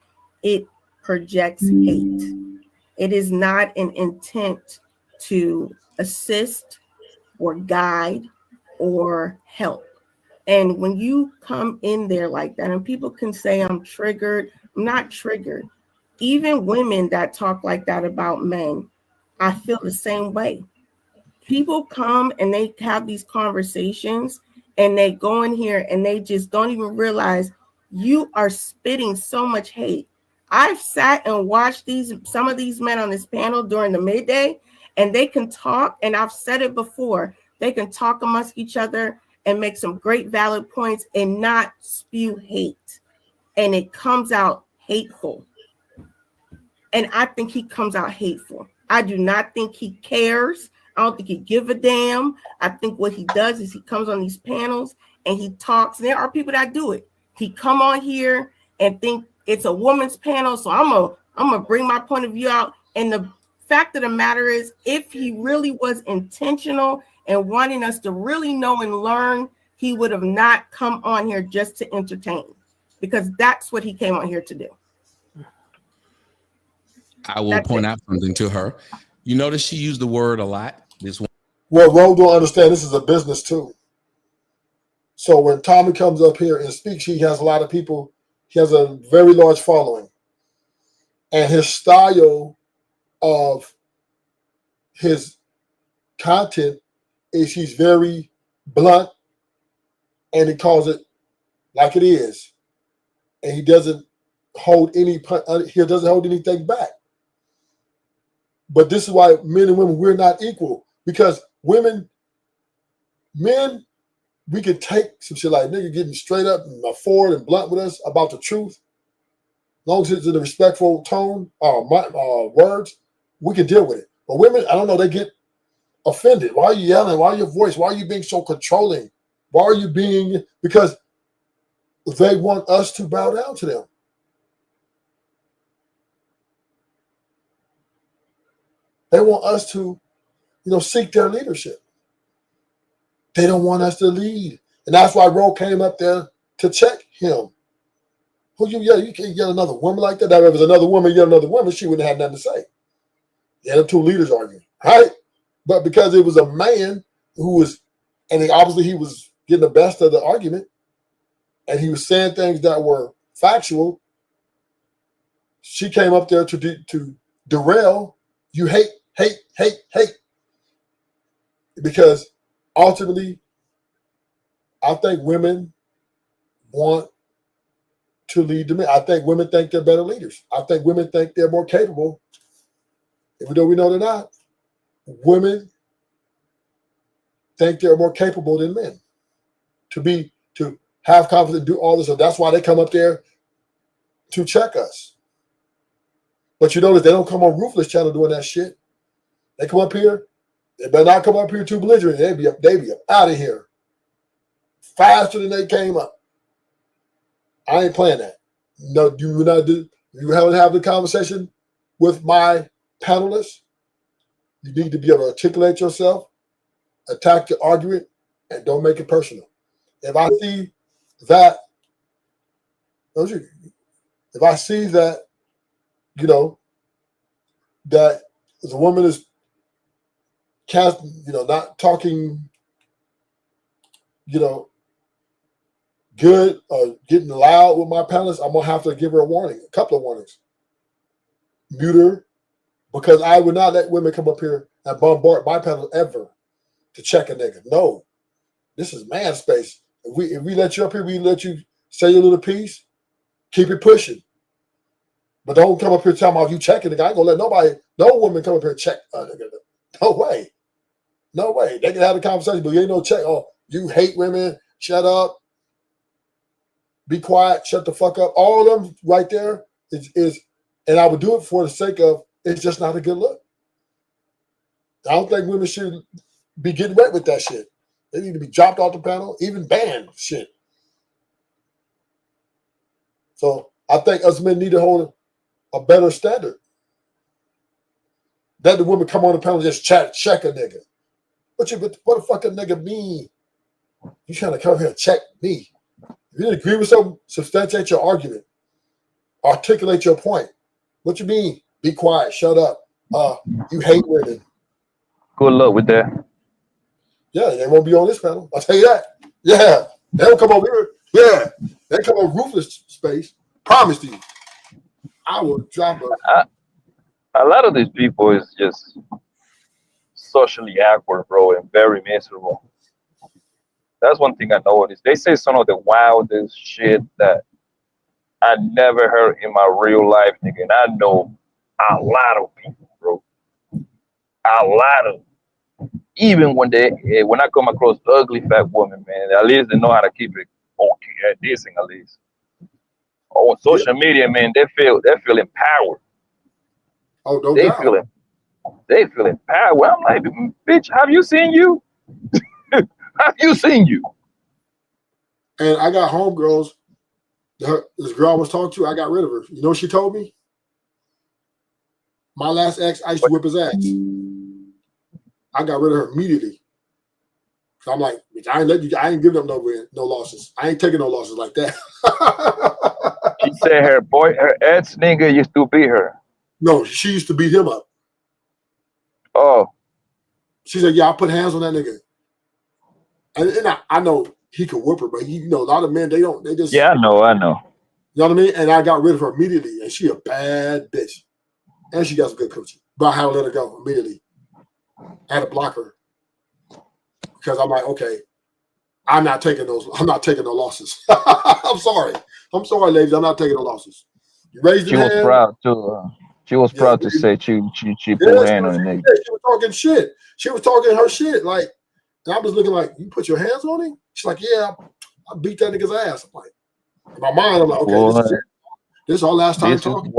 it projects hate. It is not an intent to assist or guide or help. And when you come in there like that, and people can say I'm triggered, I'm not triggered. Even women that talk like that about men, I feel the same way. People come and they have these conversations and they go in here and they just don't even realize you are spitting so much hate. I've sat and watched some of these men on this panel during the midday, and they can talk, and I've said it before. They can talk amongst each other and make some great valid points and not spew hate. And it comes out hateful. And I think he comes out hateful. I do not think he cares. I don't think he give a damn. I think what he does is he comes on these panels and he talks. There are people that do it. He come on here and think it's a woman's panel, so I'm gonna bring my point of view out. And the fact of the matter is, if he really was intentional and wanting us to really know and learn, he would have not come on here just to entertain, because that's what he came on here to do. I will point out something to her. You notice she used the word a lot. This one. Well, Rome don't understand this is a business too. So when Tommy comes up here and speaks, he has a lot of people. He has a very large following. And his style of his content is he's very blunt and he calls it like it is. And he doesn't hold anything back. But this is why men and women, we're not equal. Because men, we could take some shit like nigga getting straight up and forward and blunt with us about the truth. As long as it's in a respectful tone, words, we can deal with it. But women, I don't know, they get offended. Why are you yelling? Why are your voice? Why are you being so controlling? Why are you being, because they want us to bow down to them. They want us to, seek their leadership. They don't want us to lead. And that's why Ro came up there to check him. Who you yell? You can't yell another woman like that. If it was another woman, yell another woman, she wouldn't have nothing to say. Yeah, the two leaders arguing, right? But because it was a man who was, and obviously he was getting the best of the argument, and he was saying things that were factual, she came up there to derail. You hate. Because ultimately, I think women want to lead the men. I think women think they're better leaders. I think women think they're more capable. Even though we know they're not, women think they're more capable than men to have confidence, do all this. So that's why they come up there to check us. But you notice they don't come on Ruthless Channel doing that shit. They come up here. They better not come up here too belligerent. They be up out of here faster than they came up. I ain't playing that. No, you not do. You haven't had the conversation with my panelists. You need to be able to articulate yourself, attack the argument, and don't make it personal. If I see that, that the woman is not talking, good or getting loud with my panelists, I'm gonna have to give her a warning, a couple of warnings. Mute her, because I would not let women come up here and bombard my panel ever to check a nigga. No, this is man space. If we let you up here, we let you say your little piece, keep it pushing. But don't come up here talking about you checking nigga. I ain't gonna let no woman come up here and check a nigga. No way. No way. They can have a conversation, but you ain't no check. Oh, you hate women. Shut up. Be quiet. Shut the fuck up. All of them right there is, and I would do it for the sake of, it's just not a good look. I don't think women should be getting wet with that shit. They need to be dropped off the panel, even banned shit. So I think us men need to hold a better standard. Let the women come on the panel and just check a nigga. What the fuck a nigga mean? You trying to come here and check me? If you didn't agree with something, substantiate your argument. Articulate your point. What you mean? Be quiet. Shut up. You hate women. Good luck with that. Yeah, they won't be on this panel. I'll tell you that. Yeah, they don't come over here. Yeah, they come on Ruthless space. Promise to you. I will drop a lot of these people is just socially awkward, bro, and very miserable. That's one thing I noticed. They say some of the wildest shit that I never heard in my real life, nigga. And I know a lot of people, bro. A lot of them. even when I come across ugly fat women, man, at least they know how to keep it okay, decent at least. On social media, man, they feel empowered. Oh, no They doubt. feel empowered. I'm like, bitch, have you seen you? Have you seen you? And I got homegirls. This girl I was talking to, I got rid of her. You know what she told me? My last ex, I used to whip his ass. I got rid of her immediately. So I'm like, I ain't giving up no losses. I ain't taking no losses like that. She said her ex nigga used to beat her. No, she used to beat him up. Oh. She said, yeah, I put hands on that nigga. And I know he could whip her, but a lot of men, they just. Yeah, I know. You know what I mean? And I got rid of her immediately. And she a bad bitch. And she got some good coaching. But I had to let her go immediately. I had to block her. Because I'm like, okay, I'm not taking no losses. I'm sorry, ladies. I'm not taking no losses. You raised your hand. She was proud too. She was proud to say she put hand on the nigga. She was talking shit. She was talking her shit. Like, and I was looking like, you put your hands on him? She's like, yeah, I beat that nigga's ass. I'm like, in my mind, I'm like, okay, Boy, this is our last time talking.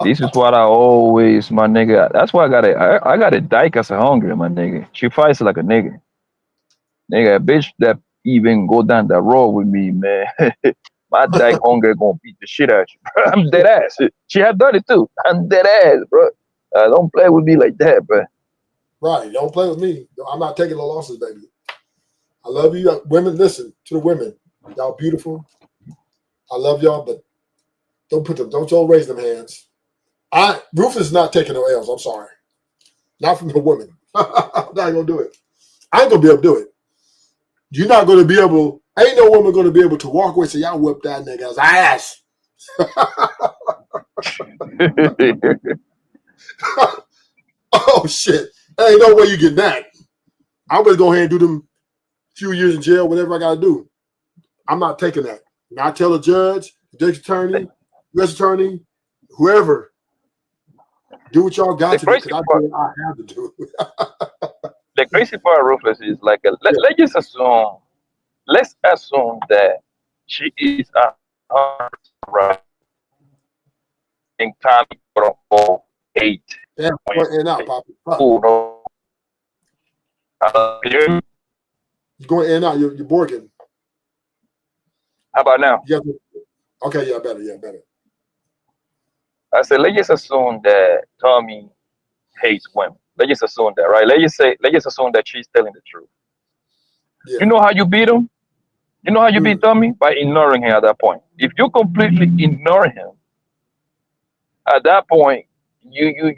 This is what I always, my nigga. That's why I got a dyke as a hungry, my nigga. She fights like a nigga. Nigga, a bitch that even go down that road with me, man. My dyke hungry gonna beat the shit out you. I'm dead ass. She had done it too. I'm dead ass, bro. Don't play with me like that, bro. Right, don't play with me. I'm not taking no losses, baby. I love you, women. Listen to the women. Y'all beautiful. I love y'all, but don't y'all raise them hands. Rufus is not taking no L's. I'm sorry. Not from the women. I'm not gonna do it. I ain't gonna be able to do it. You're not gonna be able, ain't no woman gonna be able to walk away and say, y'all whip that nigga's ass. Oh shit. There ain't no way you get that. I'm gonna go ahead and do them few years in jail, whatever I gotta do. I'm not taking that. And I tell a judge, district attorney, U.S. attorney, whoever, do what y'all got to do because I do what I have to do. The crazy part, Ruthless, is like let's assume that she is right in time for 8. Yeah, going out, Poppy. Oh, no. You're going in and out. You're borking. How about now? Okay, yeah, better. I said, let's just assume that Tommy hates women. Let's just assume that, right? Let's just assume that she's telling the truth. Yeah. You know how you beat him? You know how you beat Tommy? By ignoring him at that point. If you completely ignore him, at that point, you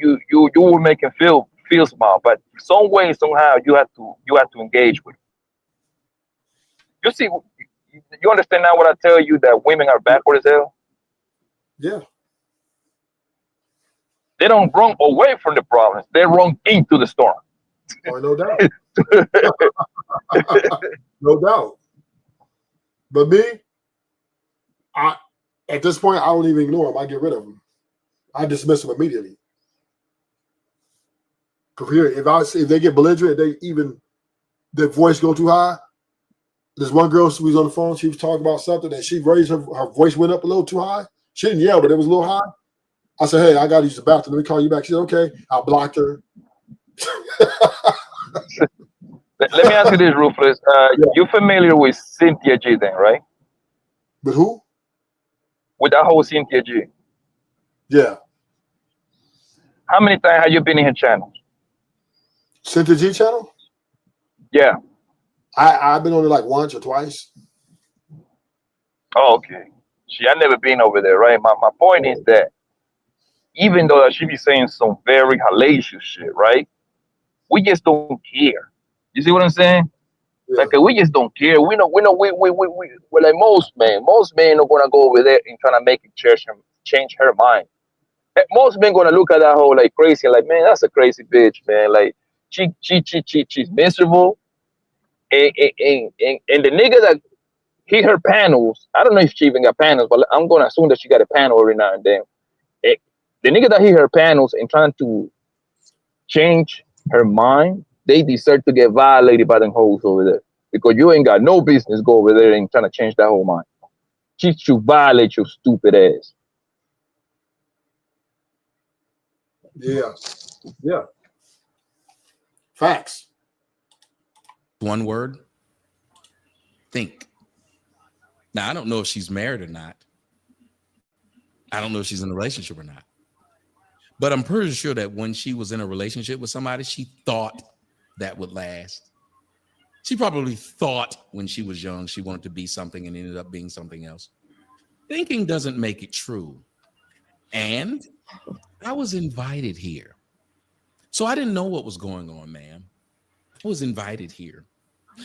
will make him feel small. But some way, somehow, you have to engage with him. You see, you understand now what I tell you, that women are backward as hell? Yeah. They don't run away from the problems. They run into the storm. Oh, no doubt. No doubt. But me, at this point, I don't even ignore them. I get rid of them. I dismiss them immediately. Because if they get belligerent, their voice go too high. There's one girl who was on the phone. She was talking about something and she raised her voice went up a little too high. She didn't yell, but it was a little high. I said, hey, I got to use the bathroom. Let me call you back. She said, okay. I blocked her. Let me ask you this, Rufus. You're familiar with Cynthia G then, right? With who? With that whole Cynthia G. Yeah. How many times have you been in her channel? Cynthia G channel? Yeah. I've been on it like once or twice. Oh, okay. See, I've never been over there, right? My point is that even though she be saying some very hellacious shit, right? We just don't care. You see what I'm saying? Yeah. Like we just don't care. We know. We're like most men are gonna go over there and trying to make it change her mind. Most men gonna look at that whole like crazy, like, man, that's a crazy bitch, man. Like she's miserable. And the nigga that hit her panels, I don't know if she even got panels, but I'm gonna assume that she got a panel every now and then. The nigga that hit her panels and trying to change her mind, they deserve to get violated by them hoes over there. Because you ain't got no business go over there and trying to change that whole mind. She should violate your stupid ass. Yeah. Yeah. Facts. One word. Think. Now, I don't know if she's married or not. I don't know if she's in a relationship or not. But I'm pretty sure that when she was in a relationship with somebody, she thought that would last. She probably thought when she was young she wanted to be something and ended up being something else. Thinking doesn't make it true. And I was invited here. So I didn't know what was going on, ma'am. I was invited here.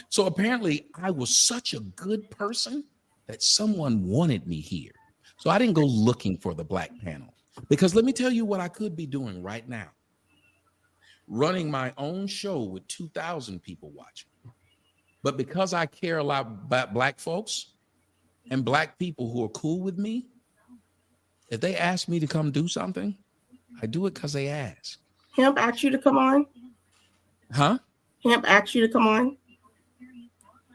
So apparently I was such a good person that someone wanted me here. So I didn't go looking for the black panel. Because let me tell you what I could be doing right now. Running my own show with 2,000 people watching. But because I care a lot about black folks and black people who are cool with me, if they ask me to come do something, I do it because they ask. Hemp asked you to come on? Huh? Hemp asked you to come on?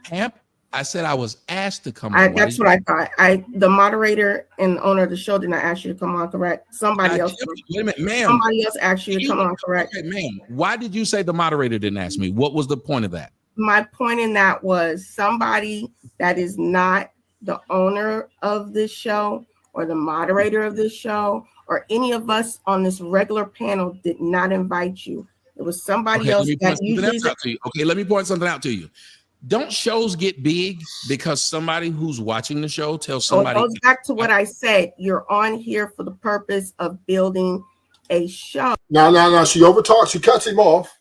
Hemp? I said I was asked to come on. That's what I thought. The moderator and the owner of the show did not ask you to come on, correct? Somebody else. Wait a minute, ma'am. Somebody else asked you to come on, correct? Okay, ma'am. Why did you say the moderator didn't ask me? What was the point of that? My point in that was somebody that is not the owner of this show or the moderator of this show or any of us on this regular panel did not invite you. It was somebody else that usually. Okay, let me point something out to you. Don't shows get big because somebody who's watching the show tells somebody? It goes back to what I said. You're on here for the purpose of building a show. No. She overtalks. She cuts him off.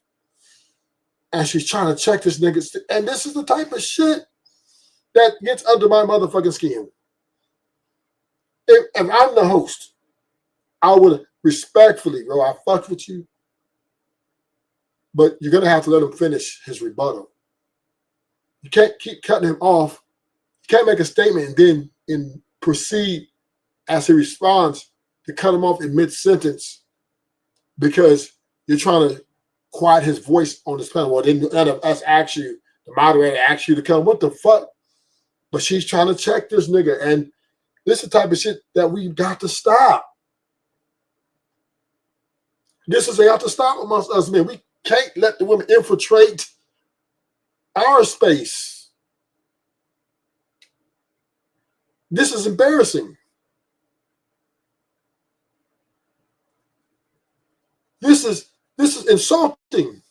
And she's trying to check this nigga. And this is the type of shit that gets under my motherfucking skin. If I'm the host, I would respectfully, bro, I fucked with you. But you're going to have to let him finish his rebuttal. You can't keep cutting him off. You can't make a statement and then proceed as he responds to cut him off in mid-sentence because you're trying to quiet his voice on this panel. Well, then let us ask you, the moderator ask you to come. What the fuck? But she's trying to check this nigga. And this is the type of shit that we've got to stop. This is got to stop amongst us men. We can't let the women infiltrate our space. This is embarrassing. This is insulting.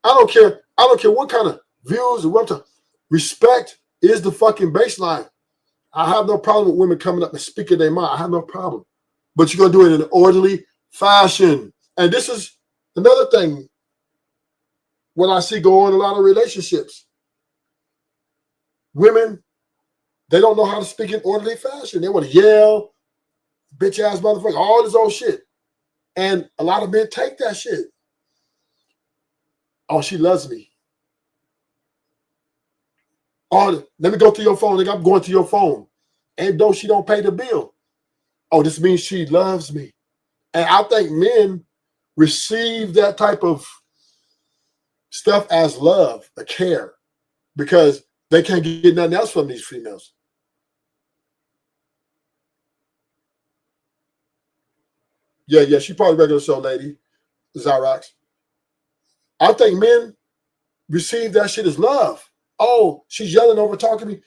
I don't care what kind of views or what. Respect is the fucking baseline. I have no problem with women coming up and speaking their mind. I have no problem. But you're going to do it in an orderly fashion. And this is another thing what I see go on in a lot of relationships. Women, they don't know how to speak in orderly fashion. They want to yell, bitch ass motherfucker, all this old shit. And a lot of men take that shit. Oh, she loves me. Oh, let me go to your phone. Nigga, I'm going to your phone. And though she don't pay the bill. Oh, this means she loves me. And I think men receive that type of stuff as love, a care, because they can't get nothing else from these females. Yeah, she probably regular show lady, Zyrox. I think men receive that shit as love. Oh, she's yelling over, talking to me.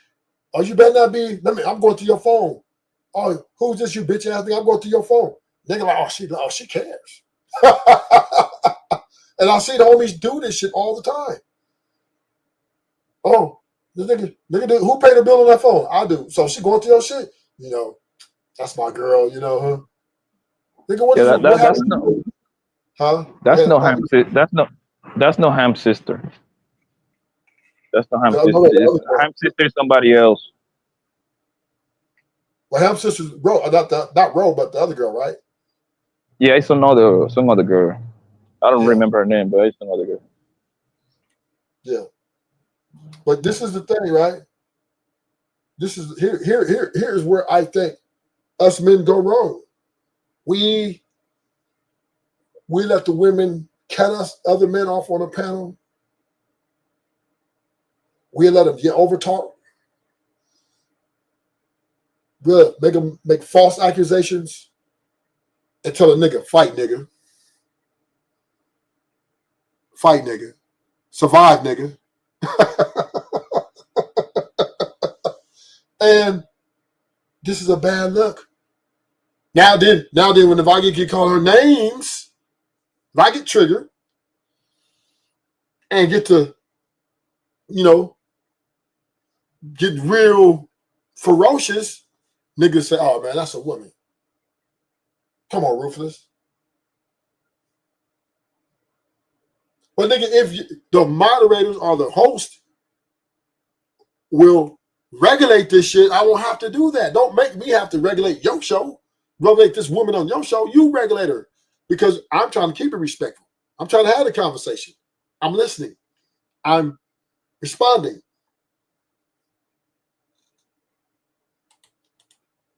Oh, you better not be. I'm going to your phone. Oh, who's this, you bitch ass thing? I'm going to your phone. Nigga like, oh, she cares. And I see the homies do this shit all the time. Oh, the nigga, who paid the bill on that phone? I do. So she going to your shit? You know, that's my girl, you know, huh? Nigga, what that's no. Huh? That's no ham. That's no ham sister. That's no ham sister. Ham sister is somebody else. Well, ham sister's bro, not Ro, but the other girl, right? Yeah, it's some other girl. I don't remember her name, but it's another girl. Yeah. But this is the thing, right? This is here's where I think us men go wrong. We let the women cut us, other men off on the panel. We let them get over talk. We'll make them make false accusations and tell a nigga, fight nigga. Fight nigga. Survive nigga. And this is a bad look. Now then, when if I get called her names, if I get triggered and get to, get real ferocious, niggas say, oh man, that's a woman. Come on, Ruthless. But nigga, if the moderators or the host will regulate this shit, I won't have to do that. Don't make me have to regulate your show. Regulate this woman on your show. You regulate her. Because I'm trying to keep it respectful. I'm trying to have the conversation. I'm listening. I'm responding.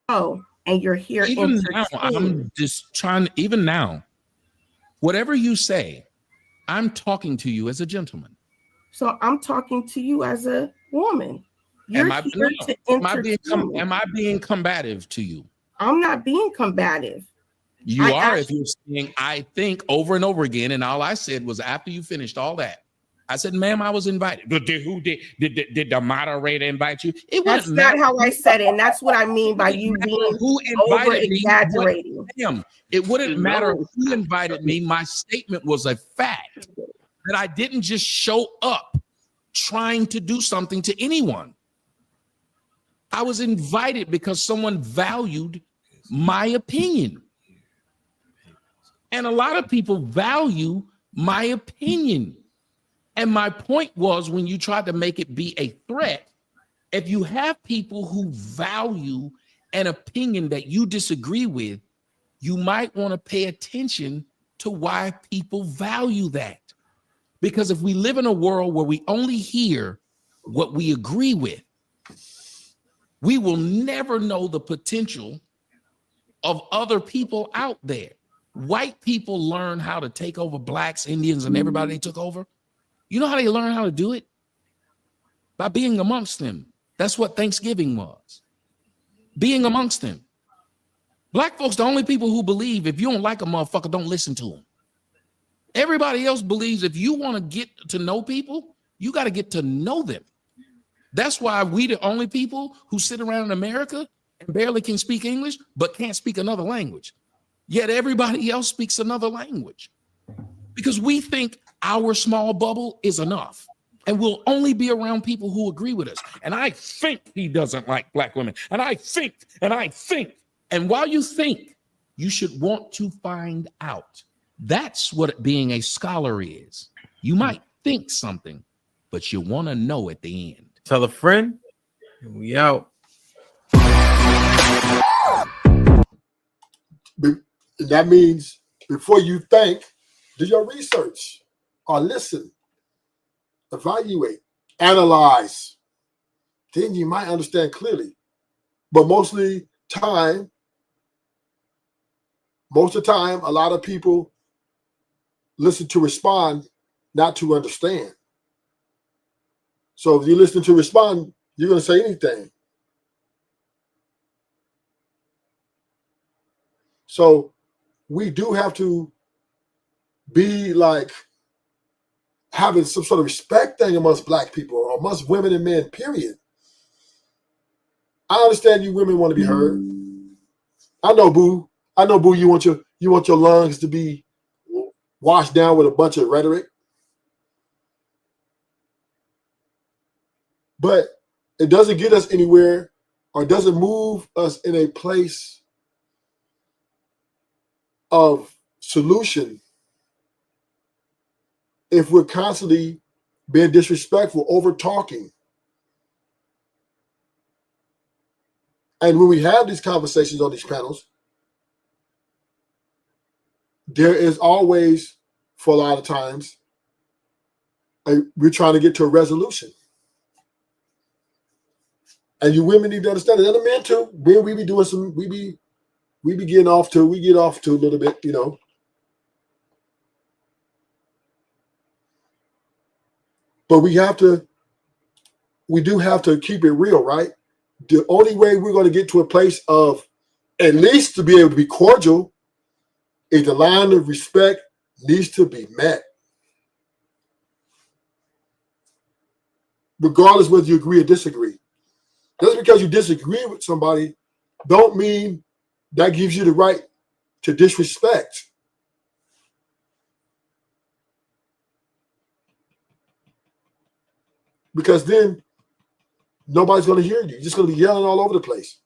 Oh, and you're here. Even now, I'm just trying, even now, whatever you say, I'm talking to you as a gentleman. So I'm talking to you as a woman. You're here to entertain. Am I being combative to you? I'm not being combative. You are if you're saying I think over and over again, and all I said was after you finished all that, I said, ma'am, I was invited. Did the moderator invite you? That's not how I said it, and that's what I mean by you being over-exaggerating. It wouldn't matter who invited me. My statement was a fact that I didn't just show up trying to do something to anyone. I was invited because someone valued my opinion. And a lot of people value my opinion. And my point was, when you tried to make it be a threat, if you have people who value an opinion that you disagree with, you might want to pay attention to why people value that. Because if we live in a world where we only hear what we agree with, we will never know the potential of other people out there. White people learn how to take over blacks, Indians, and everybody they took over. You know how they learn how to do it? By being amongst them. That's what Thanksgiving was. Being amongst them. Black folks, the only people who believe if you don't like a motherfucker, don't listen to them. Everybody else believes if you want to get to know people, you got to get to know them. That's why we the only people who sit around in America and barely can speak English, but can't speak another language. Yet everybody else speaks another language. Because we think our small bubble is enough. And we'll only be around people who agree with us. And I think he doesn't like black women. And I think. And while you think, you should want to find out. That's what being a scholar is. You might think something, but you want to know at the end. Tell a friend, and we out. That means before you think, do your research or listen, evaluate, analyze. Then you might understand clearly. But most of the time, a lot of people listen to respond, not to understand. So if you listen to respond, you're going to say anything. So we do have to be like having some sort of respect thing amongst black people or amongst women and men, period. I understand you women want to be heard. I know, boo, you want your lungs to be washed down with a bunch of rhetoric. But it doesn't get us anywhere or doesn't move us in a place of solution if we're constantly being disrespectful, over talking. And when we have these conversations on these panels, there is always, for a lot of times, we're trying to get to a resolution. And you women need to understand it. And the men too. We be we get off to a little bit, you know. But we do have to keep it real, right? The only way we're going to get to a place of at least to be able to be cordial is the line of respect needs to be met. Regardless whether you agree or disagree. Just because you disagree with somebody don't mean that gives you the right to disrespect. Because then nobody's going to hear you. You're just going to be yelling all over the place.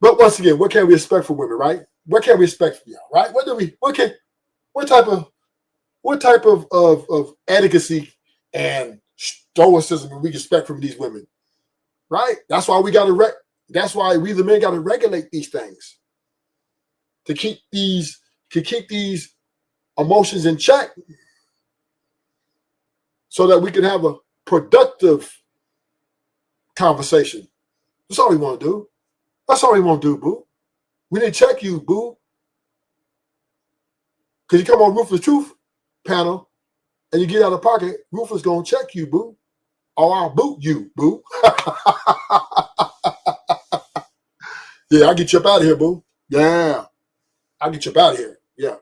But once again, what can we expect from women, right? What can we expect from y'all, right? What type of etiquette and stoicism we expect from these women, right? That's why we the men got to regulate these things to keep these emotions in check, so that we can have a productive conversation. That's all we want to do. That's all we want to do, boo. We didn't check you, boo. Because you come on Ruthless Truth panel and you get out of pocket, Ruthless going to check you, boo. Or I'll boot you, boo. Yeah, I'll get you up out of here, boo. Yeah. I'll get you up out of here. Yeah.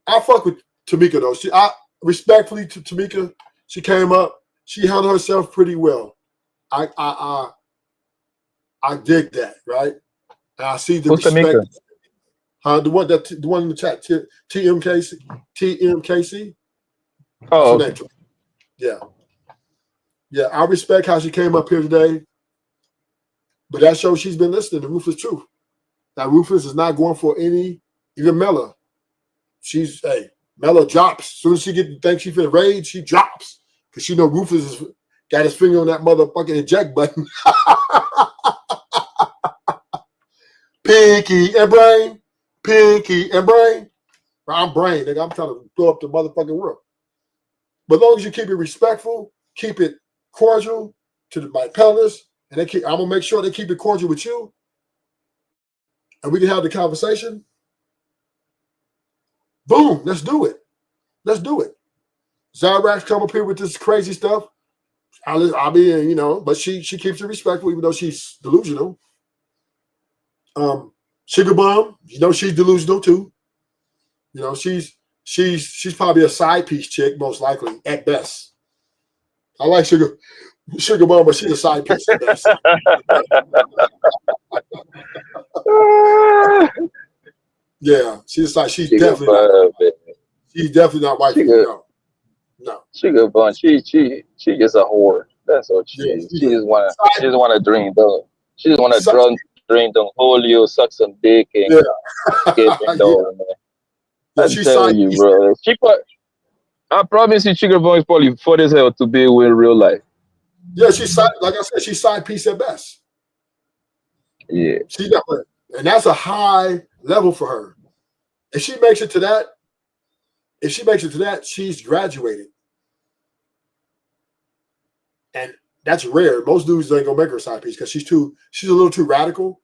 I fuck with Tamika, though. I respectfully to Tamika, she came up. She handled herself pretty well. I dig that, right? And I see the Who's respect. Tamika? The one in the chat, TMKC. Oh, okay. Yeah. Yeah, I respect how she came up here today. But that shows she's been listening to Ruthless Truth. Now, Ruthless is not going for any, even Mella. Mella drops. As soon as she thinks she finna rage, she drops. Because she know Ruthless has got his finger on that motherfucking eject button. Pinky and brain. Pinky and brain. I'm brain, nigga. I'm trying to blow up the motherfucking world. But as long as you keep it respectful, keep it cordial to my panelists, and I'm gonna make sure they keep it cordial with you, and we can have the conversation. Boom, let's do it. Let's do it. Zyrax come up here with this crazy stuff. I'll be, you know, but she keeps it respectful, even though she's delusional. Sugar Bomb, you know, she's delusional too. You know, she's probably a side piece chick, most likely, at best. I like Sugar Bomb, but she's a side piece at best. Yeah, she's definitely not white people. No. Sugar Bun, she just a whore. That's what she is. She just wanna dream though. She just wanna dream the whole you, suck some dick and get in door, man. I'm telling you, bro. I promise you, Sugar Bun is probably funny as hell to be with in real life. Yeah, like I said, she's side piece at best. Yeah. And that's a high level for her. If she makes it to that, she's graduated. And that's rare. Most dudes ain't gonna make her a side piece because she's a little too radical.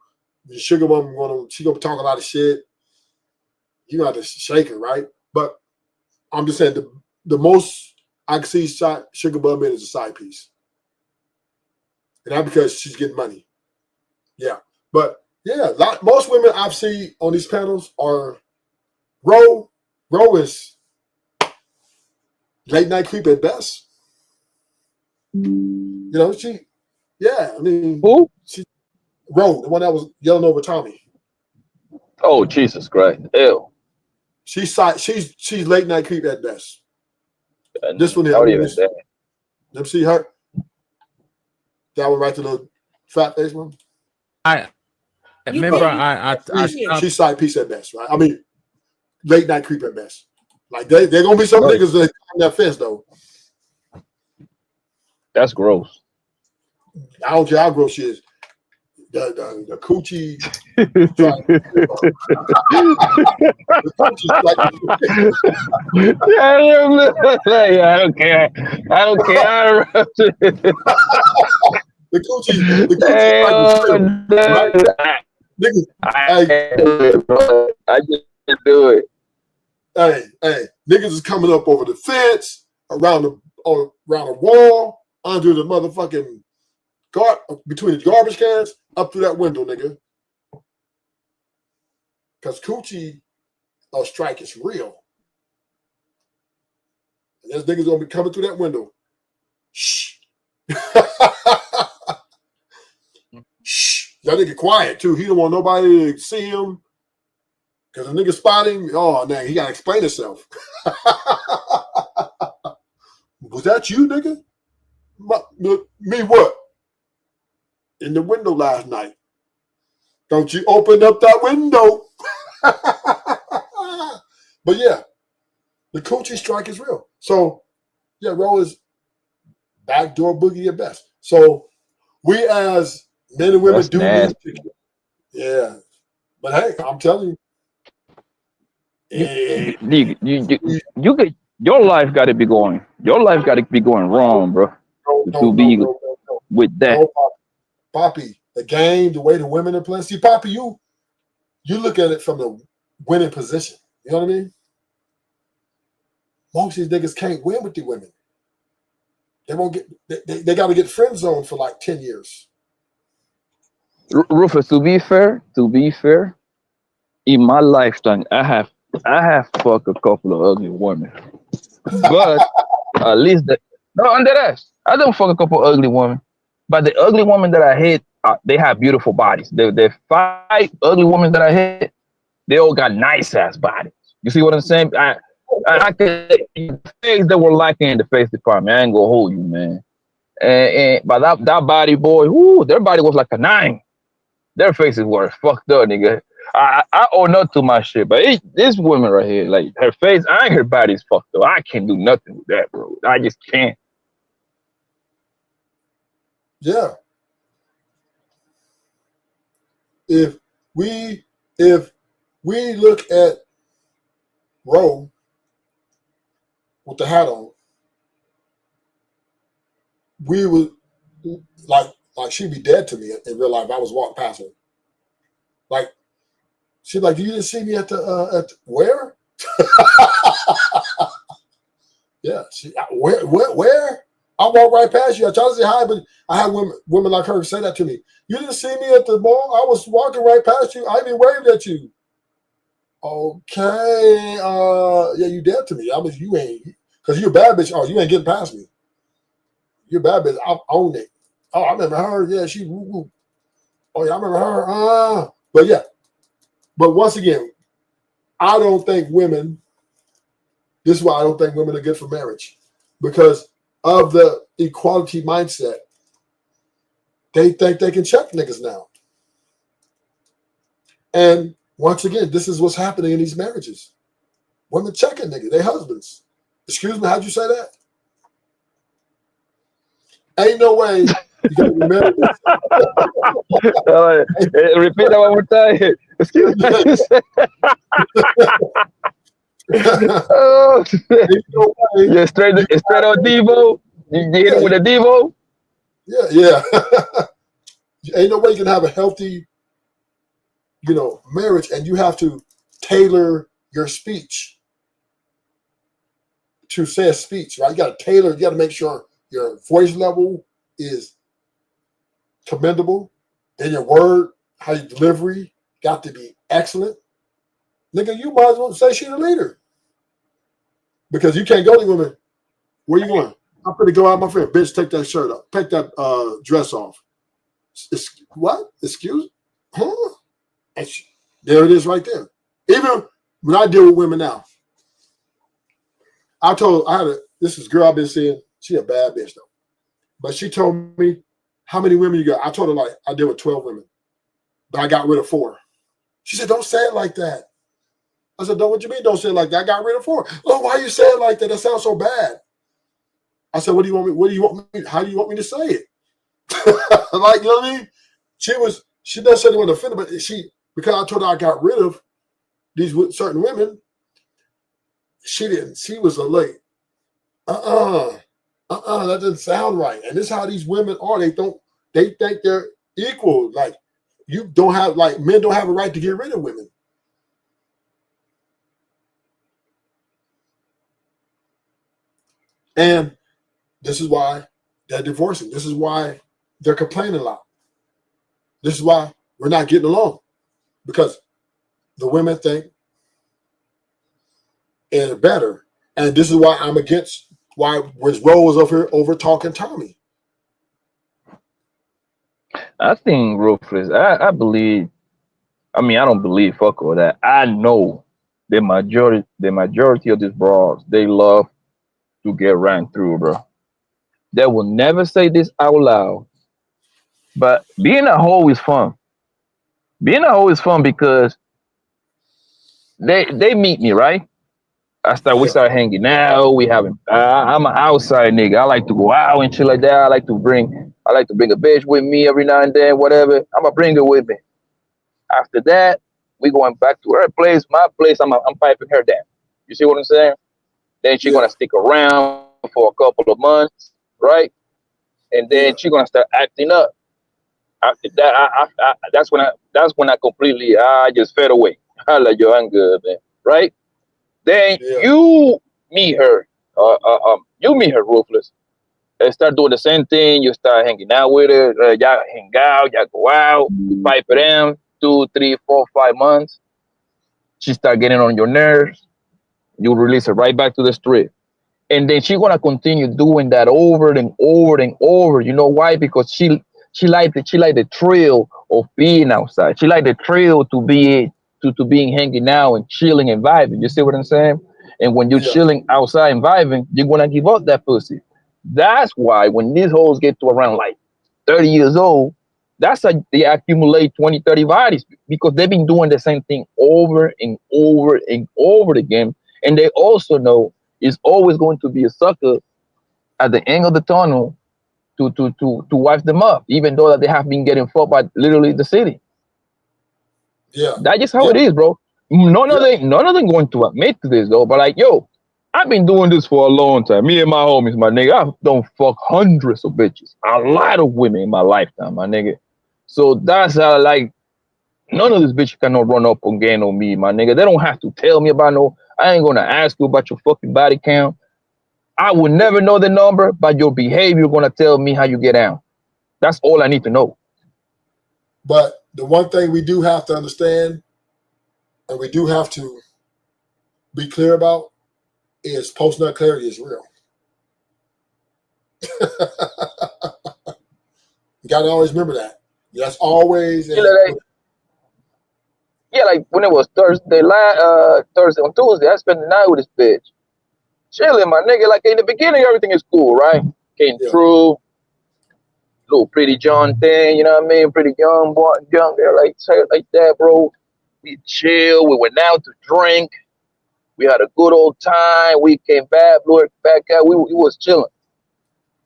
Sugar Mom she's gonna talk a lot of shit. You got to shake her, right? But I'm just saying the most I can see Sugar Bum in is a side piece. And not because she's getting money. Yeah. But yeah, most women I've seen on these panels are Ro is late night creep at best. You know, who? Ro, the one that was yelling over Tommy. Oh, Jesus Christ. Ew. She's late night creep at best. This one here. Let me see her. That one right to the fat face one. I remember she's side piece at best, right? I mean, late night creep at best. Like they're gonna be some niggas that on that fence though. That's gross. I don't care how gross she is. The coochie. I don't care. The coochie. Right? Niggas, I can't do it, bro. I just can't do it. Hey, niggas is coming up over the fence, around the wall, under the motherfucking between the garbage cans, up through that window, nigga. Because coochie strike is real. And there's niggas gonna be coming through that window. Shh. Shh. That nigga quiet too. He don't want nobody to see him. Because the nigga spot him. Oh, man, he gotta explain himself. Was that you, nigga? Me what? In the window last night. Don't you open up that window. But yeah, the coochie strike is real. So yeah, Ro is backdoor boogie at best. So we as men and women That's do. Yeah. But hey, I'm telling you. You could, your life got to be going. Your life got to be going wrong, bro. No. With that. No, Poppy, the game, the way the women are playing. See, Poppy, you look at it from the winning position. You know what I mean? Most of these niggas can't win with the women. They won't get. They got to get friend zoned for like 10 years. Rufus, to be fair, in my lifetime, I have fucked a couple of ugly women, but at least under that, I don't fuck a couple of ugly women, but the ugly women that I hit, they have beautiful bodies. The 5 ugly women that I hit, they all got nice ass bodies. You see what I'm saying? I could things that were lacking in the face department. I ain't gonna hold you, man. And but that body, boy, whoo, their body was like a 9. Their faces were fucked up, nigga. I owe up to my shit, but this woman right here, like her face and her body's fucked up. I can't do nothing with that, bro. I just can't. Yeah. If we look at Ro with the hat on, we would like she'd be dead to me in real life. I was walking past her. Like she's like, you didn't see me at the where? Yeah, where? I walked right past you. I tried to say hi, but I had women like her say that to me. You didn't see me at the mall. I was walking right past you. I even waved at you. Okay, yeah, you dead to me. You ain't, because you're a bad bitch. Oh, you ain't getting past me. You're a bad bitch. I own it. Oh, I remember her. Yeah, she woo-woo. Oh, yeah, I remember her. But yeah. But once again, I don't think women, this is why I don't think women are good for marriage. Because of the equality mindset. They think they can check niggas now. And once again, this is what's happening in these marriages. Women checking niggas, they husbands. Excuse me, how'd you say that? Ain't no way you gotta be married. Repeat that one more time. Excuse me. Oh, yeah, straight on Devo. You hit him with a Devo? Yeah. Ain't no way you can have a healthy, marriage, and you have to tailor your speech to say a speech, right? You got to make sure your voice level is commendable. Then your word, how you delivery, got to be excellent. Nigga, you might as well say she's a leader. Because you can't go to women. Where you going? I'm going to go out, my friend. Bitch, take that shirt off. Take that dress off. What? Excuse? Huh? And there it is right there. Even when I deal with women now, this is a girl I've been seeing. She a bad bitch though. But she told me, how many women you got? I told her like, I deal with 12 women. But I got rid of 4. She said, don't say it like that. I said, what you mean don't say it like that? I got rid of 4. Oh, why you say it like that? That sounds so bad. I said, what do you want me? How do you want me to say it? Like, you know what I mean? She necessarily wasn't offended, but because I told her I got rid of these certain women, she didn't. She was like, that doesn't sound right. And this is how these women are. They think they're equal. Like, you don't have like men don't have a right to get rid of women. And this is why they're divorcing. This is why they're complaining a lot. This is why we're not getting along, because the women think it's better. And this is why I'm against why Roe was over talking Tommy. I think Ruthless. I believe. I mean, I don't believe fuck all that. I know the majority of these bras, they love to get ran through, bro. They will never say this out loud, but being a hoe is fun. Being a hoe is fun because they meet me, right. We start hanging out. We having. I'm an outside nigga. I like to go out and shit like that. I like to bring a bitch with me every now and then. Whatever. I'm gonna bring her with me. After that, we going back to her place, my place. I'm piping her down. You see what I'm saying? Then she's gonna stick around for a couple of months, right? And then she's gonna start acting up. After that, that's when I completely just fed away. I like, yo, I'm good, man. Right? Then you meet her, Ruthless, and start doing the same thing. You start hanging out with her. Y'all hang out, y'all go out, pipe it in 2, 3, 4, 5 months. She start getting on your nerves. You release her right back to the street. And then she's gonna continue doing that over and over and over. You know why? Because she like the thrill of being outside. She like the thrill to being hanging out and chilling and vibing. You see what I'm saying? And when you're chilling outside and vibing, you're gonna give up that pussy. That's why when these hoes get to around like 30 years old, they accumulate 20, 30 bodies because they've been doing the same thing over and over and over again. And they also know it's always going to be a sucker at the end of the tunnel to wipe them up, even though that they have been getting fucked by literally the city. Yeah. That's just how it is, bro. None of them going to admit to this though, but like, yo, I've been doing this for a long time. Me and my homies, my nigga, I've done fuck hundreds of bitches. A lot of women in my lifetime, my nigga. So that's how, like, none of these bitches cannot run up on game on me, my nigga. They don't have to tell me about I ain't gonna ask you about your fucking body count. I will never know the number, but your behavior gonna tell me how you get down. That's all I need to know. But the one thing we do have to understand, and we do have to be clear about, is post-nut clarity is real. You got to always remember that. That's always. Like when it was Thursday on Tuesday, I spent the night with this bitch, chilling, my nigga. Like in the beginning, everything is cool, right? Came through, little pretty John thing, you know what I mean? Pretty young boy, young there, like that, bro. We chill. We went out to drink. We had a good old time. We came back, blew it back out. We was chilling.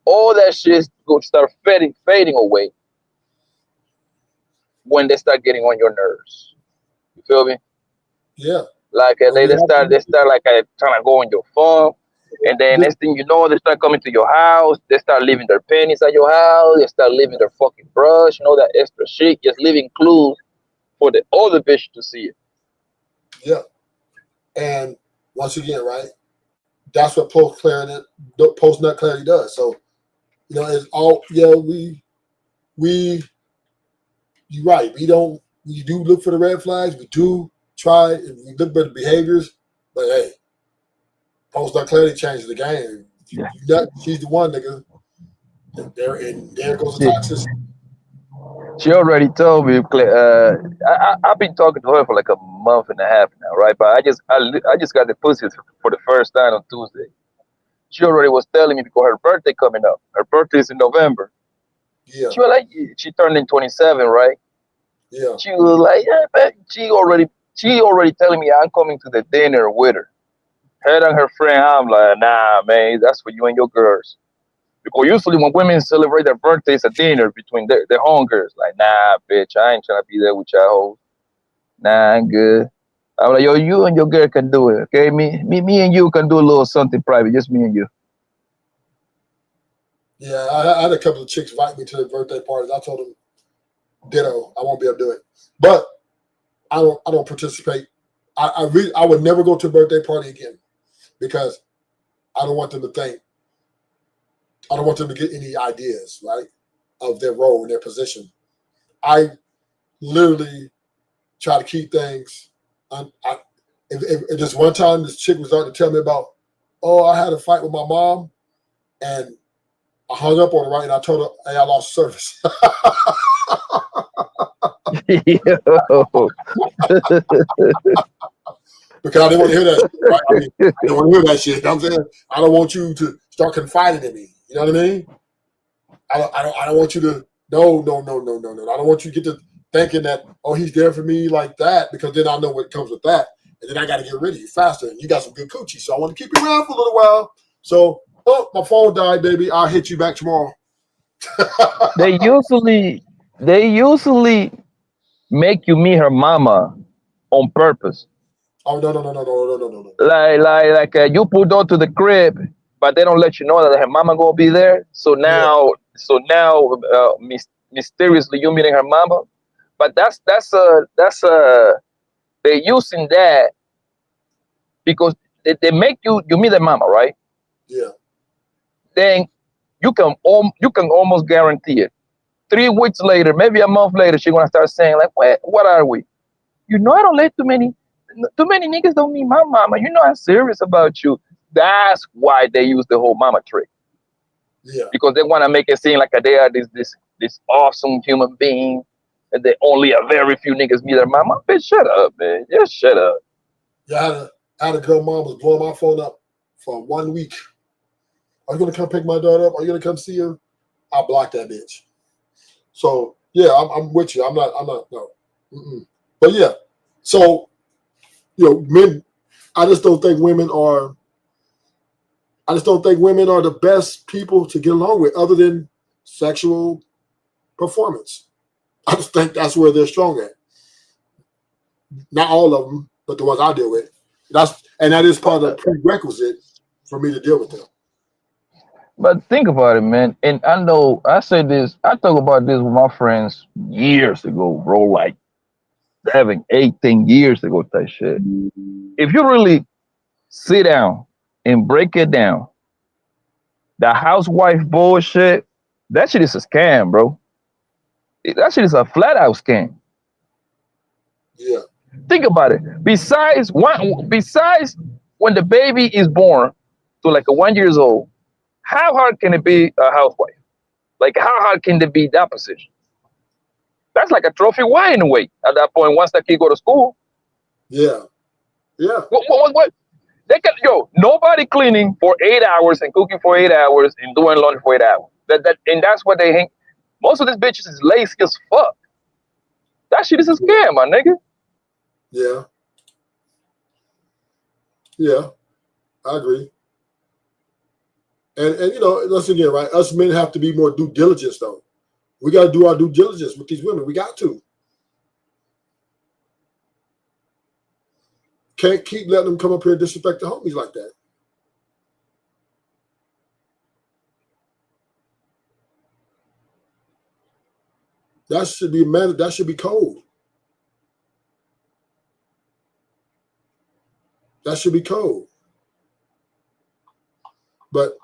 All that shit going to start fading away when they start getting on your nerves. You feel me? Yeah. Like they start like trying to go on your phone, and then next thing you know, they start coming to your house. They start leaving their pennies at your house. They start leaving their fucking brush, that extra shit, just leaving clues for the other bitch to see it. Yeah. And once again, right, that's what post-nut clarity does. So, it's all, you're right. We do look for the red flags. We do try, and we look for the behaviors, but hey, post-nut clarity changes the game. She's the one, nigga. And there goes the toxicity. She already told me. I've been talking to her for like a month and a half now, right? But I just got the pussy for the first time on Tuesday. She already was telling me because her birthday coming up. Her birthday is in November. Yeah. She was like, she turned in 27, right? Yeah. She was like, yeah, man. She already telling me I'm coming to the dinner with her. Her and her friend, I'm like, nah, man, that's for you and your girls. Because usually when women celebrate their birthdays at dinner between their homegirls, like, nah, bitch, I ain't trying to be there with y'all hoes. Nah, I'm good. I'm like, yo, you and your girl can do it, okay? Me and you can do a little something private, just me and you. Yeah, I had a couple of chicks invite me to their birthday parties. I told them, ditto. I won't be able to do it. But I don't participate. I would never go to a birthday party again because I don't want them to think. I don't want them to get any ideas, right, of their role and their position. I literally try to keep things. If just one time this chick was starting to tell me about, oh, I had a fight with my mom, and I hung up on her, right, and I told her, hey, I lost service. Because I didn't want to hear that shit, right? I mean, I didn't want to hear that shit. You know what I'm saying? I don't want you to start confiding in me. You know what I mean? I don't want you to no. I don't want you to get to thinking that, oh, he's there for me like that, because then I know what comes with that. And then I got to get rid of you faster. And you got some good coochie, so I want to keep you around for a little while. So, oh, my phone died, baby. I'll hit you back tomorrow. They usually make you meet her mama on purpose. Oh no. Like you pulled up to the crib, but they don't let you know that her mama gonna be there. So now, mysteriously you meeting her mama. But that's they're using that because they make you meet the mama, right? Yeah. Then you can almost guarantee it. 3 weeks later, maybe a month later, she's gonna start saying like, what are we? You know, I don't let too many niggas don't meet my mama. You know, I'm serious about you. That's why they use the whole mama trick. Yeah. Because they want to make it seem like they are this awesome human being, and they only a very few niggas meet their mama. Bitch, shut up, man. Just shut up. Yeah, I had a girl mom was blowing my phone up for 1 week. Are you gonna come pick my daughter up? Are you gonna come see her? I blocked that bitch. So yeah, I'm with you. I'm not no. Mm-mm. But yeah, so men. I just don't think women are the best people to get along with, other than sexual performance. I just think that's where they're strong at. Not all of them, but the ones I deal with. That is part of the prerequisite for me to deal with them. But think about it, man. And I know I said this. I talk about this with my friends years ago, bro. Like 7, 8, 10 years ago, type shit. If you really sit down and break it down, the housewife bullshit, that shit is a scam, bro. That shit is a flat out scam. Yeah. Think about it. Besides when the baby is born to like a 1 year old, how hard can it be a housewife? Like how hard can they be that position? That's like a trophy wife in a way at that point once that kid go to school. Yeah. Yeah. What? They can nobody cleaning for 8 hours and cooking for 8 hours and doing laundry for 8 hours. And that's what they hang. Most of these bitches is lazy as fuck. That shit is a scam, my nigga. Yeah. Yeah. I agree. And once again, right, us men have to be more due diligence though. We gotta do our due diligence with these women. We got to. Can't keep letting them come up here and disrespect the homies like that. That should be that should be code. That should be code. But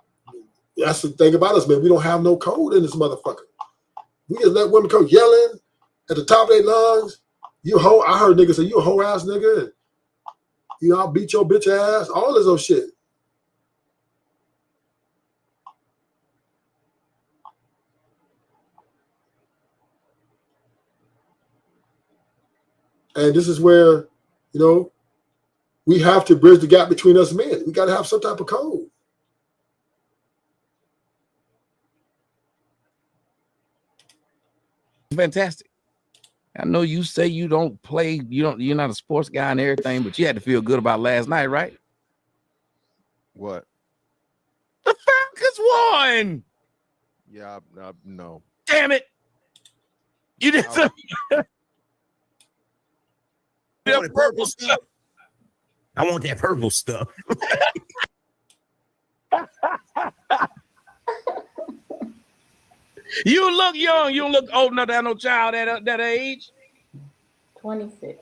that's the thing about us, man. We don't have no code in this motherfucker. We just let women come yelling at the top of their lungs. You hoe, I heard niggas say, you a hoe ass nigga. And, I'll beat your bitch ass. All this old shit. And this is where, we have to bridge the gap between us men. We got to have some type of code. Fantastic. I know you say you don't play, you're not a sports guy and everything, but you had to feel good about last night, right? What? The Falcons won. Yeah, no. Damn it. You did some that purple stuff. I want that purple stuff. You look young. You don't look old enough to have no child at that age. 26.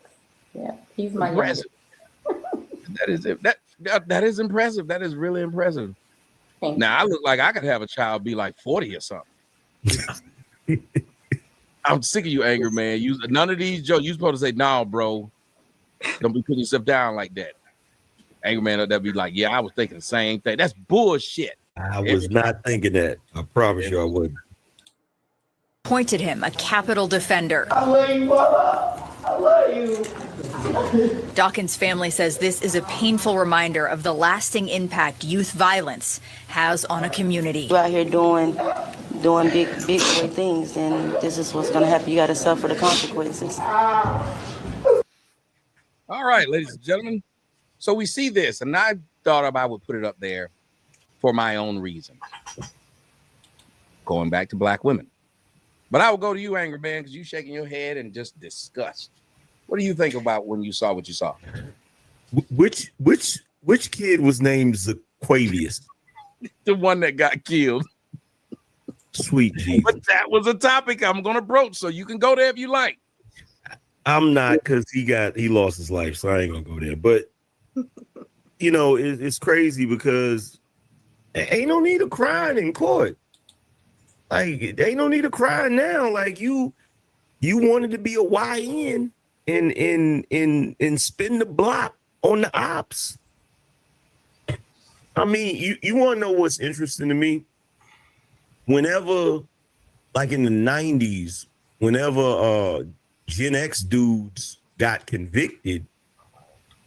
Yeah, he's my Impressive. youngest. That is impressive. That is really impressive. Now I look like I could have a child be like 40 or something. I'm sick of you, Angry Man. None of these jokes. You supposed to say, "No, bro, don't be putting yourself down like that." Angry Man, that'd be like, "Yeah, I was thinking the same thing." That's bullshit. I was not thinking that. I promise you, I wouldn't. Appointed him a Capitol defender. I love you, Mama. I love you. Dawkins' family says this is a painful reminder of the lasting impact youth violence has on a community. You're out here doing big boy things, and this is what's going to happen. You got to suffer the consequences. All right, ladies and gentlemen. So we see this, and I thought I would put it up there for my own reason. Going back to black women. But I will go to you, Angry Man, because you shaking your head and just disgust. What do you think about when you saw what you saw? Which kid was named Zaquavius? The one that got killed. Sweet Jesus. But that was a topic I'm going to broach, so you can go there if you like. I'm not, because he lost his life, so I ain't gonna go there. But you know, it's crazy because ain't no need of crying in court. Like, there ain't no need of crying now. Like, you wanted to be a YN and spin the block on the ops. I mean, you want to know what's interesting to me? Whenever, like in the 90s, whenever Gen X dudes got convicted,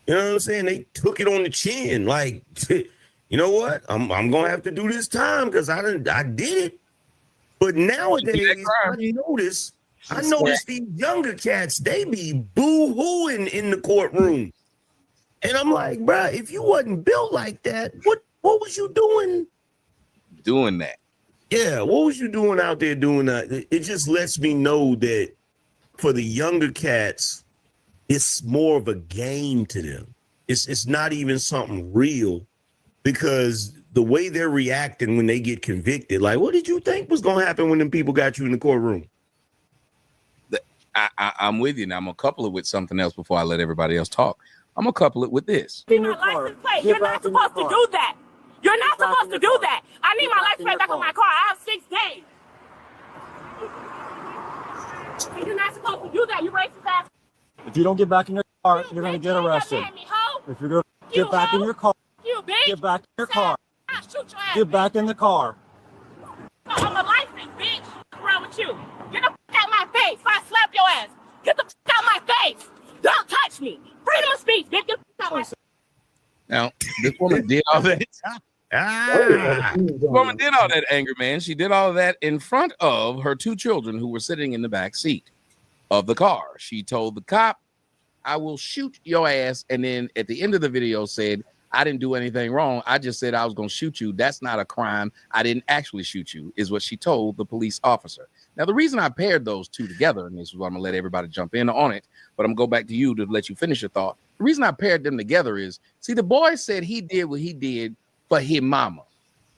you know what I'm saying? They took it on the chin. Like, you know what? I'm gonna have to do this time because I did it. But nowadays, I notice these younger cats, they be boo-hooing in the courtroom. And I'm like, bro, if you wasn't built like that, what was you doing? Doing that. Yeah, what was you doing out there doing that? It just lets me know that for the younger cats, it's more of a game to them. It's not even something real, because the way they're reacting when they get convicted, like, what did you think was going to happen when them people got you in the courtroom? I'm with you. Now, I'm going to couple it with something else before I let everybody else talk. I'm going to couple it with this. You're not supposed to do that. You're not supposed to do that. I need my license plate back on my car. I have 6 days. You're not supposed to do that. You racist ass. If you don't get back in your car, you're going to get arrested. If you're going to get back in your car, get back in your car. Get back in the car. I'm a license, bitch. What's wrong with you? Get the f out my face. If I slap your ass. Get the f out my face. Don't touch me. Freedom of speech, bitch. Get the f out my face. Now, this woman did all that. This woman did all that, Angry Man. She did all of that in front of her 2 children who were sitting in the back seat of the car. She told the cop, "I will shoot your ass." And then at the end of the video said, "I didn't do anything wrong. I just said I was going to shoot you. That's not a crime. I didn't actually shoot you," is what she told the police officer. Now, the reason I paired those two together, and this is why I'm going to let everybody jump in on it, but I'm going to go back to you to let you finish your thought. The reason I paired them together is, see, the boy said he did what he did for his mama.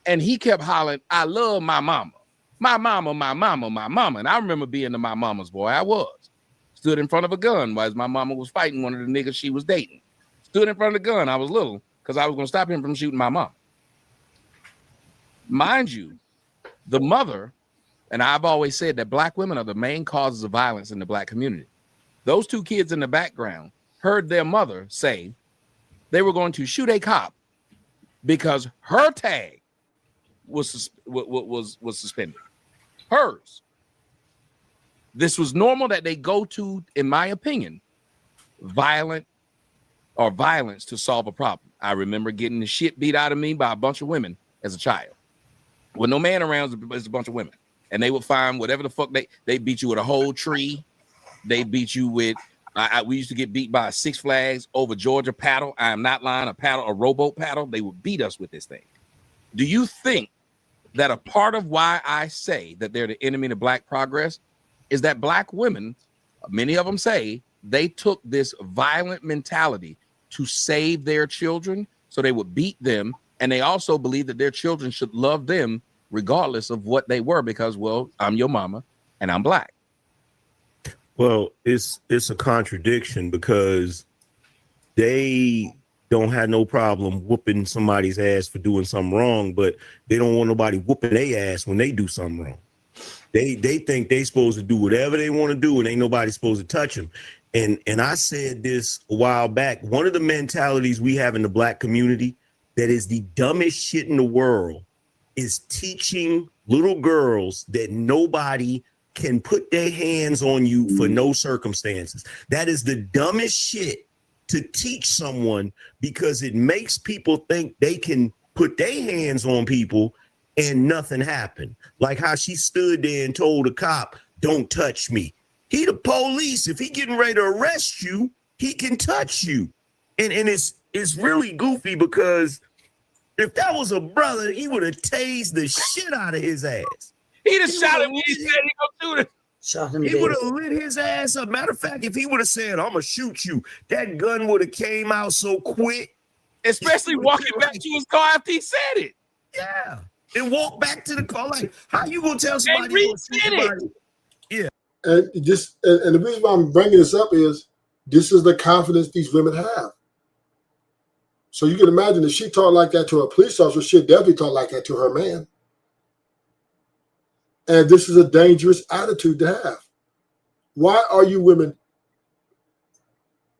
And he kept hollering, "I love my mama. My mama, my mama, my mama." And I remember being the my mama's boy. I was. Stood in front of a gun while my mama was fighting one of the niggas she was dating. Stood in front of the gun. I was little, because I was going to stop him from shooting my mom. Mind you, the mother, and I've always said that black women are the main causes of violence in the black community. Those 2 kids in the background heard their mother say they were going to shoot a cop because her tag was suspended. Hers. This was normal that they go to, in my opinion, violence to solve a problem. I remember getting the shit beat out of me by a bunch of women as a child. With no man around, it's a bunch of women. And they would find whatever the fuck they beat you with a whole tree. They beat you with, we used to get beat by a Six Flags over Georgia paddle. I am not lying, a rowboat paddle. They would beat us with this thing. Do you think that a part of why I say that they're the enemy to black progress is that black women, many of them say, they took this violent mentality to save their children, so they would beat them, and they also believe that their children should love them regardless of what they were, because, well, I'm your mama and I'm black. Well, it's a contradiction because they don't have no problem whooping somebody's ass for doing something wrong, but they don't want nobody whooping their ass when they do something wrong. They think they supposed to do whatever they want to do and ain't nobody supposed to touch them. And I said this a while back. One of the mentalities we have in the black community that is the dumbest shit in the world is teaching little girls that nobody can put their hands on you for no circumstances. That is the dumbest shit to teach someone, because it makes people think they can put their hands on people and nothing happened. Like how she stood there and told the cop, "Don't touch me." He the police. If he getting ready to arrest you, he can touch you. And it's really goofy, because if that was a brother, he would have tased the shit out of his ass. He'd have shot him when he said he gonna do it. Shot him. He would have lit his ass up. Matter of fact, if he would have said, "I'm gonna shoot you," that gun would have came out so quick. Especially walking back to his car after he said it. Yeah. And walk back to the car. Like, how you gonna tell somebody you gonna shoot somebody? Yeah. And the reason why I'm bringing this up is this is the confidence these women have. So you can imagine if she talked like that to a police officer, she'd definitely talk like that to her man. And this is a dangerous attitude to have. Why are you women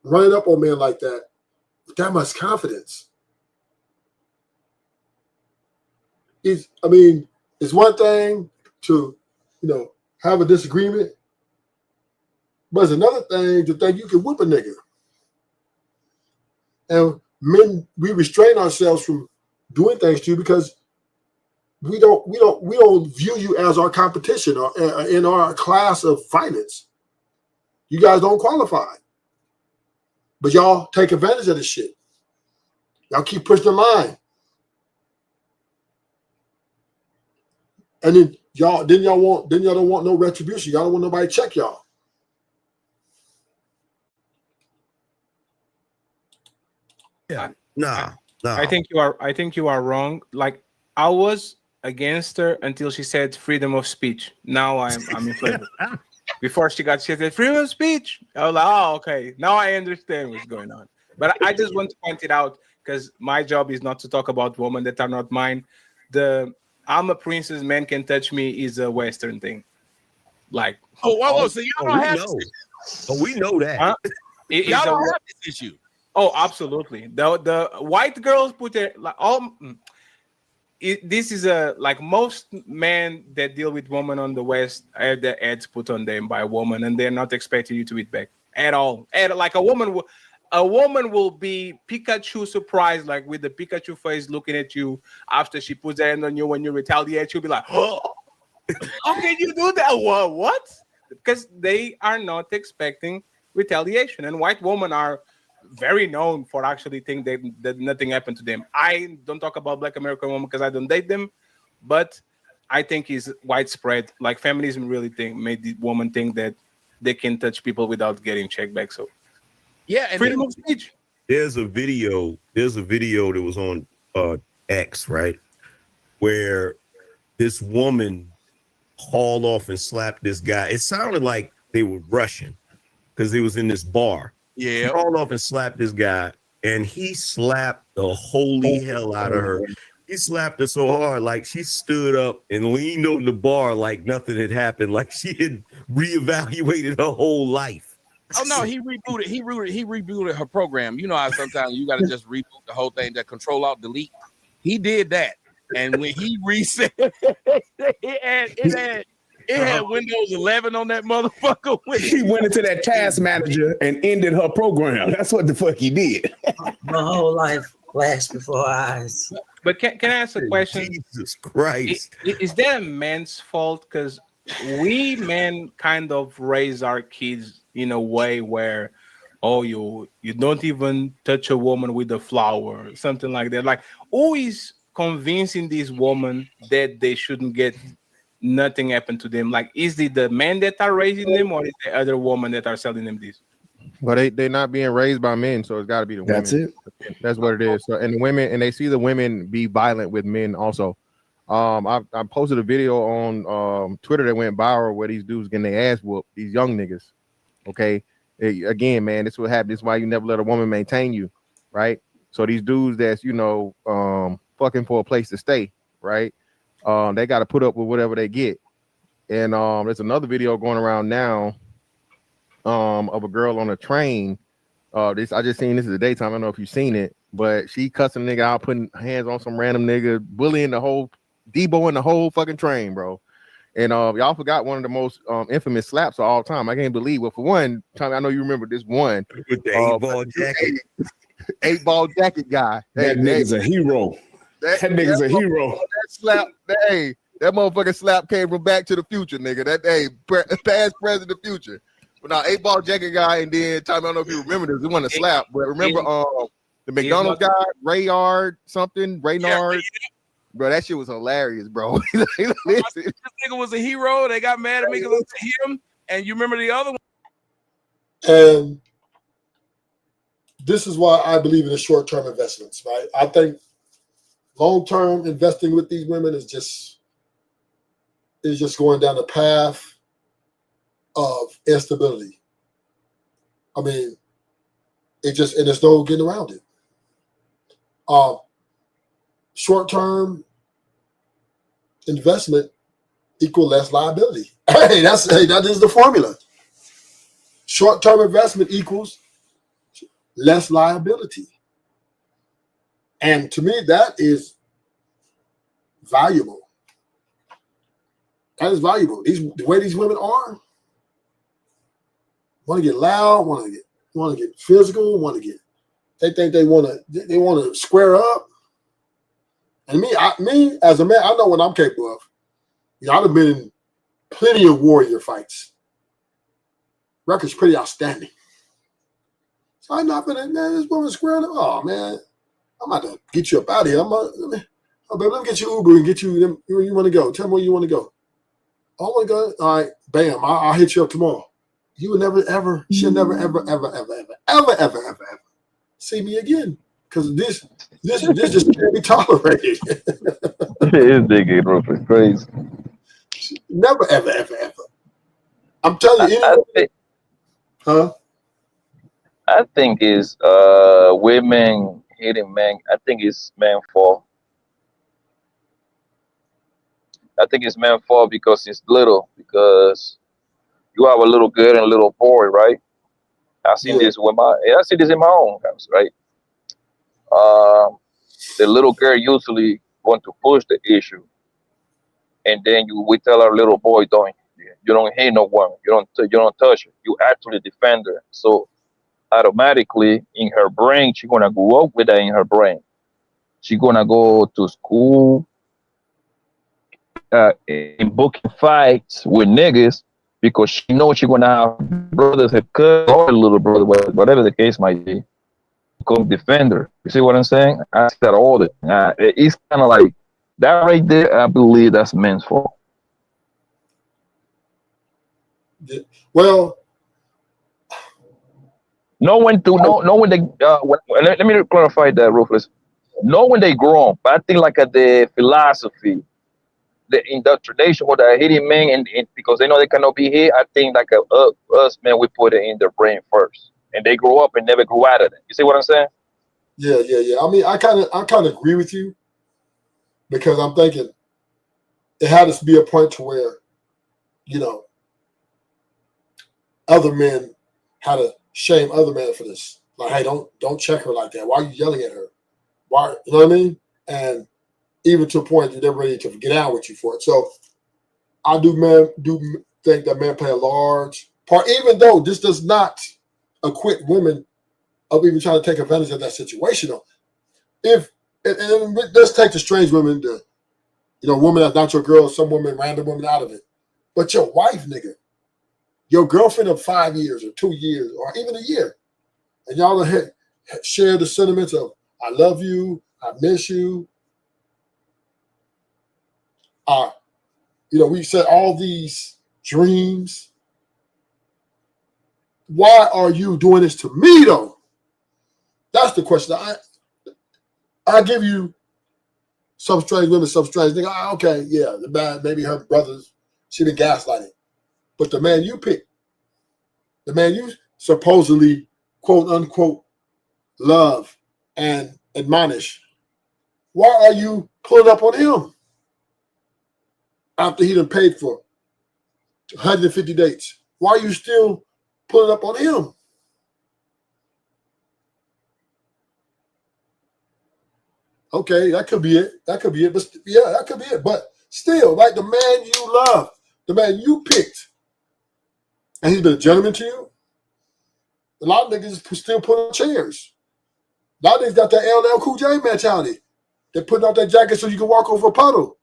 running up on men like that with that much confidence? It's one thing to, have a disagreement, but it's another thing to think you can whip a nigga. And men, we restrain ourselves from doing things to you because we don't view you as our competition or in our class of finance. You guys don't qualify, but y'all take advantage of this shit. Y'all keep pushing the line, and then y'all don't want no retribution. Y'all don't want nobody to check y'all. Yeah, nah. I think you are wrong. Like, I was against her until she said freedom of speech. Now I'm in favor. Before she said freedom of speech, I was like, oh, okay. Now I understand what's going on. But I just want to point it out because my job is not to talk about women that are not mine. I'm a princess, men can touch me is a Western thing. Like, so y'all don't have we know that. Huh? Y'all don't have this issue. Oh, absolutely. The white girls put their this is most men that deal with women on the West have their ads put on them by a woman, and they're not expecting you to eat back at all. And like a woman will be Pikachu surprised, like with the Pikachu face looking at you after she puts her hand on you when you retaliate. She'll be like, "Oh, how can you do that? What?" Because they are not expecting retaliation, and white women are very known for actually think that nothing happened to them. I don't talk about Black American women because I don't date them, but I think it's widespread. Like feminism really made the woman think that they can touch people without getting checked back. So yeah, and freedom of speech. There's a video that was on X, right, where this woman hauled off and slapped this guy. It sounded like they were Russian because they was in this bar. Yeah, hauled off and slapped this guy, and he slapped the holy hell out of her. He slapped her so hard, like she stood up and leaned on the bar like nothing had happened, like she had reevaluated her whole life. Oh no, he rebooted her program. You know how sometimes you got to just reboot the whole thing, that Control Alt Delete. He did that, and when he reset, it had Windows 11 on that motherfucker. He went into that task manager and ended her program. That's what the fuck he did. My whole life flashed before our eyes. But can I ask a question? Jesus Christ. Is that a man's fault? Because we men kind of raise our kids in a way where, you don't even touch a woman with a flower or something like that. Like, always convincing these women that they shouldn't get nothing happened to them. Like, is it the men that are raising them, or is the other women that are selling them this? Well, they're not being raised by men, so it's got to be the women. That's it. That's what it is. So, and the women, and they see the women be violent with men also. I posted a video on Twitter that went viral where these dudes getting their ass whooped, these young niggas. Okay. Again, man, this is what happens. This is why you never let a woman maintain you, right? So these dudes that's, fucking for a place to stay, right? They got to put up with whatever they get. And there's another video going around now of a girl on a train. I just seen this in the daytime. I don't know if you've seen it, but she cussing a nigga out, putting hands on some random nigga, bullying the whole Debo-ing the whole fucking train, bro. And y'all forgot one of the most infamous slaps of all time. I can't believe. Well, for one, Tommy, I know you remember this one with the 8-ball jacket. 8-ball jacket guy. That nigga's a hero. That nigga's a hero. That slap, that motherfucking slap came from Back to the Future, nigga. Past, present, the future. But now 8-ball jacket guy, and then Tommy, I don't know if you remember this. It wasn't a slap, but remember the McDonald's guy, Raynard. Bro, that shit was hilarious, bro. This nigga was a hero. They got mad at me because I hit him. And you remember the other one? And this is why I believe in the short-term investments, right? I think long-term investing with these women is just going down the path of instability. I mean, and there's no getting around it. Short-term investment equal less liability. That is the formula. Short-term investment equals less liability. And to me, that is valuable. That is valuable. The way these women are, want to get loud, want to get physical, they think they want to square up. And me as a man, I know what I'm capable of. I'd have been in plenty of warrior fights. Record's pretty outstanding. So I'm not gonna, man, this woman squaring up. Oh man, I'm about to get you up out of here. Let me get you Uber and get you where you want to go. Tell me where you want to go. I want to go. All right, bam, I'll hit you up tomorrow. You will never ever, she'll never ever see me again. Because this just can't be tolerated. His nigga Rufus crazy. Never, ever. I'm telling you, I think it's women hitting men. I think it's men fall. I think it's men fall because it's little. Because you have a little girl and a little boy, right? I see this in my own house, right? The little girl usually want to push the issue, and then we tell our little boy, you don't hate no woman, you don't touch her, you actually defend her. So automatically in her brain, she's gonna grow up with that in her brain. She's gonna go to school in booking fights with niggas because she knows she's gonna have brothers, her cousin, or a little brother, whatever the case might be. Come defender. You see what I'm saying? I see that all the time. It's kind of like that right there. I believe that's men's fault. Well, know when they. Let me clarify that, Rufus. Know when they grow. But I think like at the philosophy, the indoctrination with the hitting men, and because they know they cannot be hit. I think like us men, we put it in their brain first. And they grow up and never grew out of it. You see what I'm saying? Yeah. I mean, I kind of agree with you because I'm thinking it had to be a point to where, other men had to shame other men for this. Like, hey, don't check her like that. Why are you yelling at her? Why, you know what I mean? And even to a point that they're ready to get out with you for it. So I do think that men play a large part, even though this does not acquit women of even trying to take advantage of that situation. And let's take the strange women, woman that's not your girl, some woman, random woman out of it. But your wife, nigga, your girlfriend of 5 years or 2 years or even a year, and y'all share the sentiments of I love you, I miss you. We said all these dreams. Why are you doing this to me, though? That's the question. I give you some strange women, some strange nigga. Ah, okay, yeah, the man, maybe her brothers, she been gaslighting. But the man you pick, the man you supposedly, quote unquote, love and admonish, why are you pulling up on him after he done paid for 150 dates? Why are you still pulling up on him? Okay, that could be it. That could be it. But yeah, that could be it. But still, right, the man you love, the man you picked, and he's been a gentleman to you. A lot of niggas still put on chairs. A lot of niggas got that LL Cool J mentality. They're putting out that jacket so you can walk over a puddle.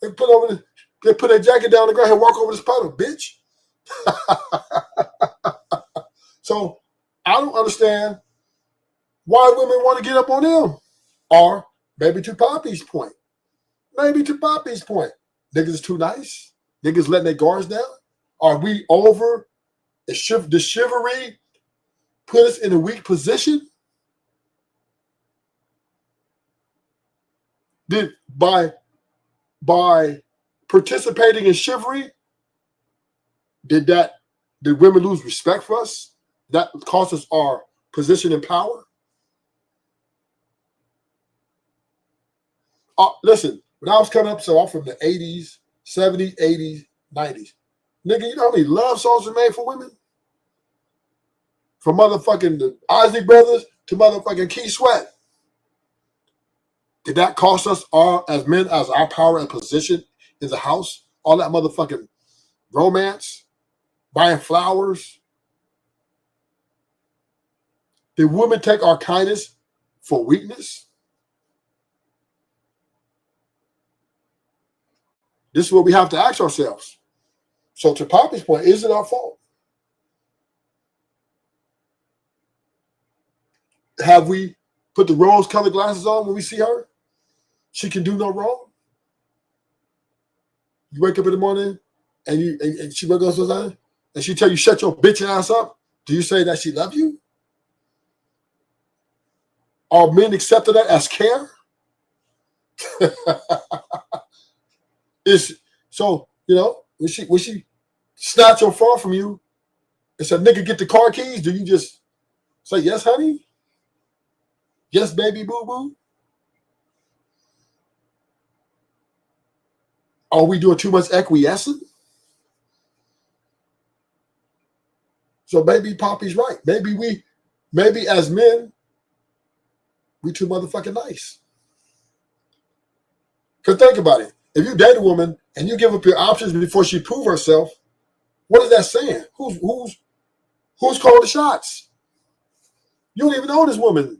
They put that jacket down on the ground and walk over this puddle, bitch. So I don't understand why women want to get up on them. Or maybe to Poppy's point. Niggas is too nice. Niggas letting their guards down. Are we over the chivalry put us in a weak position? Did by participating in chivalry, did women lose respect for us? That cost us our position in power? Listen, when I was coming up, so I'm from the 80s, 70s, 80s, 90s. Nigga, you know how many love songs were made for women? From motherfucking the Isley Brothers to motherfucking Keith Sweat. Did that cost us as men, as our power and position in the house? All that motherfucking romance, buying flowers. Did women take our kindness for weakness? This is what we have to ask ourselves. So to Poppy's point, is it our fault? Have we put the rose-colored glasses on when we see her? She can do no wrong. You wake up in the morning and she wakes up sometimes and she tell you shut your bitch ass up. Do you say that she love you? Are men accepting that as care? So, you know, when she snatch your phone from you and say, nigga, get the car keys, do you just say, yes, honey? Yes, baby, boo-boo? Are we doing too much acquiescence? So maybe Poppy's right. Maybe as men, we too motherfucking nice. Because think about it. If you date a woman and you give up your options before she prove herself, what is that saying? Who's calling the shots? You don't even know this woman.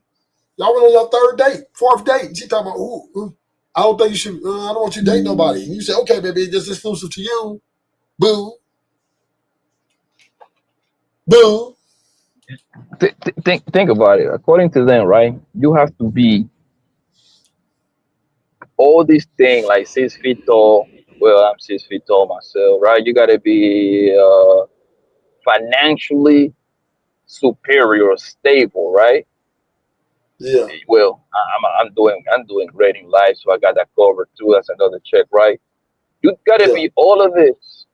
Y'all went on your third date, fourth date. She talking about, ooh, I don't think you should, I don't want you to date nobody. And you say, okay, baby, it's just exclusive to you. Boo. Boo. Think about it. According to them, right? You have to be all these things like 6 feet tall. Well, I'm 6 feet tall myself, right? You gotta be financially superior, stable, right? Yeah. Well, I'm doing great in life, so I got that covered too. That's another check, right? You gotta be all of this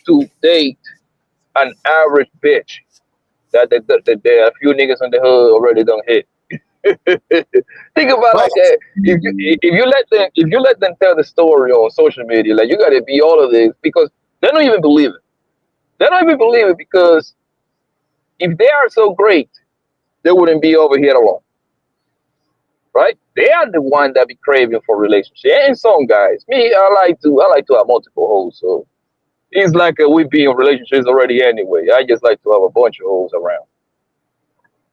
to date an average bitch that there are a few niggas in the hood already done hit. Think about it like that. If you let them tell the story on social media, like you gotta be all of this because they don't even believe it. They don't even believe it because if they are so great, they wouldn't be over here alone. Right? They are the one that be craving for relationship. And some guys, me, I like to have multiple hoes. So it's like we be in relationships already anyway. I just like to have a bunch of hoes around.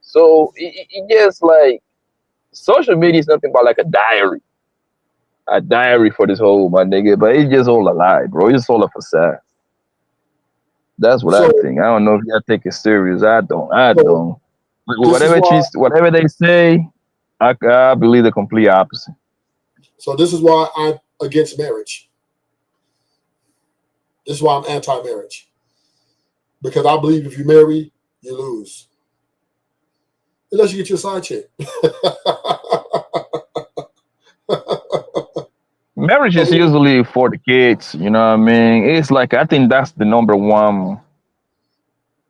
So it just like social media is nothing but like a diary for this whole my nigga. But it's just all a lie, bro. It's all a facade. That's what I think. I don't know if y'all take it serious. I don't. Whatever they say, I believe the complete opposite. So this is why I'm against marriage. This is why I'm anti-marriage. Because I believe if you marry, you lose. unless you get your side chick. Marriage is usually for the kids, you know what I mean? It's like, I think that's the number one.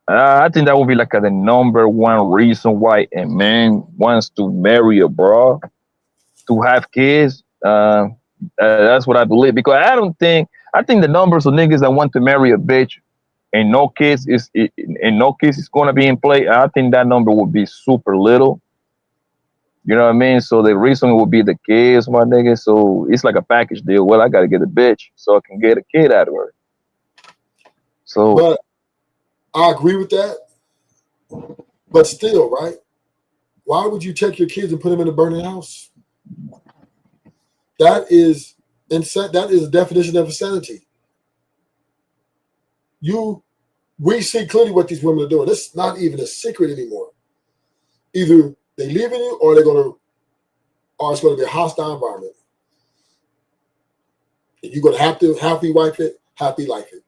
I think that would be like the number one reason why a man wants to marry a bro, to have kids. That's what I believe. Because I think the numbers of niggas that want to marry a bitch and no kids is going to be in play. I think that number would be super little. You know what I mean? So the reason would be the kids, my nigga. So it's like a package deal. Well, I got to get a bitch so I can get a kid out of her. So, but I agree with that. But still, right? Why would you take your kids and put them in a burning house? That is a definition of insanity. We see clearly what these women are doing. It's not even a secret anymore. Either they leaving you, or it's going to be a hostile environment. And you're going to have to happy wife it, happy life it,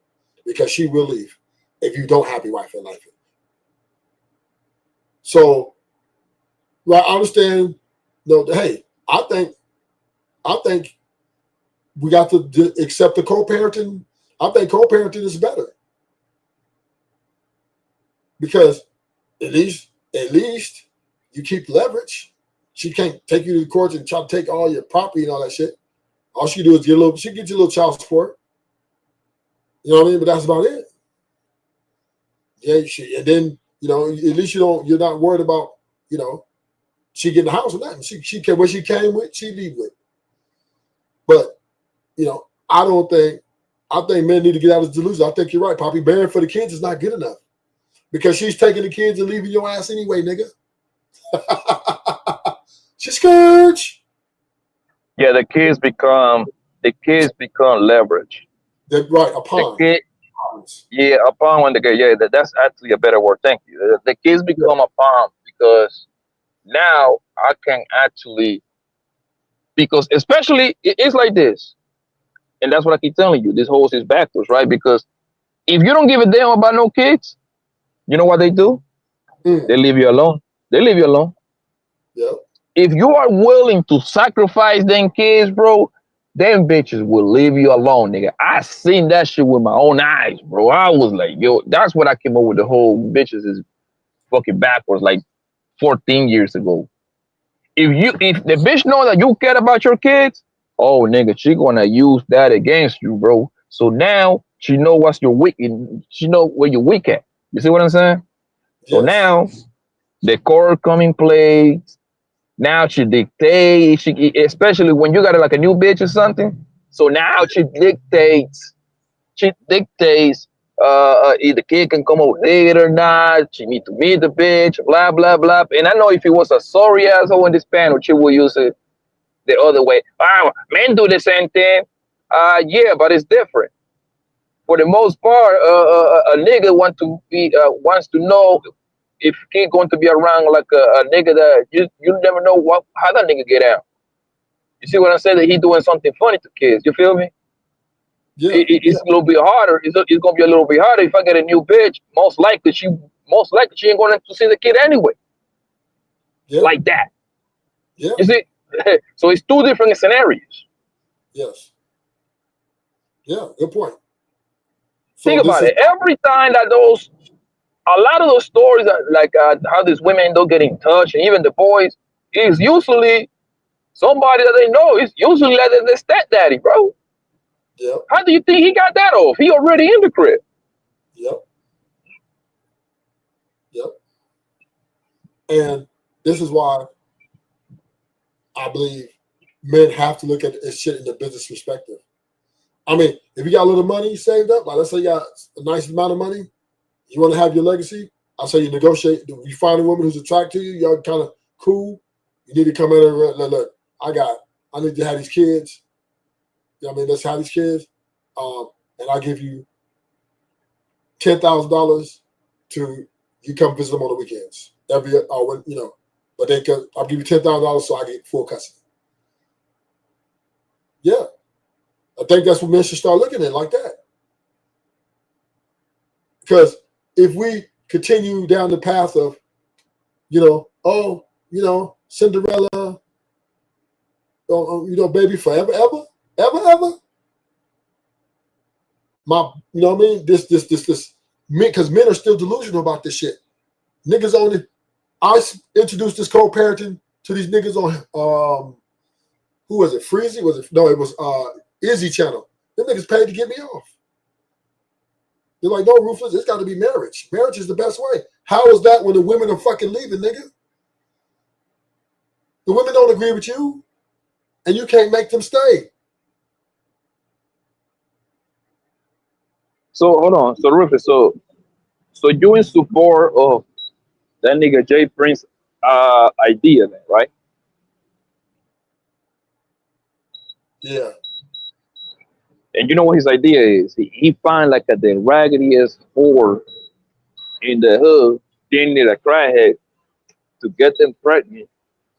because she will leave if you don't happy wife it, life it. So, well, I understand. Hey, I think we got to accept the co-parenting. I think co-parenting is better because at least you keep leverage. She can't take you to the courts and try to take all your property and all that shit. All she can do is get you a little child support. You know what I mean? But that's about it. Yeah, and then at least you're not worried about she getting the house or nothing. She came what she came with, she leave with. But I think men need to get out of this delusion. I think you're right, Poppy. Bearing for the kids is not good enough because she's taking the kids and leaving your ass anyway, nigga. She's scourge. yeah, the kids become leverage. They're right, a pawn. A pawn when that's actually a better word. Thank you. The kids become a pawn because now I can actually, because especially it's like this, and that's what I keep telling you. This whole is backwards, right? Because if you don't give a damn about no kids, you know what they do? They leave you alone. Yeah. If you are willing to sacrifice them kids, bro, them bitches will leave you alone, nigga. I seen that shit with my own eyes, bro. I was like, yo, that's what I came up with the whole bitches is fucking backwards, like 14 years ago. If the bitch know that you care about your kids, oh nigga, she gonna use that against you, bro. So now she know what's your weak, she know where you're weak at. You see what I'm saying? Yes. So now the court come in play. Now she dictates, especially when you got like a new bitch or something. So now she dictates if the kid can come over later or not. She need to meet the bitch, blah, blah, blah. And I know if it was a sorry asshole in this panel, she will use it the other way. Men do the same thing. Yeah, but it's different. For the most part, a nigga wants to know if kid going to be around like a nigga that you never know how that nigga get out. You see what I'm saying? That he doing something funny to kids. You feel me? Yeah. It's a little bit harder. It's gonna be a little bit harder if I get a new bitch. Most likely she ain't going to see the kid anyway. Yeah. Like that. Yeah. You see? So it's two different scenarios. Yes. Yeah. Good point. Think about it. Every time that a lot of those stories are like how these women don't get in touch, and even the boys, is usually somebody that they know. It's usually like their stepdaddy, bro. Yep. How do you think he got that off? He already in the crib. Yep. And this is why I believe men have to look at this shit in the business perspective. I mean, if you got a little money saved up, like let's say you got a nice amount of money, you want to have your legacy, I say you negotiate. You find a woman who's attracted to you, y'all kind of cool. You need to come in and look, I need to have these kids. You know what I mean? Let's have these kids. And I'll give you $10,000 to you come visit them on the weekends. But I'll give you $10,000 so I get full custody. Yeah. I think that's what men should start looking at like that. Because if we continue down the path of, oh, Cinderella, baby forever, ever. You know what I mean? This, because men are still delusional about this shit. Niggas only, I introduced this co-parenting to these niggas on, who was it? Freezy? It was Izzy channel. Them niggas paid to get me off. They're like, no, Ruthless, it's got to be marriage. Marriage is the best way. How is that when the women are fucking leaving, nigga? The women don't agree with you, and you can't make them stay. So hold on. So Rufus, so you in support of that nigga Jay Prince idea then, right? Yeah. And you know what his idea is? He find like the raggediest whore in the hood, they need a crackhead to get them pregnant,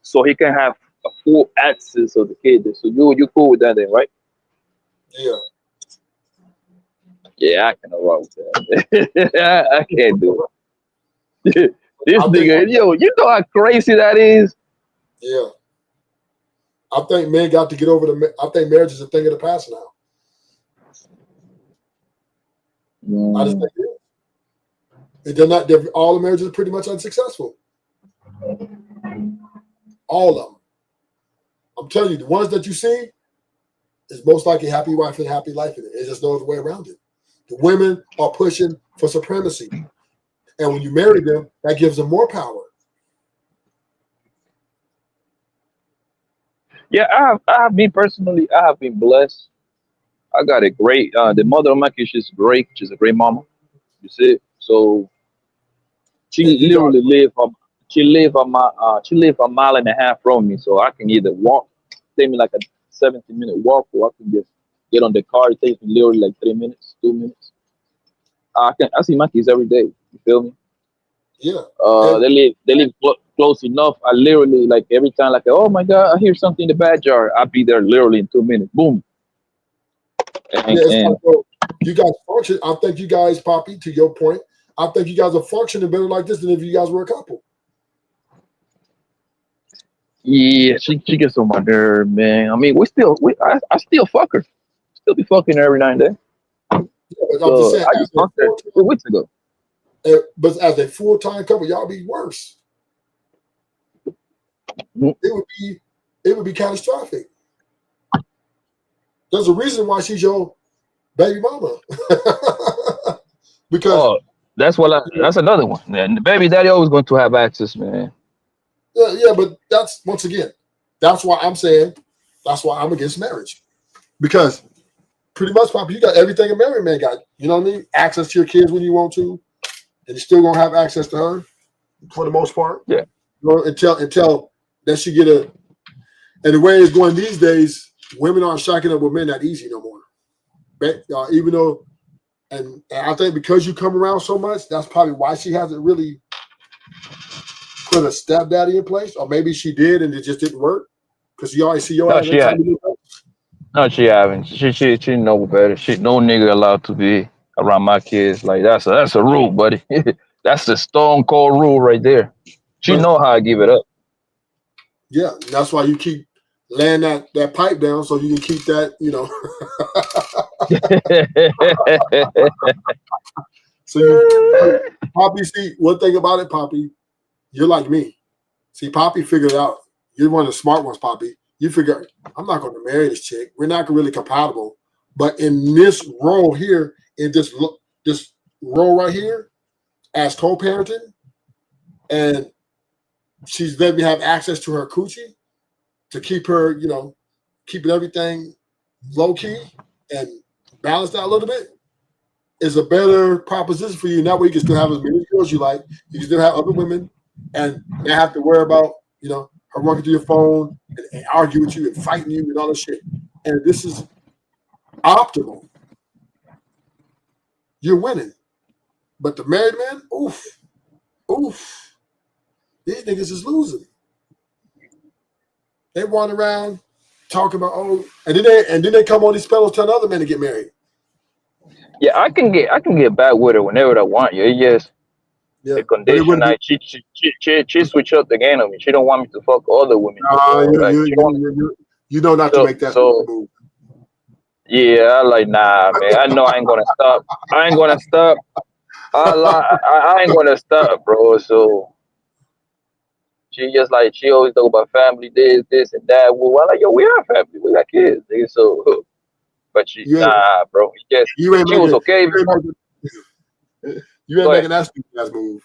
so he can have a full access of the kid. So you cool with that then, right? Yeah. Yeah, I cannot rock with that. I can't do it. This nigga, you know how crazy that is? Yeah. I think men got to get over I think marriage is a thing of the past now. I just think it is. And all the marriages are pretty much unsuccessful. All of them. I'm telling you, the ones that you see is most likely happy wife and happy life in it. There's just no other way around it. The women are pushing for supremacy. And when you marry them, that gives them more power. Yeah, I have been personally, I have been blessed. I got a great, the mother of my kids is great. She's a great mama. You see? So she literally live a mile and a half from me. So I can either walk, take me like a 17-minute walk, or I can just get on the car. It takes me literally like 3 minutes, 2 minutes. I see my kids every day. You feel me? Yeah. They live close enough. I literally, like, every time, like, oh my God, I hear something in the backyard. I'll be there literally in 2 minutes. Boom. And you guys function. I think you guys, Poppy, to your point, I think you guys are functioning better like this than if you guys were a couple. yeah, she gets on my nerve, man. I mean, I still fuck her. Still be fucking her every now and then. Yeah, but I'm just saying, I just fucked her 2 weeks ago. But as a full-time couple, y'all be worse. It would be catastrophic. There's a reason why she's your baby mama. Because that's another one. Man. The baby daddy always going to have access, man. Yeah, but that's why I'm saying that's why I'm against marriage. Because pretty much, Papa, you got everything a married man got. You know what I mean? Access to your kids when you want to, and you're still gonna have access to her for the most part. Yeah. You know, until that she get a. And the way it's going these days, women aren't shacking up with men that easy no more. But, even though, and I think because you come around so much, that's probably why she hasn't really put a stepdaddy in place, or maybe she did and it just didn't work because you always see your ass. No, she haven't. She know better. No nigga allowed to be around my kids. Like that's a rule, buddy. That's the stone cold rule right there. She know how I give it up. Yeah, that's why you keep laying that pipe down so you can keep that, So Poppy, see, one thing about it, Poppy, you're like me. See, Poppy figured out. You're one of the smart ones, Poppy. You figure, I'm not going to marry this chick. We're not really compatible. But in this role here, in this role right here, as co-parenting, and she's let me have access to her coochie to keep her, keeping everything low key and balanced out a little bit, is a better proposition for you. And that way you can still have as many girls you like. You can still have other women and not have to worry about, her working through your phone and argue with you and fighting you and all this shit. And this is optimal. You're winning. But the married man, oof. These niggas is losing. They wander around talking about, and then they come on these spells telling other men to get married. Yeah, I can get back with her whenever I want. Yeah, yes. the condition. Like she switch up the game on me. She don't want me to fuck other women. You know not to make that move. Yeah, I like nah, man. I know I ain't gonna stop. I ain't gonna stop. I ain't gonna stop, bro. So she just like she always talk about family, this and that. Well, I'm like, yo, we are family. We got kids, nigga. So, but she nah, bro. She was okay. You ain't making that stupid ass move.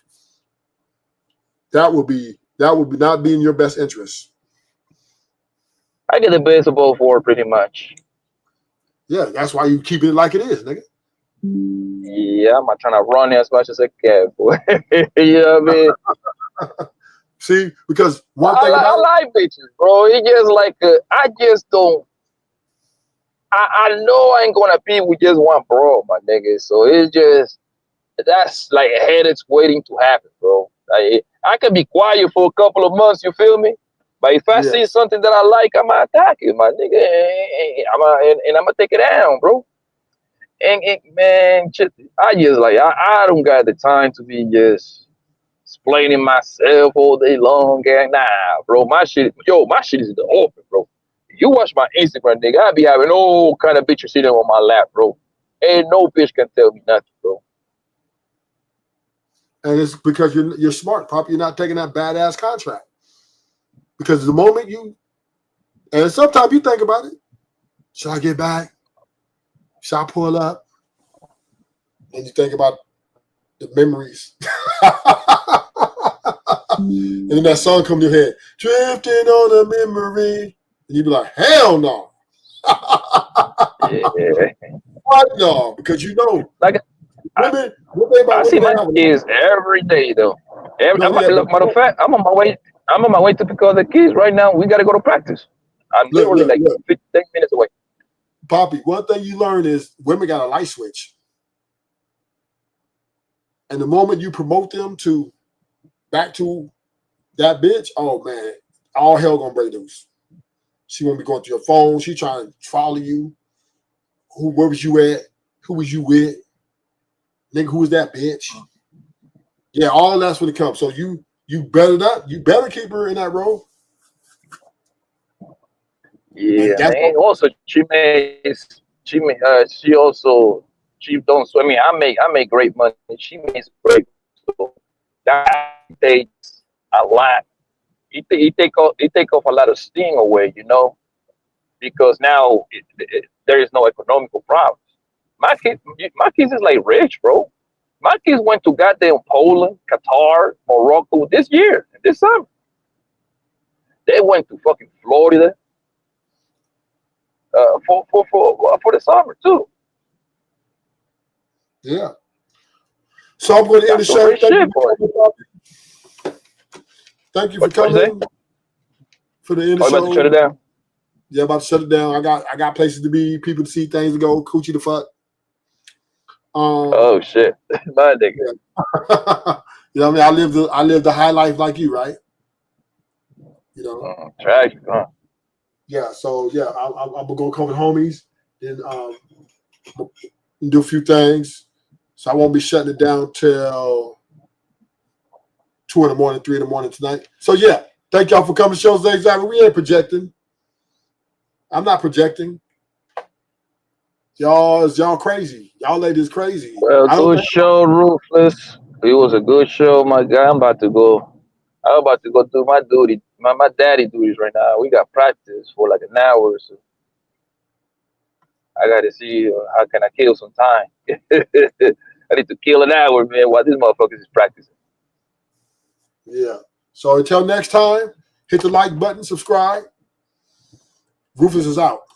That would be not be in your best interest. I get the best of both worlds, pretty much. Yeah, that's why you keep it like it is, nigga. Yeah, I'm not trying to run as much as I can, boy. You know what I mean? See, because I like bitches, bro. It just like I just don't. I know I ain't gonna be with just one bro, my nigga. So it's just that's like a headache waiting to happen, bro. Like, I can be quiet for a couple of months, you feel me? But if I see something that I like, I'm gonna attack it, my nigga, and I'm gonna take it down, bro. And man, I just like I don't got the time to be just explaining myself all day long. And nah, bro, my shit is in the open, bro. You watch my Instagram, nigga, I be having all kind of bitches sitting on my lap, bro. Ain't no bitch can tell me nothing, bro. And it's because you're smart, Pop. You're not taking that badass contract. Because the moment and sometimes you think about it, should I get back? Should I pull up? And you think about the memories. And then that song comes to your head, drifting on a memory. And you be like, hell no. Yeah. What no? Because you know, like women, I see my kids every day though. Matter of fact, I'm on my way to pick up the kids right now. We gotta go to practice. I'm literally 15 minutes away. Poppy, one thing you learn is women got a light switch. And the moment you promote them back to that bitch, oh man, all hell gonna break loose. She won't be going through your phone. She trying to follow you. Where was you at? Who was you with? Nigga, who was that bitch? Yeah, all that's when it comes. So you better keep her in that role. Yeah, man. Also, she don't. I mean, I make great money. She makes great. So that takes a lot. It take off a lot of sting away, you know, because now there is no economical problems. My kids is like rich, bro. My kids went to goddamn Poland, Qatar, Morocco this summer. They went to fucking Florida for the summer too. Yeah. So I'm going to end the show. Thank you for coming. For the end of the show. About to shut it down? Yeah, about to shut it down. I got places to be, people to see, things to go, coochie to fuck. Oh shit, my nigga. Yeah. You know what I mean? I live the high life like you, right? You know. Tragic, huh? Yeah. So yeah, I'm gonna go come with homies and do a few things. So I won't be shutting it down till 2 in the morning, 3 in the morning tonight. So yeah, thank y'all for coming to shows. Exactly. We ain't projecting. I'm not projecting. Y'all crazy. Y'all ladies crazy. Well, good show, Ruthless. It was a good show, my guy. I'm about to go do my duty, my daddy duties right now. We got practice for like an hour, so I got to see how can I kill some time. I need to kill an hour, man, while these motherfuckers is practicing. Yeah. So until next time, hit the like button, subscribe. Rufus is out.